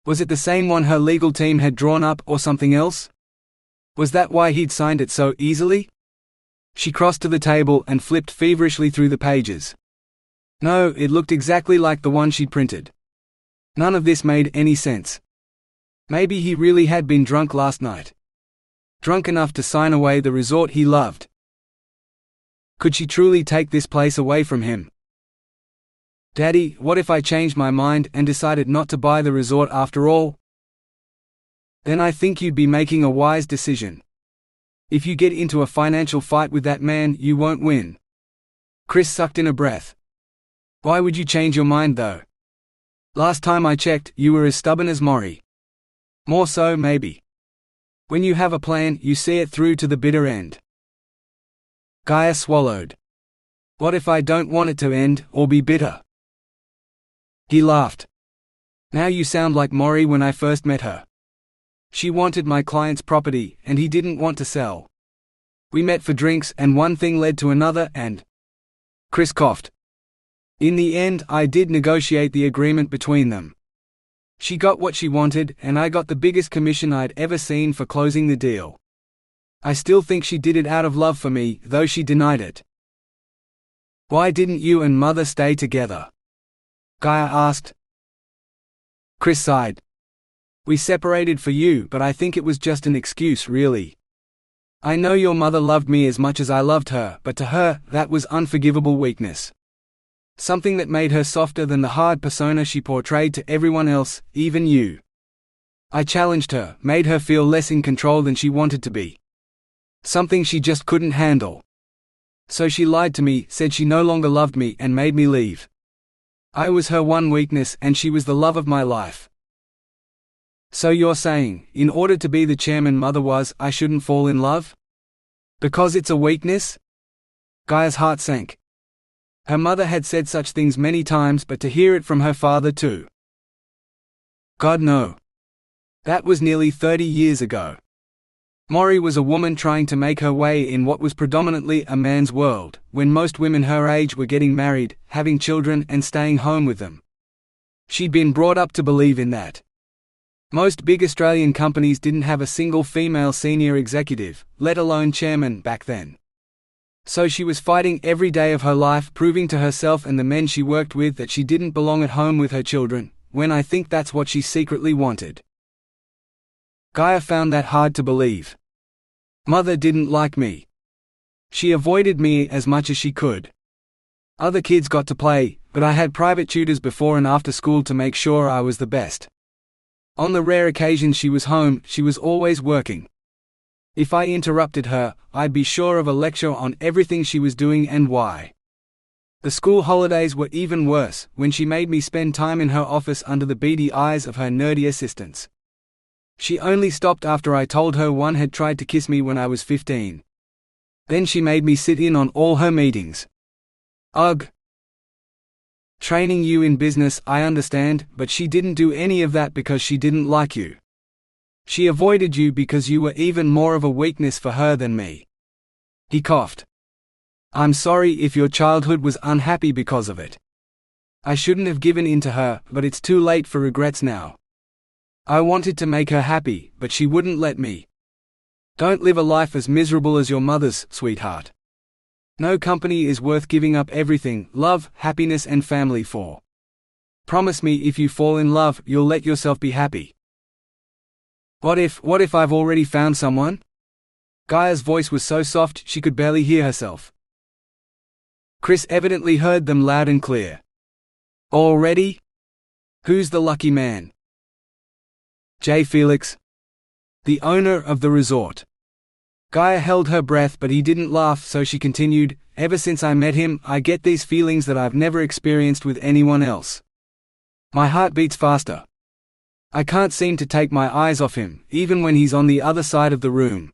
Was it the same one her legal team had drawn up, or something else? Was that why he'd signed it so easily? She crossed to the table and flipped feverishly through the pages. No, it looked exactly like the one she'd printed. None of this made any sense. Maybe he really had been drunk last night. Drunk enough to sign away the resort he loved. Could she truly take this place away from him? Daddy, what if I changed my mind and decided not to buy the resort after all? Then I think you'd be making a wise decision. If you get into a financial fight with that man, you won't win. Chris sucked in a breath. Why would you change your mind though? Last time I checked, you were as stubborn as Maury. More so, maybe. When you have a plan, you see it through to the bitter end. Gaia swallowed. What if I don't want it to end, or be bitter? He laughed. Now you sound like Maury when I first met her. She wanted my client's property, and he didn't want to sell. We met for drinks, and one thing led to another, and… Chris coughed. In the end, I did negotiate the agreement between them. She got what she wanted, and I got the biggest commission I'd ever seen for closing the deal. I still think she did it out of love for me, though she denied it. Why didn't you and Mother stay together? Gaia asked. Chris sighed. We separated for you, but I think it was just an excuse, really. I know your mother loved me as much as I loved her, but to her, that was unforgivable weakness. Something that made her softer than the hard persona she portrayed to everyone else, even you. I challenged her, made her feel less in control than she wanted to be. Something she just couldn't handle. So she lied to me, said she no longer loved me, and made me leave. I was her one weakness, and she was the love of my life. So you're saying, in order to be the chairman Mother was, I shouldn't fall in love? Because it's a weakness? Gaia's heart sank. Her mother had said such things many times, but to hear it from her father too. God no. That was nearly 30 years ago. Maury was a woman trying to make her way in what was predominantly a man's world, when most women her age were getting married, having children and staying home with them. She'd been brought up to believe in that. Most big Australian companies didn't have a single female senior executive, let alone chairman, back then. So she was fighting every day of her life, proving to herself and the men she worked with that she didn't belong at home with her children, when I think that's what she secretly wanted. Gaia found that hard to believe. Mother didn't like me. She avoided me as much as she could. Other kids got to play, but I had private tutors before and after school to make sure I was the best. On the rare occasions she was home, she was always working. If I interrupted her, I'd be sure of a lecture on everything she was doing and why. The school holidays were even worse, when she made me spend time in her office under the beady eyes of her nerdy assistants. She only stopped after I told her one had tried to kiss me when I was 15. Then she made me sit in on all her meetings. Ugh. Training you in business, I understand, but she didn't do any of that because she didn't like you. She avoided you because you were even more of a weakness for her than me. He coughed. I'm sorry if your childhood was unhappy because of it. I shouldn't have given in to her, but it's too late for regrets now. I wanted to make her happy, but she wouldn't let me. Don't live a life as miserable as your mother's, sweetheart. No company is worth giving up everything, love, happiness and family for. Promise me if you fall in love, you'll let yourself be happy. What if I've already found someone? Gaia's voice was so soft she could barely hear herself. Chris evidently heard them loud and clear. Already? Who's the lucky man? J. Felix. The owner of the resort. Gaia held her breath, but he didn't laugh, so she continued, Ever since I met him, I get these feelings that I've never experienced with anyone else. My heart beats faster. I can't seem to take my eyes off him, even when he's on the other side of the room.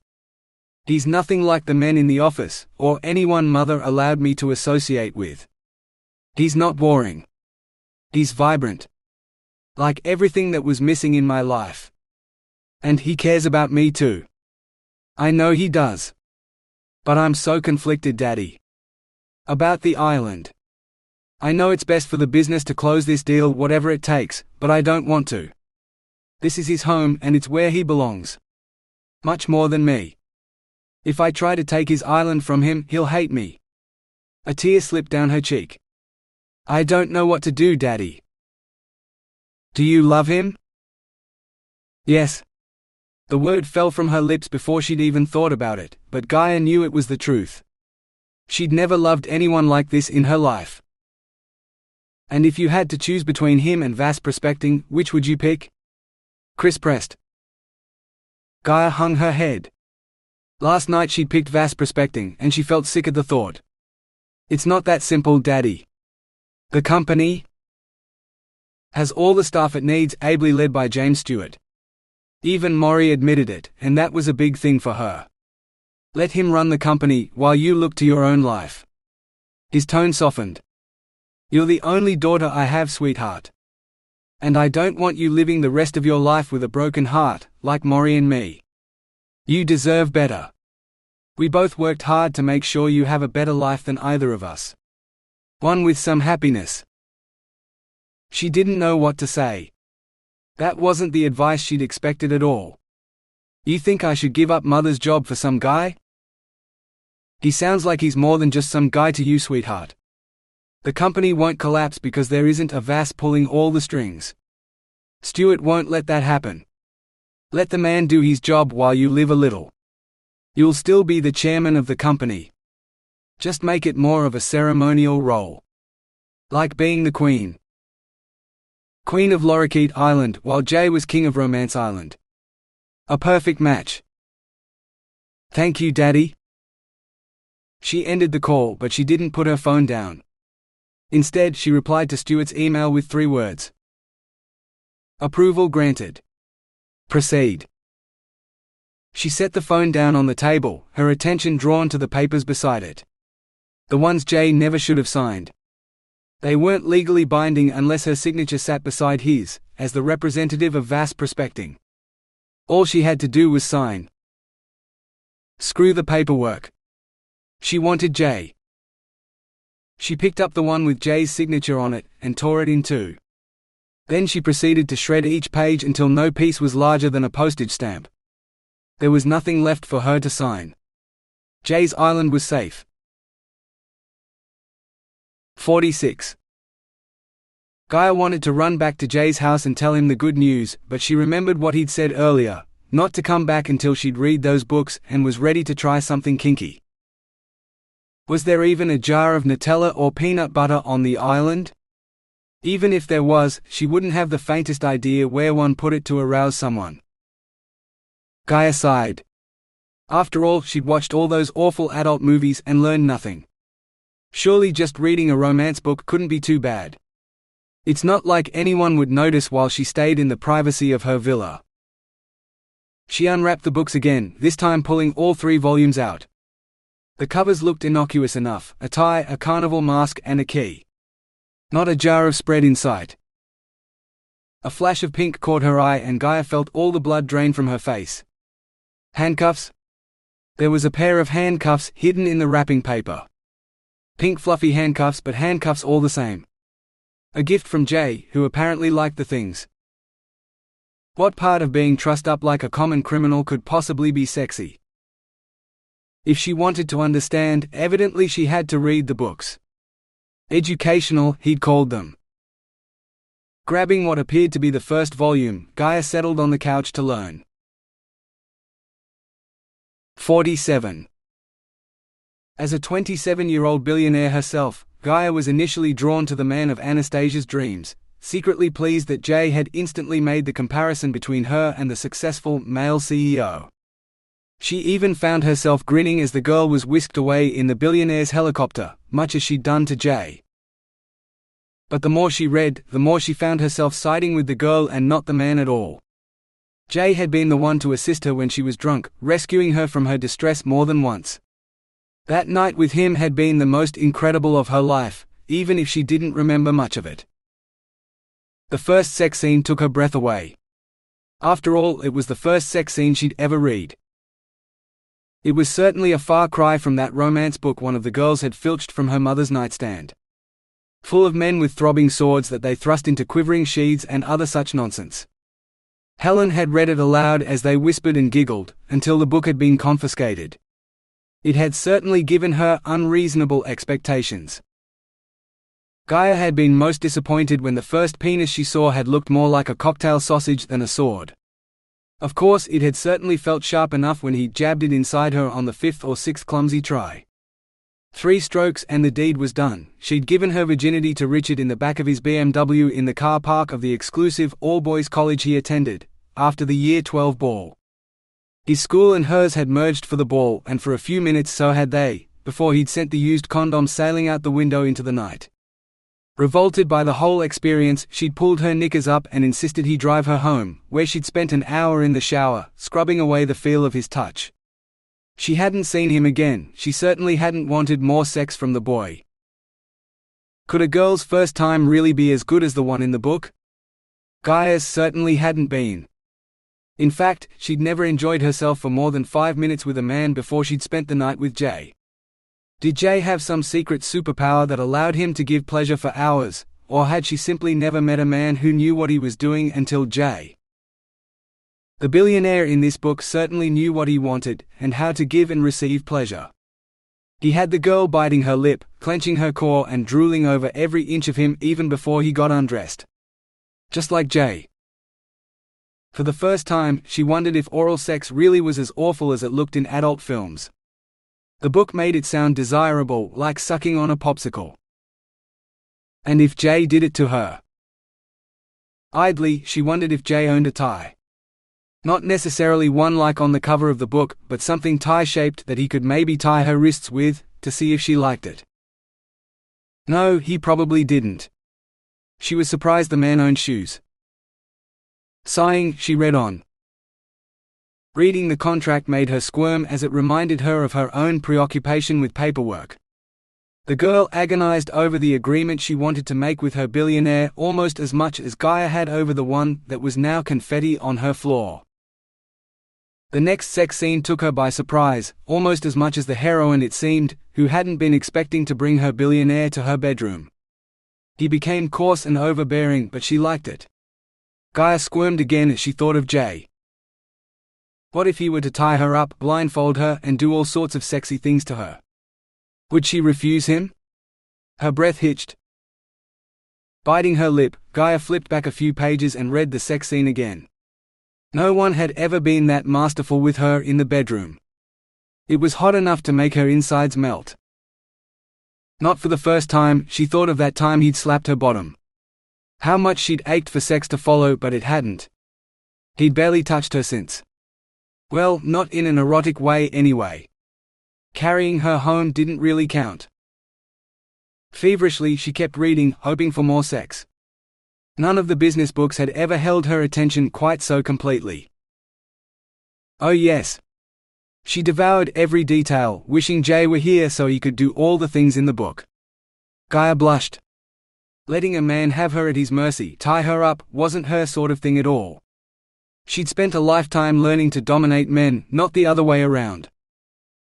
He's nothing like the men in the office, or anyone Mother allowed me to associate with. He's not boring. He's vibrant. Like everything that was missing in my life. And he cares about me too. I know he does. But I'm so conflicted, Daddy. About the island. I know it's best for the business to close this deal whatever it takes, but I don't want to. This is his home and it's where he belongs. Much more than me. If I try to take his island from him, he'll hate me. A tear slipped down her cheek. I don't know what to do, Daddy. Do you love him? Yes. The word fell from her lips before she'd even thought about it, but Gaia knew it was the truth. She'd never loved anyone like this in her life. And if you had to choose between him and Vasse prospecting, which would you pick? Chris pressed. Gaia hung her head. Last night she'd picked Vasse prospecting, and she felt sick at the thought. It's not that simple, Daddy. The company has all the staff it needs, ably led by James Stewart. Even Maury admitted it, and that was a big thing for her. Let him run the company, while you look to your own life. His tone softened. You're the only daughter I have, sweetheart. And I don't want you living the rest of your life with a broken heart, like Maury and me. You deserve better. We both worked hard to make sure you have a better life than either of us. One with some happiness. She didn't know what to say. That wasn't the advice she'd expected at all. You think I should give up Mother's job for some guy? He sounds like he's more than just some guy to you, sweetheart. The company won't collapse because there isn't a Vasse pulling all the strings. Stewart won't let that happen. Let the man do his job while you live a little. You'll still be the chairman of the company. Just make it more of a ceremonial role. Like being the queen. Queen of Lorikeet Island while Jay was king of Romance Island. A perfect match. Thank you, Daddy. She ended the call, but she didn't put her phone down. Instead, she replied to Stewart's email with 3 words. Approval granted. Proceed. She set the phone down on the table, her attention drawn to the papers beside it. The ones Jay never should have signed. They weren't legally binding unless her signature sat beside his, as the representative of Vasse prospecting. All she had to do was sign. Screw the paperwork. She wanted Jay. She picked up the one with Jay's signature on it, and tore it in 2. Then she proceeded to shred each page until no piece was larger than a postage stamp. There was nothing left for her to sign. Jay's island was safe. 46. Gaia wanted to run back to Jay's house and tell him the good news, but she remembered what he'd said earlier, not to come back until she'd read those books, and was ready to try something kinky. Was there even a jar of Nutella or peanut butter on the island? Even if there was, she wouldn't have the faintest idea where one put it to arouse someone. Gaia sighed. After all, she'd watched all those awful adult movies and learned nothing. Surely just reading a romance book couldn't be too bad. It's not like anyone would notice while she stayed in the privacy of her villa. She unwrapped the books again, this time pulling all 3 volumes out. The covers looked innocuous enough, a tie, a carnival mask and a key. Not a jar of spread in sight. A flash of pink caught her eye and Gaia felt all the blood drain from her face. Handcuffs? There was a pair of handcuffs hidden in the wrapping paper. Pink fluffy handcuffs, but handcuffs all the same. A gift from Jay, who apparently liked the things. What part of being trussed up like a common criminal could possibly be sexy? If she wanted to understand, evidently she had to read the books. Educational, he'd called them. Grabbing what appeared to be the first volume, Gaia settled on the couch to learn. 47. As a 27-year-old billionaire herself, Gaia was initially drawn to the man of Anastasia's dreams, secretly pleased that Jay had instantly made the comparison between her and the successful male CEO. She even found herself grinning as the girl was whisked away in the billionaire's helicopter, much as she'd done to Jay. But the more she read, the more she found herself siding with the girl and not the man at all. Jay had been the one to assist her when she was drunk, rescuing her from her distress more than once. That night with him had been the most incredible of her life, even if she didn't remember much of it. The first sex scene took her breath away. After all, it was the first sex scene she'd ever read. It was certainly a far cry from that romance book one of the girls had filched from her mother's nightstand. Full of men with throbbing swords that they thrust into quivering sheaths and other such nonsense. Helen had read it aloud as they whispered and giggled, until the book had been confiscated. It had certainly given her unreasonable expectations. Gaia had been most disappointed when the first penis she saw had looked more like a cocktail sausage than a sword. Of course, it had certainly felt sharp enough when he jabbed it inside her on the 5th or 6th clumsy try. 3 strokes and the deed was done. She'd given her virginity to Richard in the back of his BMW in the car park of the exclusive all-boys college he attended, after the Year 12 ball. His school and hers had merged for the ball, and for a few minutes so had they, before he'd sent the used condom sailing out the window into the night. Revolted by the whole experience, she'd pulled her knickers up and insisted he drive her home, where she'd spent an hour in the shower, scrubbing away the feel of his touch. She hadn't seen him again. She certainly hadn't wanted more sex from the boy. Could a girl's first time really be as good as the one in the book? Gaia's certainly hadn't been. In fact, she'd never enjoyed herself for more than 5 minutes with a man before she'd spent the night with Jay. Did Jay have some secret superpower that allowed him to give pleasure for hours, or had she simply never met a man who knew what he was doing until Jay? The billionaire in this book certainly knew what he wanted, and how to give and receive pleasure. He had the girl biting her lip, clenching her core and drooling over every inch of him even before he got undressed. Just like Jay. For the first time, she wondered if oral sex really was as awful as it looked in adult films. The book made it sound desirable, like sucking on a popsicle. And if Jay did it to her? Idly, she wondered if Jay owned a tie. Not necessarily one like on the cover of the book, but something tie-shaped that he could maybe tie her wrists with, to see if she liked it. No, he probably didn't. She was surprised the man owned shoes. Sighing, she read on. Reading the contract made her squirm as it reminded her of her own preoccupation with paperwork. The girl agonized over the agreement she wanted to make with her billionaire almost as much as Gaia had over the one that was now confetti on her floor. The next sex scene took her by surprise, almost as much as the heroine it seemed, who hadn't been expecting to bring her billionaire to her bedroom. He became coarse and overbearing, but she liked it. Gaia squirmed again as she thought of Jay. What if he were to tie her up, blindfold her, and do all sorts of sexy things to her? Would she refuse him? Her breath hitched. Biting her lip, Gaia flipped back a few pages and read the sex scene again. No one had ever been that masterful with her in the bedroom. It was hot enough to make her insides melt. Not for the first time, she thought of that time he'd slapped her bottom. How much she'd ached for sex to follow, but it hadn't. He'd barely touched her since. Well, not in an erotic way anyway. Carrying her home didn't really count. Feverishly she kept reading, hoping for more sex. None of the business books had ever held her attention quite so completely. Oh yes. She devoured every detail, wishing Jay were here so he could do all the things in the book. Gaia blushed. Letting a man have her at his mercy, tie her up, wasn't her sort of thing at all. She'd spent a lifetime learning to dominate men, not the other way around.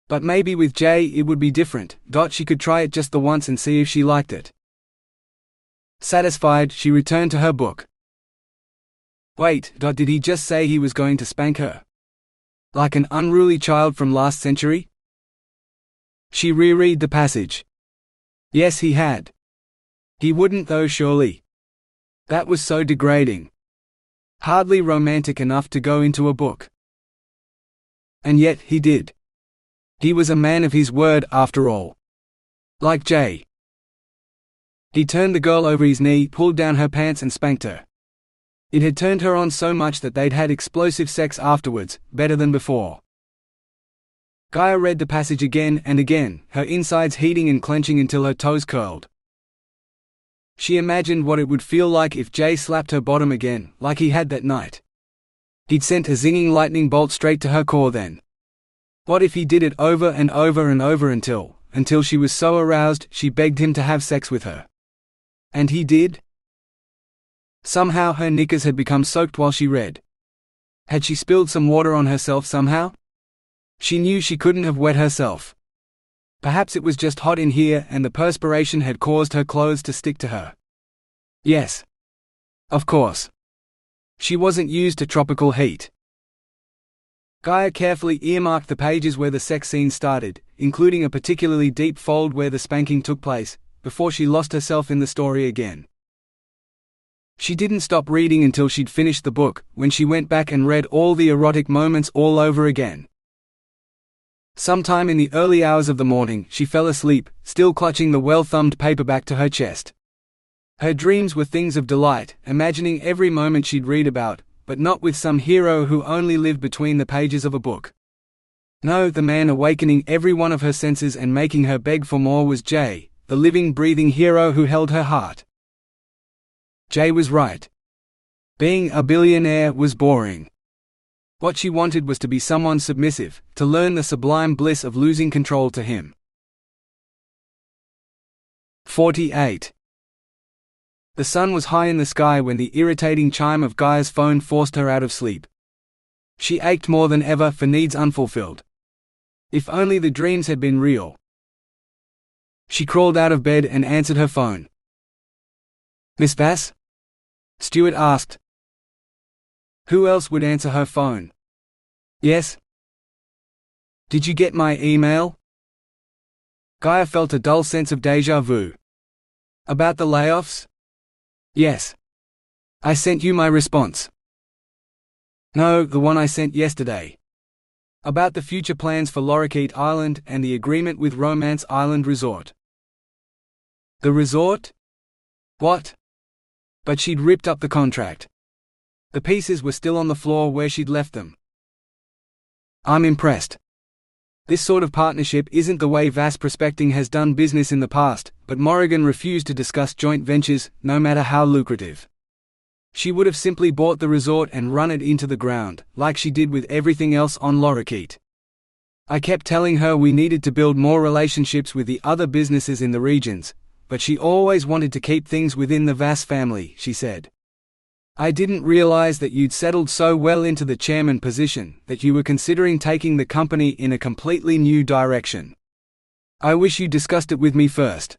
But maybe with Jay it would be different. She could try it just the once and see if she liked it. Satisfied, she returned to her book. Wait, did he just say he was going to spank her? Like an unruly child from last century? She reread the passage. Yes, he had. He wouldn't though, surely. That was so degrading. Hardly romantic enough to go into a book. And yet, he did. He was a man of his word after all. Like Jay. He turned the girl over his knee, pulled down her pants and spanked her. It had turned her on so much that they'd had explosive sex afterwards, better than before. Gaia read the passage again and again, her insides heating and clenching until her toes curled. She imagined what it would feel like if Jay slapped her bottom again, like he had that night. He'd sent a zinging lightning bolt straight to her core then. What if he did it over and over and over until she was so aroused she begged him to have sex with her? And he did? Somehow her knickers had become soaked while she read. Had she spilled some water on herself somehow? She knew she couldn't have wet herself. Perhaps it was just hot in here and the perspiration had caused her clothes to stick to her. Yes. Of course. She wasn't used to tropical heat. Gaia carefully earmarked the pages where the sex scene started, including a particularly deep fold where the spanking took place, before she lost herself in the story again. She didn't stop reading until she'd finished the book, when she went back and read all the erotic moments all over again. Sometime in the early hours of the morning, she fell asleep, still clutching the well-thumbed paperback to her chest. Her dreams were things of delight, imagining every moment she'd read about, but not with some hero who only lived between the pages of a book. No, the man awakening every one of her senses and making her beg for more was Jay, the living, breathing hero who held her heart. Jay was right. Being a billionaire was boring. What she wanted was to be someone submissive, to learn the sublime bliss of losing control to him. 48. The sun was high in the sky when the irritating chime of Gaia's phone forced her out of sleep. She ached more than ever for needs unfulfilled. If only the dreams had been real. She crawled out of bed and answered her phone. "Miss Vasse?" Stuart asked. Who else would answer her phone? Yes. Did you get my email? Gaia felt a dull sense of déjà vu. About the layoffs? Yes. I sent you my response. No, the one I sent yesterday. About the future plans for Lorikeet Island and the agreement with Romance Island Resort. The resort? What? But she'd ripped up the contract. The pieces were still on the floor where she'd left them. I'm impressed. This sort of partnership isn't the way Vasse Prospecting has done business in the past, but Morrigan refused to discuss joint ventures, no matter how lucrative. She would have simply bought the resort and run it into the ground, like she did with everything else on Lorikeet. I kept telling her we needed to build more relationships with the other businesses in the regions, but she always wanted to keep things within the Vasse family, she said. I didn't realize that you'd settled so well into the chairman position that you were considering taking the company in a completely new direction. I wish you discussed it with me first.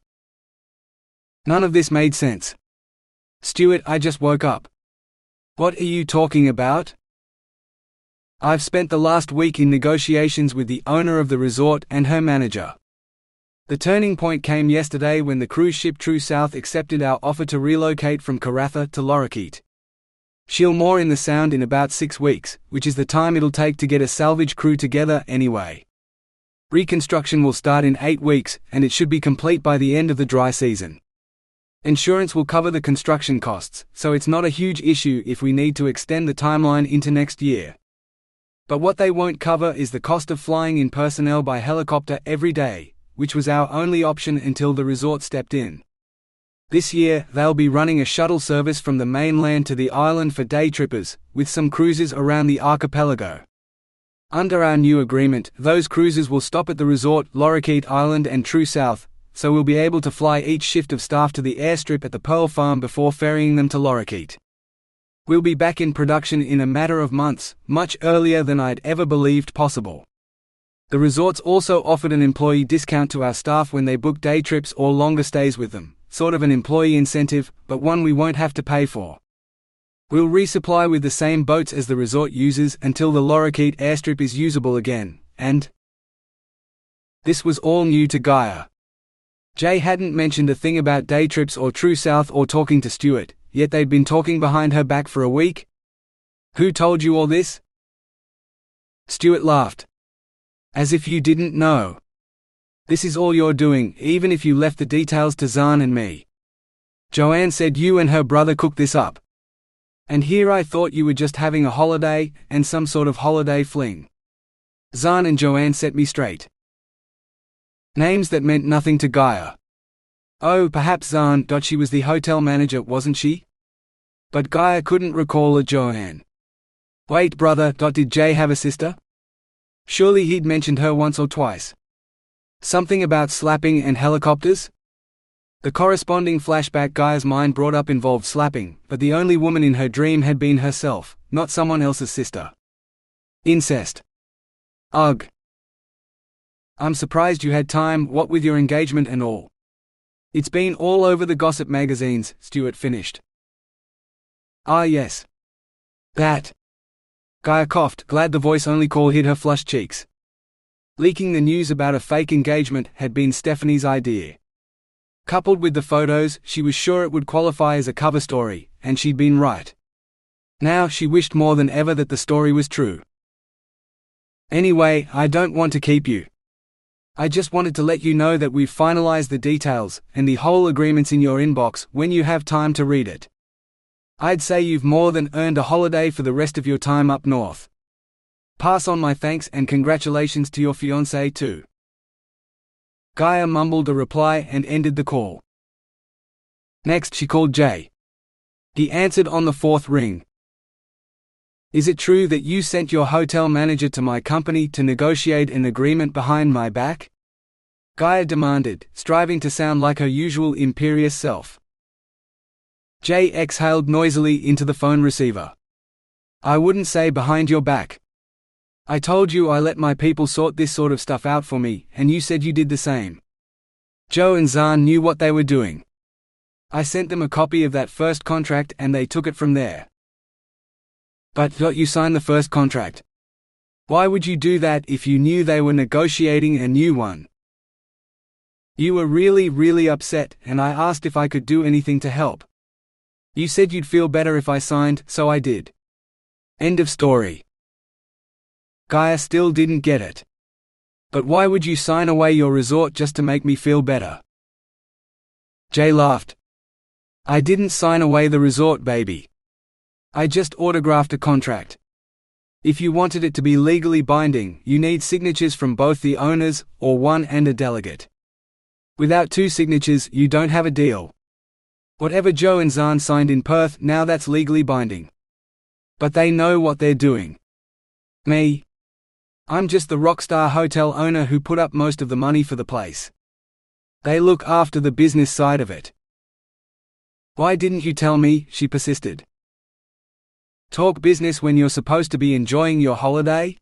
None of this made sense. Stuart, I just woke up. What are you talking about? I've spent the last week in negotiations with the owner of the resort and her manager. The turning point came yesterday when the cruise ship True South accepted our offer to relocate from Karratha to Lorikeet. She'll moor in the Sound in about 6 weeks, which is the time it'll take to get a salvage crew together anyway. Reconstruction will start in 8 weeks, and it should be complete by the end of the dry season. Insurance will cover the construction costs, so it's not a huge issue if we need to extend the timeline into next year. But what they won't cover is the cost of flying in personnel by helicopter every day, which was our only option until the resort stepped in. This year, they'll be running a shuttle service from the mainland to the island for day trippers, with some cruises around the archipelago. Under our new agreement, those cruises will stop at the resort, Lorikeet Island and True South, so we'll be able to fly each shift of staff to the airstrip at the Pearl Farm before ferrying them to Lorikeet. We'll be back in production in a matter of months, much earlier than I'd ever believed possible. The resorts also offered an employee discount to our staff when they book day trips or longer stays with them. Sort of an employee incentive, but one we won't have to pay for. We'll resupply with the same boats as the resort uses until the Lorikeet airstrip is usable again, and this was all new to Gaia. Jay hadn't mentioned a thing about day trips or True South or talking to Stuart, yet they'd been talking behind her back for a week. Who told you all this? Stuart laughed. As if you didn't know. This is all you're doing, even if you left the details to Zahn and me. Joanne said you and her brother cooked this up. And here I thought you were just having a holiday, and some sort of holiday fling. Zahn and Joanne set me straight. Names that meant nothing to Gaia. Oh, perhaps Zahn. She was the hotel manager, wasn't she? But Gaia couldn't recall a Joanne. Wait, brother. Did Jay have a sister? Surely he'd mentioned her once or twice. Something about slapping and helicopters? The corresponding flashback Gaia's mind brought up involved slapping, but the only woman in her dream had been herself, not someone else's sister. Incest. Ugh. I'm surprised you had time, what with your engagement and all. It's been all over the gossip magazines, Stuart finished. Ah yes. That. Gaia coughed, glad the voice only call hid her flushed cheeks. Leaking the news about a fake engagement had been Stephanie's idea. Coupled with the photos, she was sure it would qualify as a cover story, and she'd been right. Now she wished more than ever that the story was true. Anyway, I don't want to keep you. I just wanted to let you know that we've finalized the details, and the whole agreement's in your inbox when you have time to read it. I'd say you've more than earned a holiday for the rest of your time up north. Pass on my thanks and congratulations to your fiancé too. Gaia mumbled a reply and ended the call. Next she called Jay. He answered on the fourth ring. Is it true that you sent your hotel manager to my company to negotiate an agreement behind my back? Gaia demanded, striving to sound like her usual imperious self. Jay exhaled noisily into the phone receiver. I wouldn't say behind your back. I told you I let my people sort this sort of stuff out for me, and you said you did the same. Joe and Zahn knew what they were doing. I sent them a copy of that first contract and they took it from there. But you signed the first contract. Why would you do that if you knew they were negotiating a new one? You were really upset, and I asked if I could do anything to help. You said you'd feel better if I signed, so I did. End of story. Gaia still didn't get it. But why would you sign away your resort just to make me feel better? Jay laughed. I didn't sign away the resort, baby. I just autographed a contract. If you wanted it to be legally binding, you need signatures from both the owners, or one and a delegate. Without two signatures, you don't have a deal. Whatever Joe and Zahn signed in Perth, now that's legally binding. But they know what they're doing. Me? I'm just the rockstar hotel owner who put up most of the money for the place. They look after the business side of it. Why didn't you tell me? She persisted. Talk business when you're supposed to be enjoying your holiday?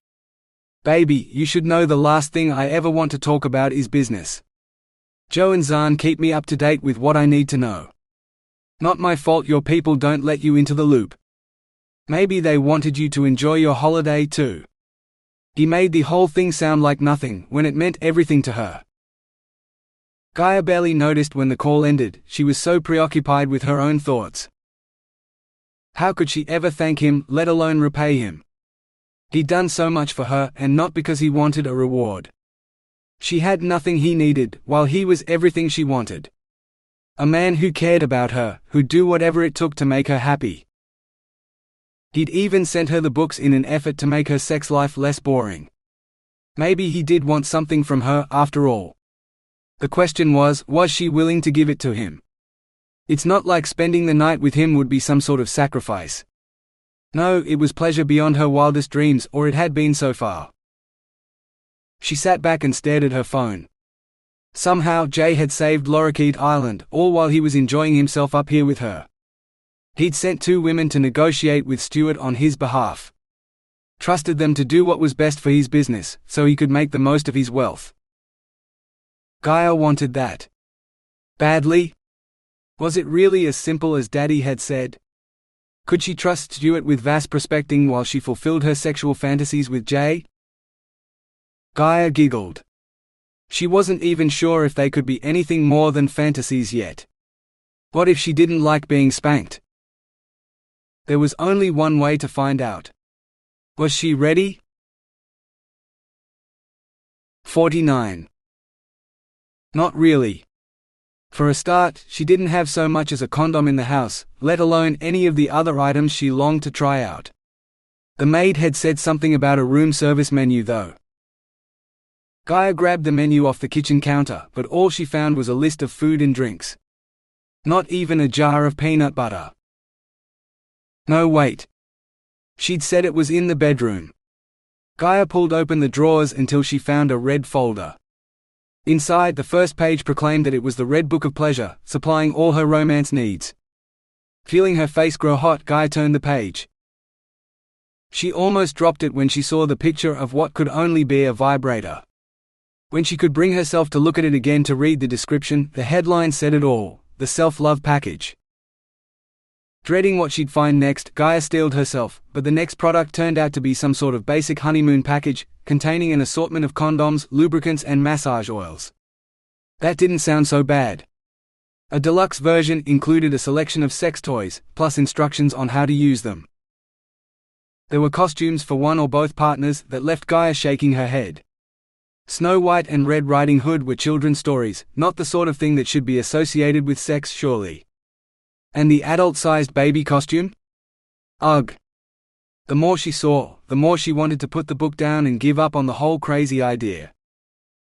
Baby, you should know the last thing I ever want to talk about is business. Joe and Zahn keep me up to date with what I need to know. Not my fault your people don't let you into the loop. Maybe they wanted you to enjoy your holiday too. He made the whole thing sound like nothing when it meant everything to her. Gaia barely noticed when the call ended, she was so preoccupied with her own thoughts. How could she ever thank him, let alone repay him? He'd done so much for her, and not because he wanted a reward. She had nothing he needed, while he was everything she wanted. A man who cared about her, who'd do whatever it took to make her happy. He'd even sent her the books in an effort to make her sex life less boring. Maybe he did want something from her, after all. The question was she willing to give it to him? It's not like spending the night with him would be some sort of sacrifice. No, it was pleasure beyond her wildest dreams, or it had been so far. She sat back and stared at her phone. Somehow Jay had saved Lorikeet Island, all while he was enjoying himself up here with her. He'd sent two women to negotiate with Stuart on his behalf. Trusted them to do what was best for his business, so he could make the most of his wealth. Gaia wanted that. Badly? Was it really as simple as Daddy had said? Could she trust Stuart with vast prospecting while she fulfilled her sexual fantasies with Jay? Gaia giggled. She wasn't even sure if they could be anything more than fantasies yet. What if she didn't like being spanked? There was only one way to find out. Was she ready? 49. Not really. For a start, she didn't have so much as a condom in the house, let alone any of the other items she longed to try out. The maid had said something about a room service menu though. Gaia grabbed the menu off the kitchen counter, but all she found was a list of food and drinks. Not even a jar of peanut butter. No, wait. She'd said it was in the bedroom. Gaia pulled open the drawers until she found a red folder. Inside, the first page proclaimed that it was the Red Book of Pleasure, supplying all her romance needs. Feeling her face grow hot, Gaia turned the page. She almost dropped it when she saw the picture of what could only be a vibrator. When she could bring herself to look at it again to read the description, the headline said it all: the self-love package. Dreading what she'd find next, Gaia steeled herself, but the next product turned out to be some sort of basic honeymoon package, containing an assortment of condoms, lubricants and massage oils. That didn't sound so bad. A deluxe version included a selection of sex toys, plus instructions on how to use them. There were costumes for one or both partners that left Gaia shaking her head. Snow White and Red Riding Hood were children's stories, not the sort of thing that should be associated with sex, surely. And the adult-sized baby costume? Ugh. The more she saw, the more she wanted to put the book down and give up on the whole crazy idea.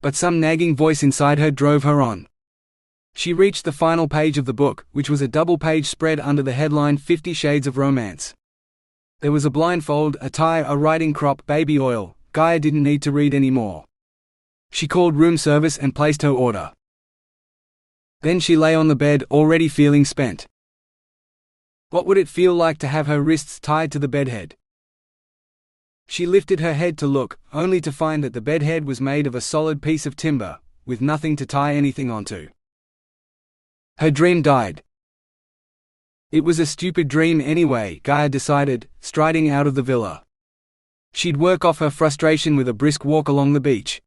But some nagging voice inside her drove her on. She reached the final page of the book, which was a double-page spread under the headline 50 Shades of Romance. There was a blindfold, a tie, a riding crop, baby oil. Gaia didn't need to read any more. She called room service and placed her order. Then she lay on the bed, already feeling spent. What would it feel like to have her wrists tied to the bedhead? She lifted her head to look, only to find that the bedhead was made of a solid piece of timber, with nothing to tie anything onto. Her dream died. It was a stupid dream anyway, Gaia decided, striding out of the villa. She'd work off her frustration with a brisk walk along the beach.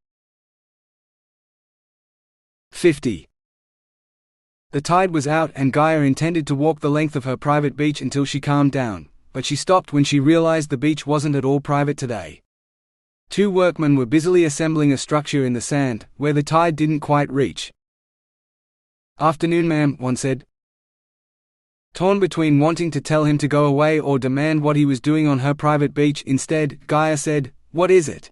50. The tide was out and Gaia intended to walk the length of her private beach until she calmed down, but she stopped when she realized the beach wasn't at all private today. Two workmen were busily assembling a structure in the sand, where the tide didn't quite reach. "Afternoon, ma'am," one said. Torn between wanting to tell him to go away or demand what he was doing on her private beach instead, Gaia said, "What is it?"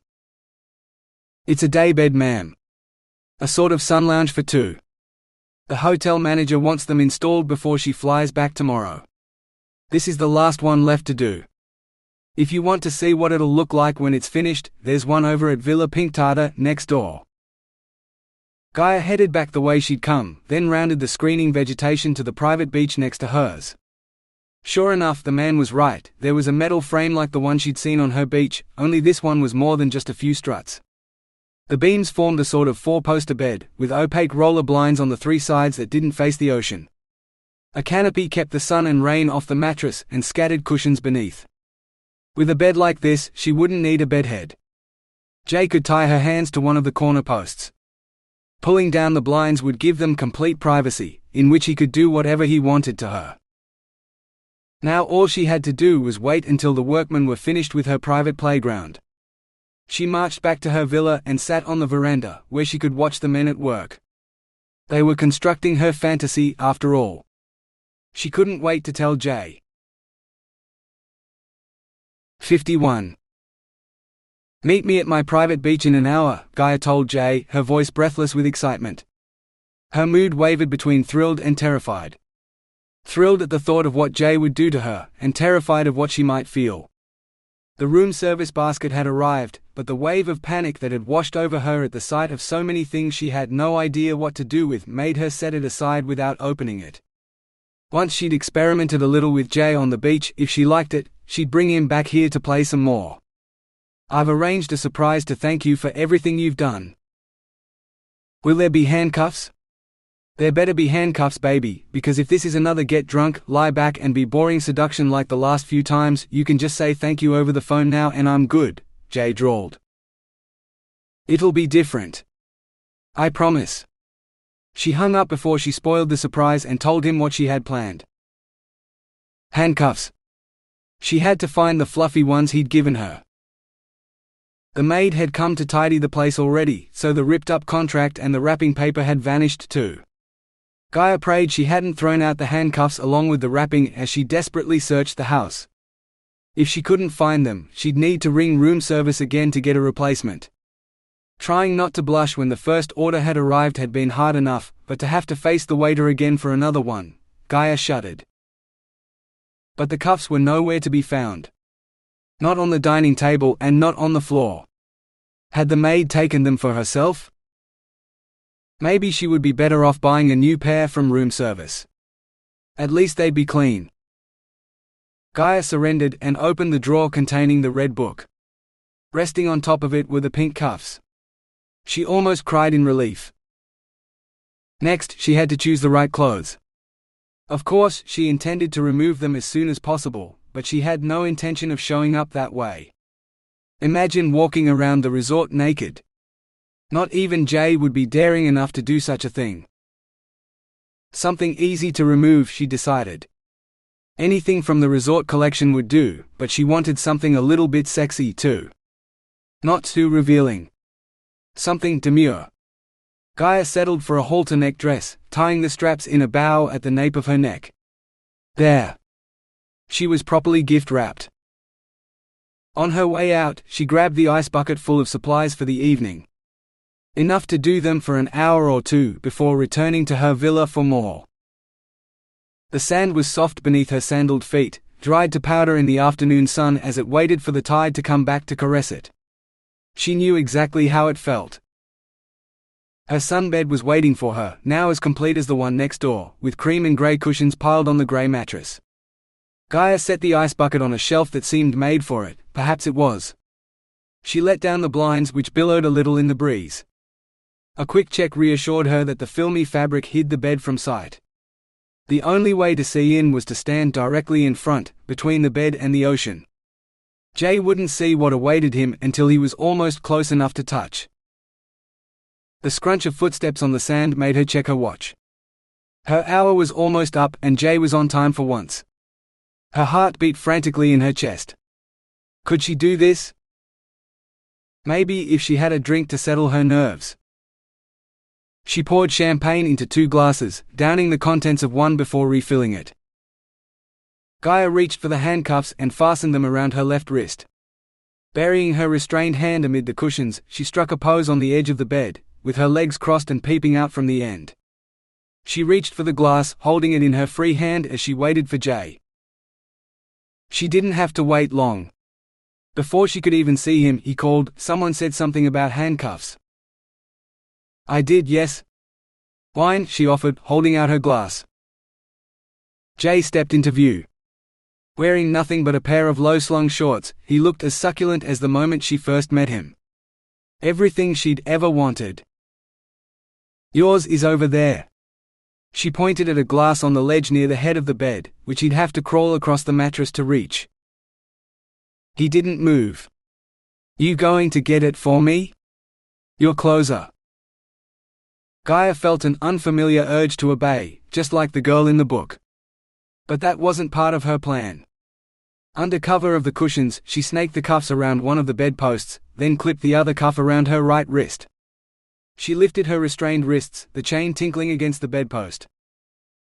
"It's a daybed, ma'am. A sort of sun lounge for two. The hotel manager wants them installed before she flies back tomorrow. This is the last one left to do. If you want to see what it'll look like when it's finished, there's one over at Villa Pintada, next door." Gaia headed back the way she'd come, then rounded the screening vegetation to the private beach next to hers. Sure enough, the man was right, there was a metal frame like the one she'd seen on her beach, only this one was more than just a few struts. The beams formed a sort of four-poster bed, with opaque roller blinds on the three sides that didn't face the ocean. A canopy kept the sun and rain off the mattress, and scattered cushions beneath. With a bed like this, she wouldn't need a bedhead. Jay could tie her hands to one of the corner posts. Pulling down the blinds would give them complete privacy, in which he could do whatever he wanted to her. Now all she had to do was wait until the workmen were finished with her private playground. She marched back to her villa and sat on the veranda, where she could watch the men at work. They were constructing her fantasy, after all. She couldn't wait to tell Jay. 51. "Meet me at my private beach in an hour," Gaia told Jay, her voice breathless with excitement. Her mood wavered between thrilled and terrified. Thrilled at the thought of what Jay would do to her, and terrified of what she might feel. The room service basket had arrived, but the wave of panic that had washed over her at the sight of so many things she had no idea what to do with made her set it aside without opening it. Once she'd experimented a little with Jay on the beach, if she liked it, she'd bring him back here to play some more. "I've arranged a surprise to thank you for everything you've done." "Will there be handcuffs?" "There better be handcuffs, baby, because if this is another get drunk, lie back and be boring seduction like the last few times, you can just say thank you over the phone now and I'm good," Jay drawled. "It'll be different. I promise." She hung up before she spoiled the surprise and told him what she had planned. Handcuffs. She had to find the fluffy ones he'd given her. The maid had come to tidy the place already, so the ripped-up contract and the wrapping paper had vanished too. Gaia prayed she hadn't thrown out the handcuffs along with the wrapping as she desperately searched the house. If she couldn't find them, she'd need to ring room service again to get a replacement. Trying not to blush when the first order had arrived had been hard enough, but to have to face the waiter again for another one, Gaia shuddered. But the cuffs were nowhere to be found. Not on the dining table and not on the floor. Had the maid taken them for herself? Maybe she would be better off buying a new pair from room service. At least they'd be clean. Gaia surrendered and opened the drawer containing the red book. Resting on top of it were the pink cuffs. She almost cried in relief. Next, she had to choose the right clothes. Of course, she intended to remove them as soon as possible, but she had no intention of showing up that way. Imagine walking around the resort naked. Not even Jay would be daring enough to do such a thing. Something easy to remove, she decided. Anything from the resort collection would do, but she wanted something a little bit sexy too. Not too revealing. Something demure. Gaia settled for a halter neck dress, tying the straps in a bow at the nape of her neck. There. She was properly gift-wrapped. On her way out, she grabbed the ice bucket full of supplies for the evening. Enough to do them for an hour or two before returning to her villa for more. The sand was soft beneath her sandaled feet, dried to powder in the afternoon sun as it waited for the tide to come back to caress it. She knew exactly how it felt. Her sunbed was waiting for her, now as complete as the one next door, with cream and grey cushions piled on the grey mattress. Gaia set the ice bucket on a shelf that seemed made for it, perhaps it was. She let down the blinds which billowed a little in the breeze. A quick check reassured her that the filmy fabric hid the bed from sight. The only way to see in was to stand directly in front, between the bed and the ocean. Jay wouldn't see what awaited him until he was almost close enough to touch. The scrunch of footsteps on the sand made her check her watch. Her hour was almost up and Jay was on time for once. Her heart beat frantically in her chest. Could she do this? Maybe if she had a drink to settle her nerves. She poured champagne into 2 glasses, downing the contents of one before refilling it. Gaia reached for the handcuffs and fastened them around her left wrist. Burying her restrained hand amid the cushions, she struck a pose on the edge of the bed, with her legs crossed and peeping out from the end. She reached for the glass, holding it in her free hand as she waited for Jay. She didn't have to wait long. Before she could even see him, he called. Someone said something about handcuffs. I did, yes. Wine, she offered, holding out her glass. Jay stepped into view. Wearing nothing but a pair of low-slung shorts, he looked as succulent as the moment she first met him. Everything she'd ever wanted. Yours is over there. She pointed at a glass on the ledge near the head of the bed, which he'd have to crawl across the mattress to reach. He didn't move. You going to get it for me? You're closer. Gaia felt an unfamiliar urge to obey, just like the girl in the book. But that wasn't part of her plan. Under cover of the cushions, she snaked the cuffs around one of the bedposts, then clipped the other cuff around her right wrist. She lifted her restrained wrists, the chain tinkling against the bedpost.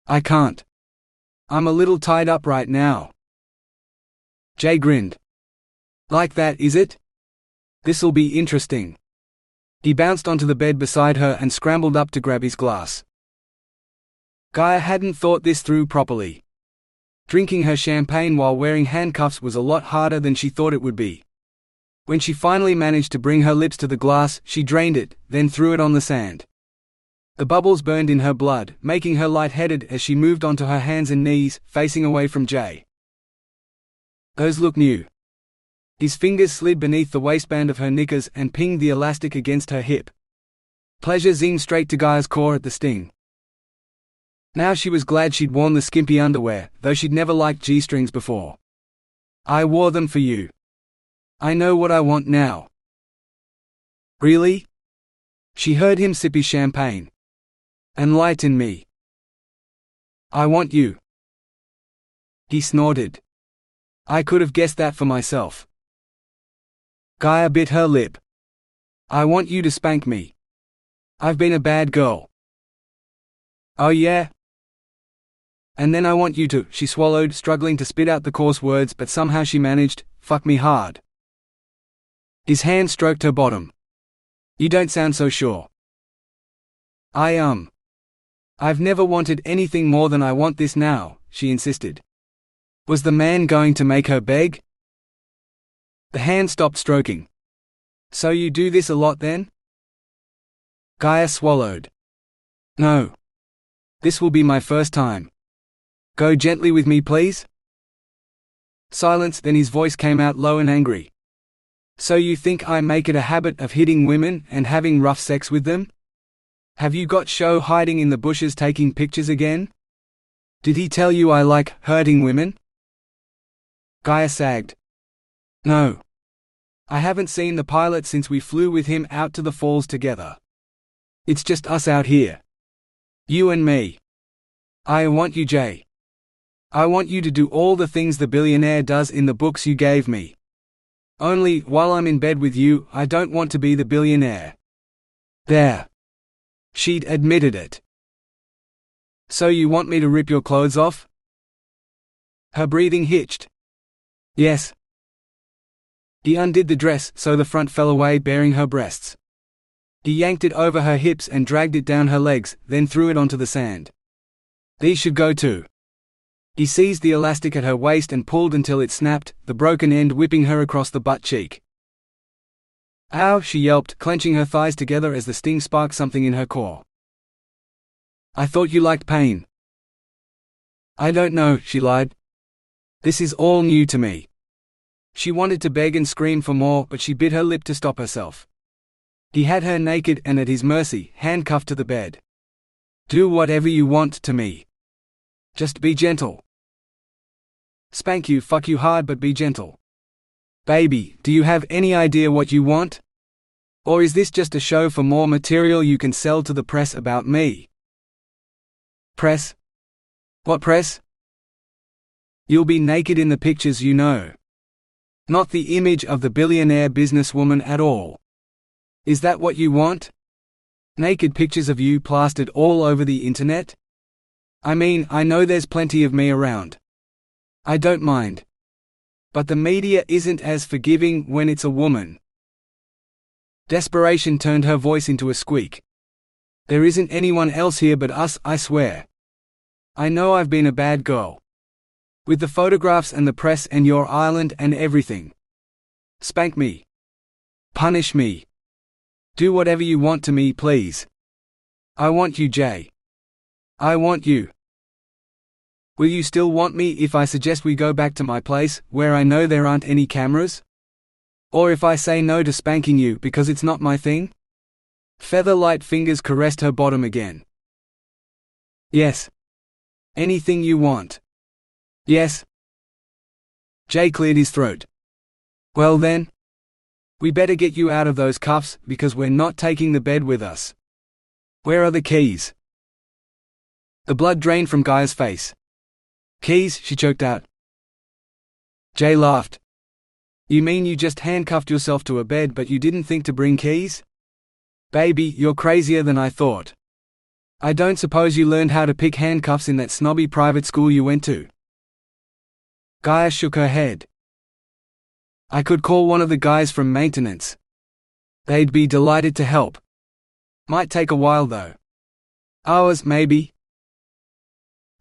I can't. I'm a little tied up right now. Jay grinned. Like that, is it? This'll be interesting. He bounced onto the bed beside her and scrambled up to grab his glass. Gaia hadn't thought this through properly. Drinking her champagne while wearing handcuffs was a lot harder than she thought it would be. When she finally managed to bring her lips to the glass, she drained it, then threw it on the sand. The bubbles burned in her blood, making her lightheaded as she moved onto her hands and knees, facing away from Jay. Those look new. His fingers slid beneath the waistband of her knickers and pinged the elastic against her hip. Pleasure zinged straight to Gaia's core at the sting. Now she was glad she'd worn the skimpy underwear, though she'd never liked G-strings before. I wore them for you. I know what I want now. Really? She heard him sip his champagne. Enlighten me. I want you. He snorted. I could have guessed that for myself. Gaia bit her lip. I want you to spank me. I've been a bad girl. Oh yeah? And then I want you to, she swallowed, struggling to spit out the coarse words, but somehow she managed, fuck me hard. His hand stroked her bottom. You don't sound so sure. I've never wanted anything more than I want this now," she insisted. Was the man going to make her beg? The hand stopped stroking. "So you do this a lot then?" Gaia swallowed. "No. This will be my first time. Go gently with me, please." Silence, then his voice came out low and angry. "So you think I make it a habit of hitting women and having rough sex with them? Have you got Show hiding in the bushes taking pictures again? Did he tell you I like hurting women?" Gaia sagged. "No. I haven't seen the pilot since we flew with him out to the falls together. It's just us out here. You and me. I want you, Jay. I want you to do all the things the billionaire does in the books you gave me. Only, while I'm in bed with you, I don't want to be the billionaire." There. She'd admitted it. "So you want me to rip your clothes off?" Her breathing hitched. "Yes." He undid the dress so the front fell away, baring her breasts. He yanked it over her hips and dragged it down her legs, then threw it onto the sand. "These should go too." He seized the elastic at her waist and pulled until it snapped, the broken end whipping her across the butt cheek. "Ow!" she yelped, clenching her thighs together as the sting sparked something in her core. "I thought you liked pain." "I don't know," she lied. "This is all new to me." She wanted to beg and scream for more, but she bit her lip to stop herself. He had her naked and at his mercy, handcuffed to the bed. "Do whatever you want to me. Just be gentle. Spank you, fuck you hard, but be gentle. Baby, do you have any idea what you want? Or is this just a show for more material you can sell to the press about me?" "Press? What press?" "You'll be naked in the pictures, you know. Not the image of the billionaire businesswoman at all. Is that what you want? Naked pictures of you plastered all over the internet? I mean, I know there's plenty of me around. I don't mind. But the media isn't as forgiving when it's a woman." Desperation turned her voice into a squeak. "There isn't anyone else here but us, I swear. I know I've been a bad girl. With the photographs and the press and your island and everything. Spank me. Punish me. Do whatever you want to me, please. I want you, Jay. I want you. Will you still want me if I suggest we go back to my place, where I know there aren't any cameras? Or if I say no to spanking you because it's not my thing?" Feather-light fingers caressed her bottom again. "Yes. Anything you want. Yes." Jay cleared his throat. "Well then? We better get you out of those cuffs, because we're not taking the bed with us. Where are the keys?" The blood drained from Gaia's face. "Keys?" she choked out. Jay laughed. "You mean you just handcuffed yourself to a bed but you didn't think to bring keys? Baby, you're crazier than I thought. I don't suppose you learned how to pick handcuffs in that snobby private school you went to?" Gaia shook her head. "I could call one of the guys from maintenance. They'd be delighted to help. Might take a while though. Hours, maybe."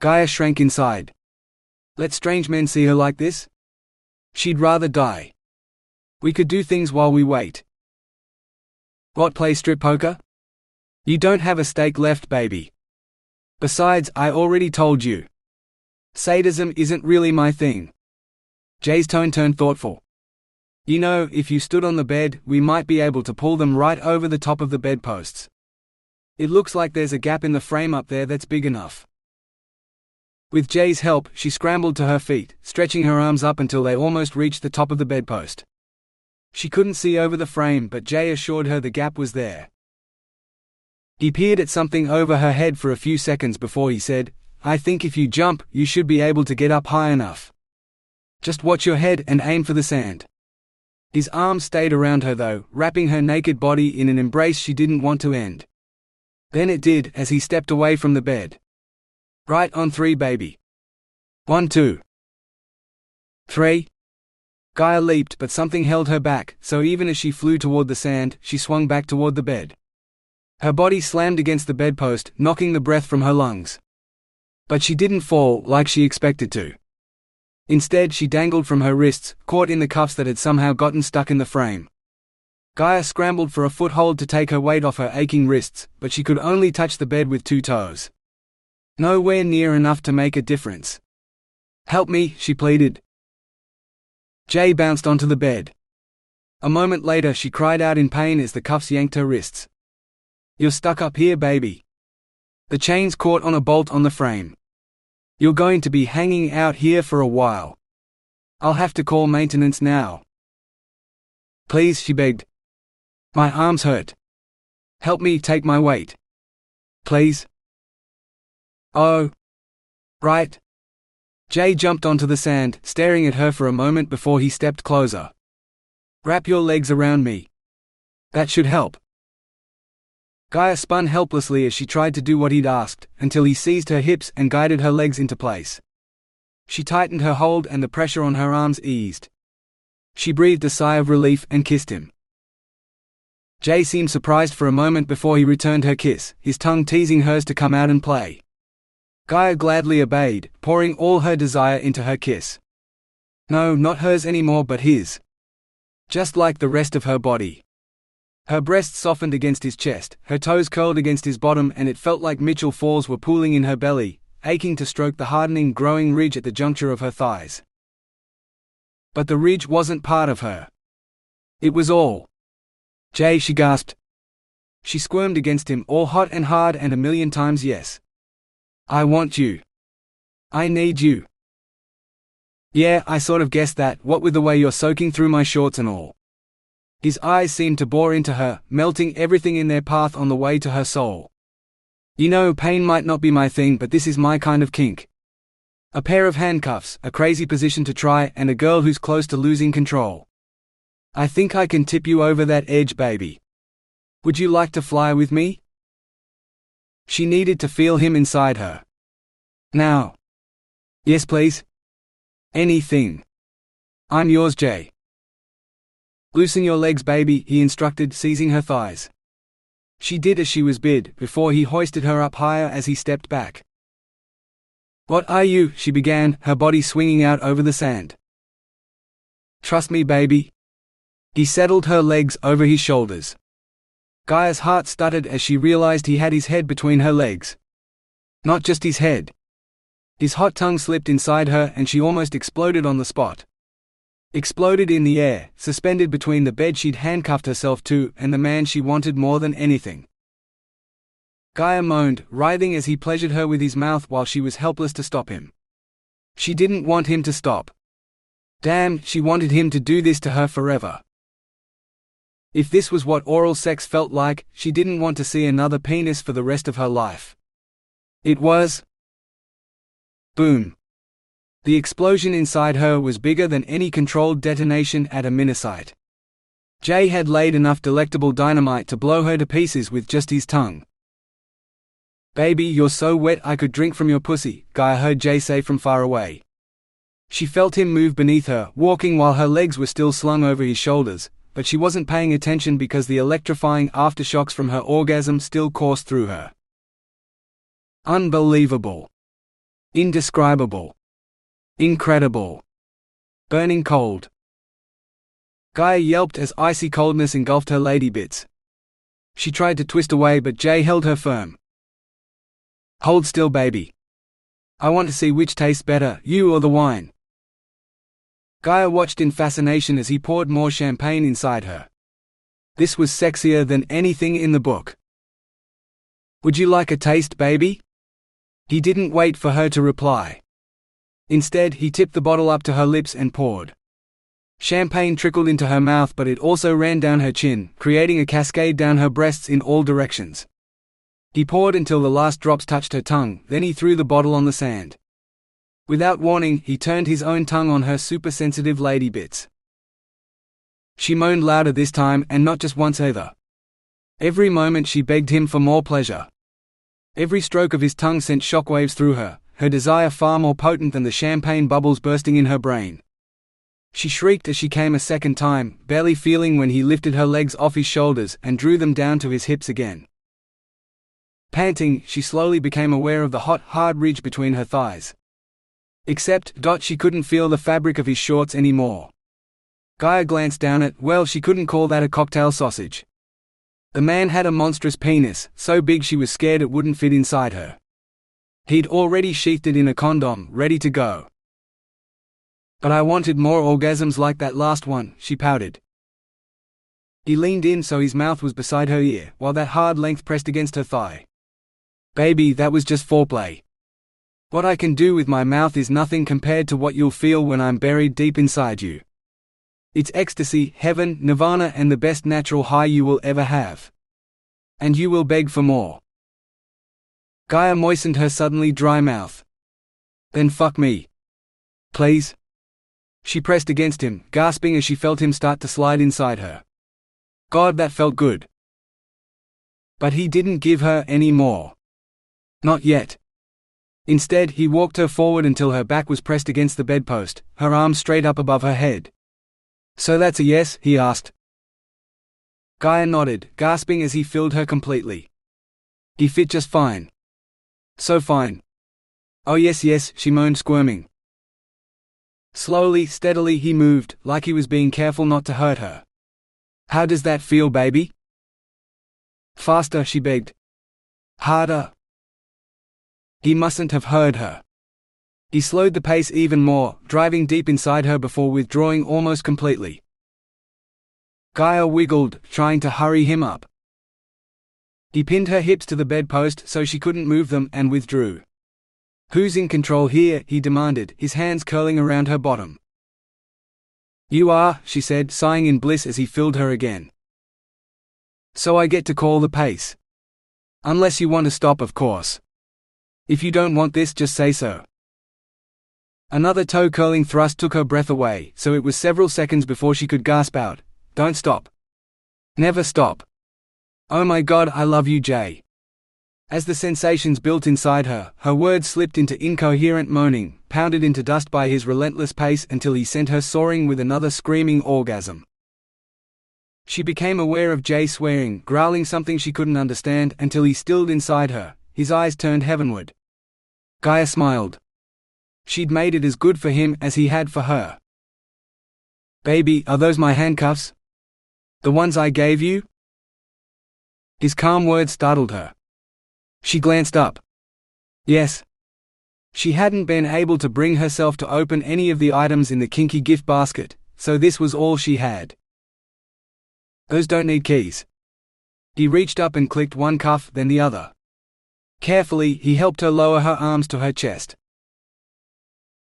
Gaia shrank inside. Let strange men see her like this? She'd rather die. We could do things while we wait. "What, play strip poker? You don't have a stake left, baby. Besides, I already told you. Sadism isn't really my thing." Jay's tone turned thoughtful. "You know, if you stood on the bed, we might be able to pull them right over the top of the bedposts. It looks like there's a gap in the frame up there that's big enough." With Jay's help, she scrambled to her feet, stretching her arms up until they almost reached the top of the bedpost. She couldn't see over the frame, but Jay assured her the gap was there. He peered at something over her head for a few seconds before he said, "I think if you jump, you should be able to get up high enough. Just watch your head and aim for the sand." His arms stayed around her though, wrapping her naked body in an embrace she didn't want to end. Then it did, as he stepped away from the bed. "Right on 3, baby. 1, 2, 3. Gaia leaped, but something held her back, so even as she flew toward the sand, she swung back toward the bed. Her body slammed against the bedpost, knocking the breath from her lungs. But she didn't fall, like she expected to. Instead, she dangled from her wrists, caught in the cuffs that had somehow gotten stuck in the frame. Gaia scrambled for a foothold to take her weight off her aching wrists, but she could only touch the bed with 2 toes. Nowhere near enough to make a difference. "Help me," she pleaded. Jay bounced onto the bed. A moment later she cried out in pain as the cuffs yanked her wrists. "You're stuck up here, baby. The chains caught on a bolt on the frame. You're going to be hanging out here for a while. I'll have to call maintenance now." "Please," she begged. "My arms hurt. Help me take my weight. Please." "Oh. Right." Jay jumped onto the sand, staring at her for a moment before he stepped closer. "Wrap your legs around me. That should help." Gaia spun helplessly as she tried to do what he'd asked, until he seized her hips and guided her legs into place. She tightened her hold and the pressure on her arms eased. She breathed a sigh of relief and kissed him. Jay seemed surprised for a moment before he returned her kiss, his tongue teasing hers to come out and play. Gaia gladly obeyed, pouring all her desire into her kiss. No, not hers anymore but his. Just like the rest of her body. Her breasts softened against his chest, her toes curled against his bottom, and it felt like Mitchell Falls were pooling in her belly, aching to stroke the hardening, growing ridge at the juncture of her thighs. But the ridge wasn't part of her. It was all Jay, she gasped. She squirmed against him, all hot and hard and a million times yes. "I want you. I need you." "Yeah, I sort of guessed that, what with the way you're soaking through my shorts and all." His eyes seemed to bore into her, melting everything in their path on the way to her soul. "You know, pain might not be my thing, but this is my kind of kink. A pair of handcuffs, a crazy position to try, and a girl who's close to losing control. I think I can tip you over that edge, baby. Would you like to fly with me?" She needed to feel him inside her. "Now." "Yes, please." "Anything. I'm yours, Jay." "Loosen your legs, baby," he instructed, seizing her thighs. She did as she was bid, before he hoisted her up higher as he stepped back. "What are you?" she began, her body swinging out over the sand. "Trust me, baby." He settled her legs over his shoulders. Gaia's heart stuttered as she realized he had his head between her legs. Not just his head. His hot tongue slipped inside her and she almost exploded on the spot. Exploded in the air, suspended between the bed she'd handcuffed herself to and the man she wanted more than anything. Gaia moaned, writhing as he pleasured her with his mouth while she was helpless to stop him. She didn't want him to stop. Damn, she wanted him to do this to her forever. If this was what oral sex felt like, she didn't want to see another penis for the rest of her life. It was. Boom. The explosion inside her was bigger than any controlled detonation at a minusite. Jay had laid enough delectable dynamite to blow her to pieces with just his tongue. "Baby, you're so wet I could drink from your pussy," Gaia heard Jay say from far away. She felt him move beneath her, walking while her legs were still slung over his shoulders, but she wasn't paying attention because the electrifying aftershocks from her orgasm still coursed through her. Unbelievable. Indescribable. Incredible. Burning cold. Gaia yelped as icy coldness engulfed her lady bits. She tried to twist away but Jay held her firm. "Hold still, baby. I want to see which tastes better, you or the wine." Gaia watched in fascination as he poured more champagne inside her. This was sexier than anything in the book. "Would you like a taste, baby?" He didn't wait for her to reply. Instead, he tipped the bottle up to her lips and poured. Champagne trickled into her mouth, but it also ran down her chin, creating a cascade down her breasts in all directions. He poured until the last drops touched her tongue, then he threw the bottle on the sand. Without warning, he turned his own tongue on her super-sensitive lady bits. She moaned louder this time, and not just once either. Every moment she begged him for more pleasure. Every stroke of his tongue sent shockwaves through her desire far more potent than the champagne bubbles bursting in her brain. She shrieked as she came a second time, barely feeling when he lifted her legs off his shoulders and drew them down to his hips again. Panting, she slowly became aware of the hot, hard ridge between her thighs. Except, she couldn't feel the fabric of his shorts anymore. Gaia glanced down at, well, she couldn't call that a cocktail sausage. The man had a monstrous penis, so big she was scared it wouldn't fit inside her. He'd already sheathed it in a condom, ready to go. But I wanted more orgasms like that last one, she pouted. He leaned in so his mouth was beside her ear, while that hard length pressed against her thigh. Baby, that was just foreplay. What I can do with my mouth is nothing compared to what you'll feel when I'm buried deep inside you. It's ecstasy, heaven, nirvana, and the best natural high you will ever have. And you will beg for more. Gaia moistened her suddenly dry mouth. Then fuck me. Please? She pressed against him, gasping as she felt him start to slide inside her. God, that felt good. But he didn't give her any more. Not yet. Instead, he walked her forward until her back was pressed against the bedpost, her arms straight up above her head. So that's a yes, he asked. Gaia nodded, gasping as he filled her completely. He fit just fine. So fine. Oh yes, she moaned, squirming. Slowly, steadily he moved, like he was being careful not to hurt her. How does that feel, baby? Faster, she begged. Harder. He mustn't have heard her. He slowed the pace even more, driving deep inside her before withdrawing almost completely. Gaia wiggled, trying to hurry him up. He pinned her hips to the bedpost so she couldn't move them and withdrew. Who's in control here? He demanded, his hands curling around her bottom. You are, she said, sighing in bliss as he filled her again. So I get to call the pace. Unless you want to stop, of course. If you don't want this, just say so. Another toe-curling thrust took her breath away, so it was several seconds before she could gasp out, "Don't stop. Never stop. Oh my God, I love you, Jay." As the sensations built inside her, her words slipped into incoherent moaning, pounded into dust by his relentless pace until he sent her soaring with another screaming orgasm. She became aware of Jay swearing, growling something she couldn't understand until he stilled inside her, his eyes turned heavenward. Gaia smiled. She'd made it as good for him as he had for her. Baby, are those my handcuffs? The ones I gave you? His calm words startled her. She glanced up. Yes. She hadn't been able to bring herself to open any of the items in the kinky gift basket, so this was all she had. Those don't need keys. He reached up and clicked one cuff, then the other. Carefully, he helped her lower her arms to her chest.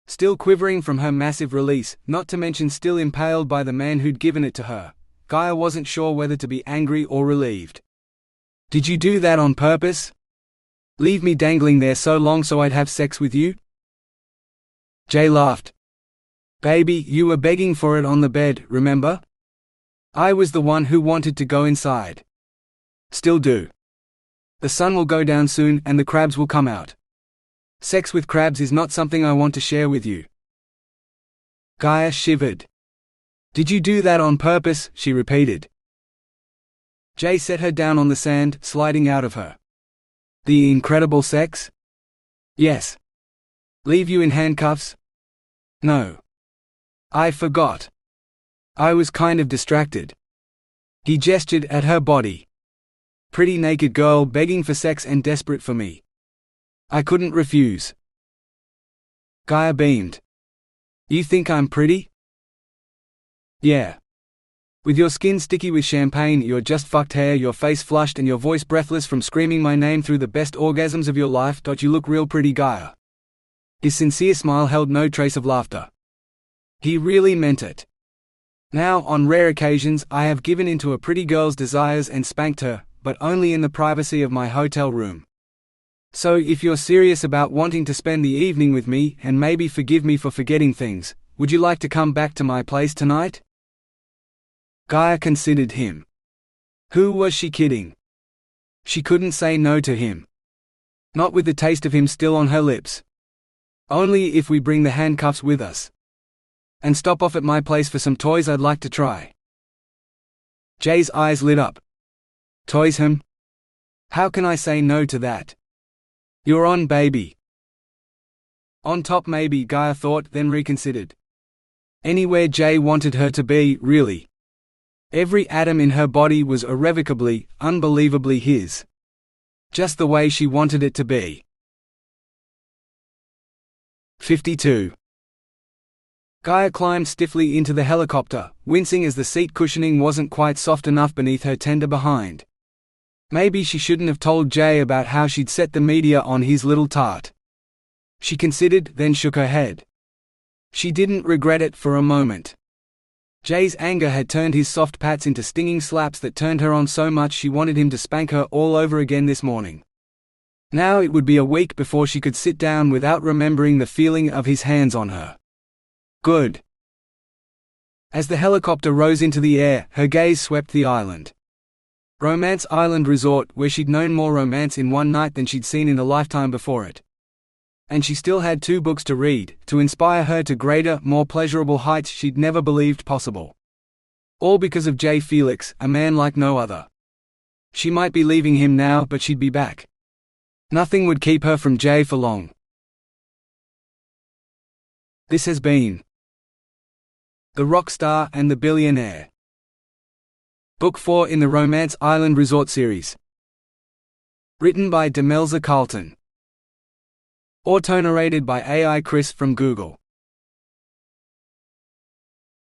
Still quivering from her massive release, not to mention still impaled by the man who'd given it to her, Gaia wasn't sure whether to be angry or relieved. Did you do that on purpose? Leave me dangling there so long so I'd have sex with you? Jay laughed. Baby, you were begging for it on the bed, remember? I was the one who wanted to go inside. Still do. The sun will go down soon and the crabs will come out. Sex with crabs is not something I want to share with you. Gaia shivered. Did you do that on purpose? She repeated. Jay set her down on the sand, sliding out of her. The incredible sex? Yes. Leave you in handcuffs? No. I forgot. I was kind of distracted. He gestured at her body. Pretty naked girl begging for sex and desperate for me. I couldn't refuse. Gaia beamed. You think I'm pretty? Yeah. With your skin sticky with champagne, your just fucked hair, your face flushed and your voice breathless from screaming my name through the best orgasms of your life, you look real pretty, Gaia. His sincere smile held no trace of laughter. He really meant it. Now, on rare occasions, I have given in to a pretty girl's desires and spanked her, but only in the privacy of my hotel room. So if you're serious about wanting to spend the evening with me and maybe forgive me for forgetting things, would you like to come back to my place tonight? Gaia considered him. Who was she kidding? She couldn't say no to him. Not with the taste of him still on her lips. Only if we bring the handcuffs with us. And stop off at my place for some toys I'd like to try." Jay's eyes lit up. "Toys, him? How can I say no to that? You're on, baby." On top maybe, Gaia thought, then reconsidered. Anywhere Jay wanted her to be, really. Every atom in her body was irrevocably, unbelievably his. Just the way she wanted it to be. 52. Gaia climbed stiffly into the helicopter, wincing as the seat cushioning wasn't quite soft enough beneath her tender behind. Maybe she shouldn't have told Jay about how she'd set the media on his little tart. She considered, then shook her head. She didn't regret it for a moment. Jay's anger had turned his soft pats into stinging slaps that turned her on so much she wanted him to spank her all over again this morning. Now it would be a week before she could sit down without remembering the feeling of his hands on her. Good. As the helicopter rose into the air, her gaze swept the island. Romance Island Resort, where she'd known more romance in one night than she'd seen in a lifetime before it. And she still had 2 books to read, to inspire her to greater, more pleasurable heights she'd never believed possible. All because of Jay Felix, a man like no other. She might be leaving him now, but she'd be back. Nothing would keep her from Jay for long. This has been The Rockstar and the Billionaire. Book 4 in the Romance Island Resort series. Written by Demelza Carlton. Autonarrated by AI Chris from Google.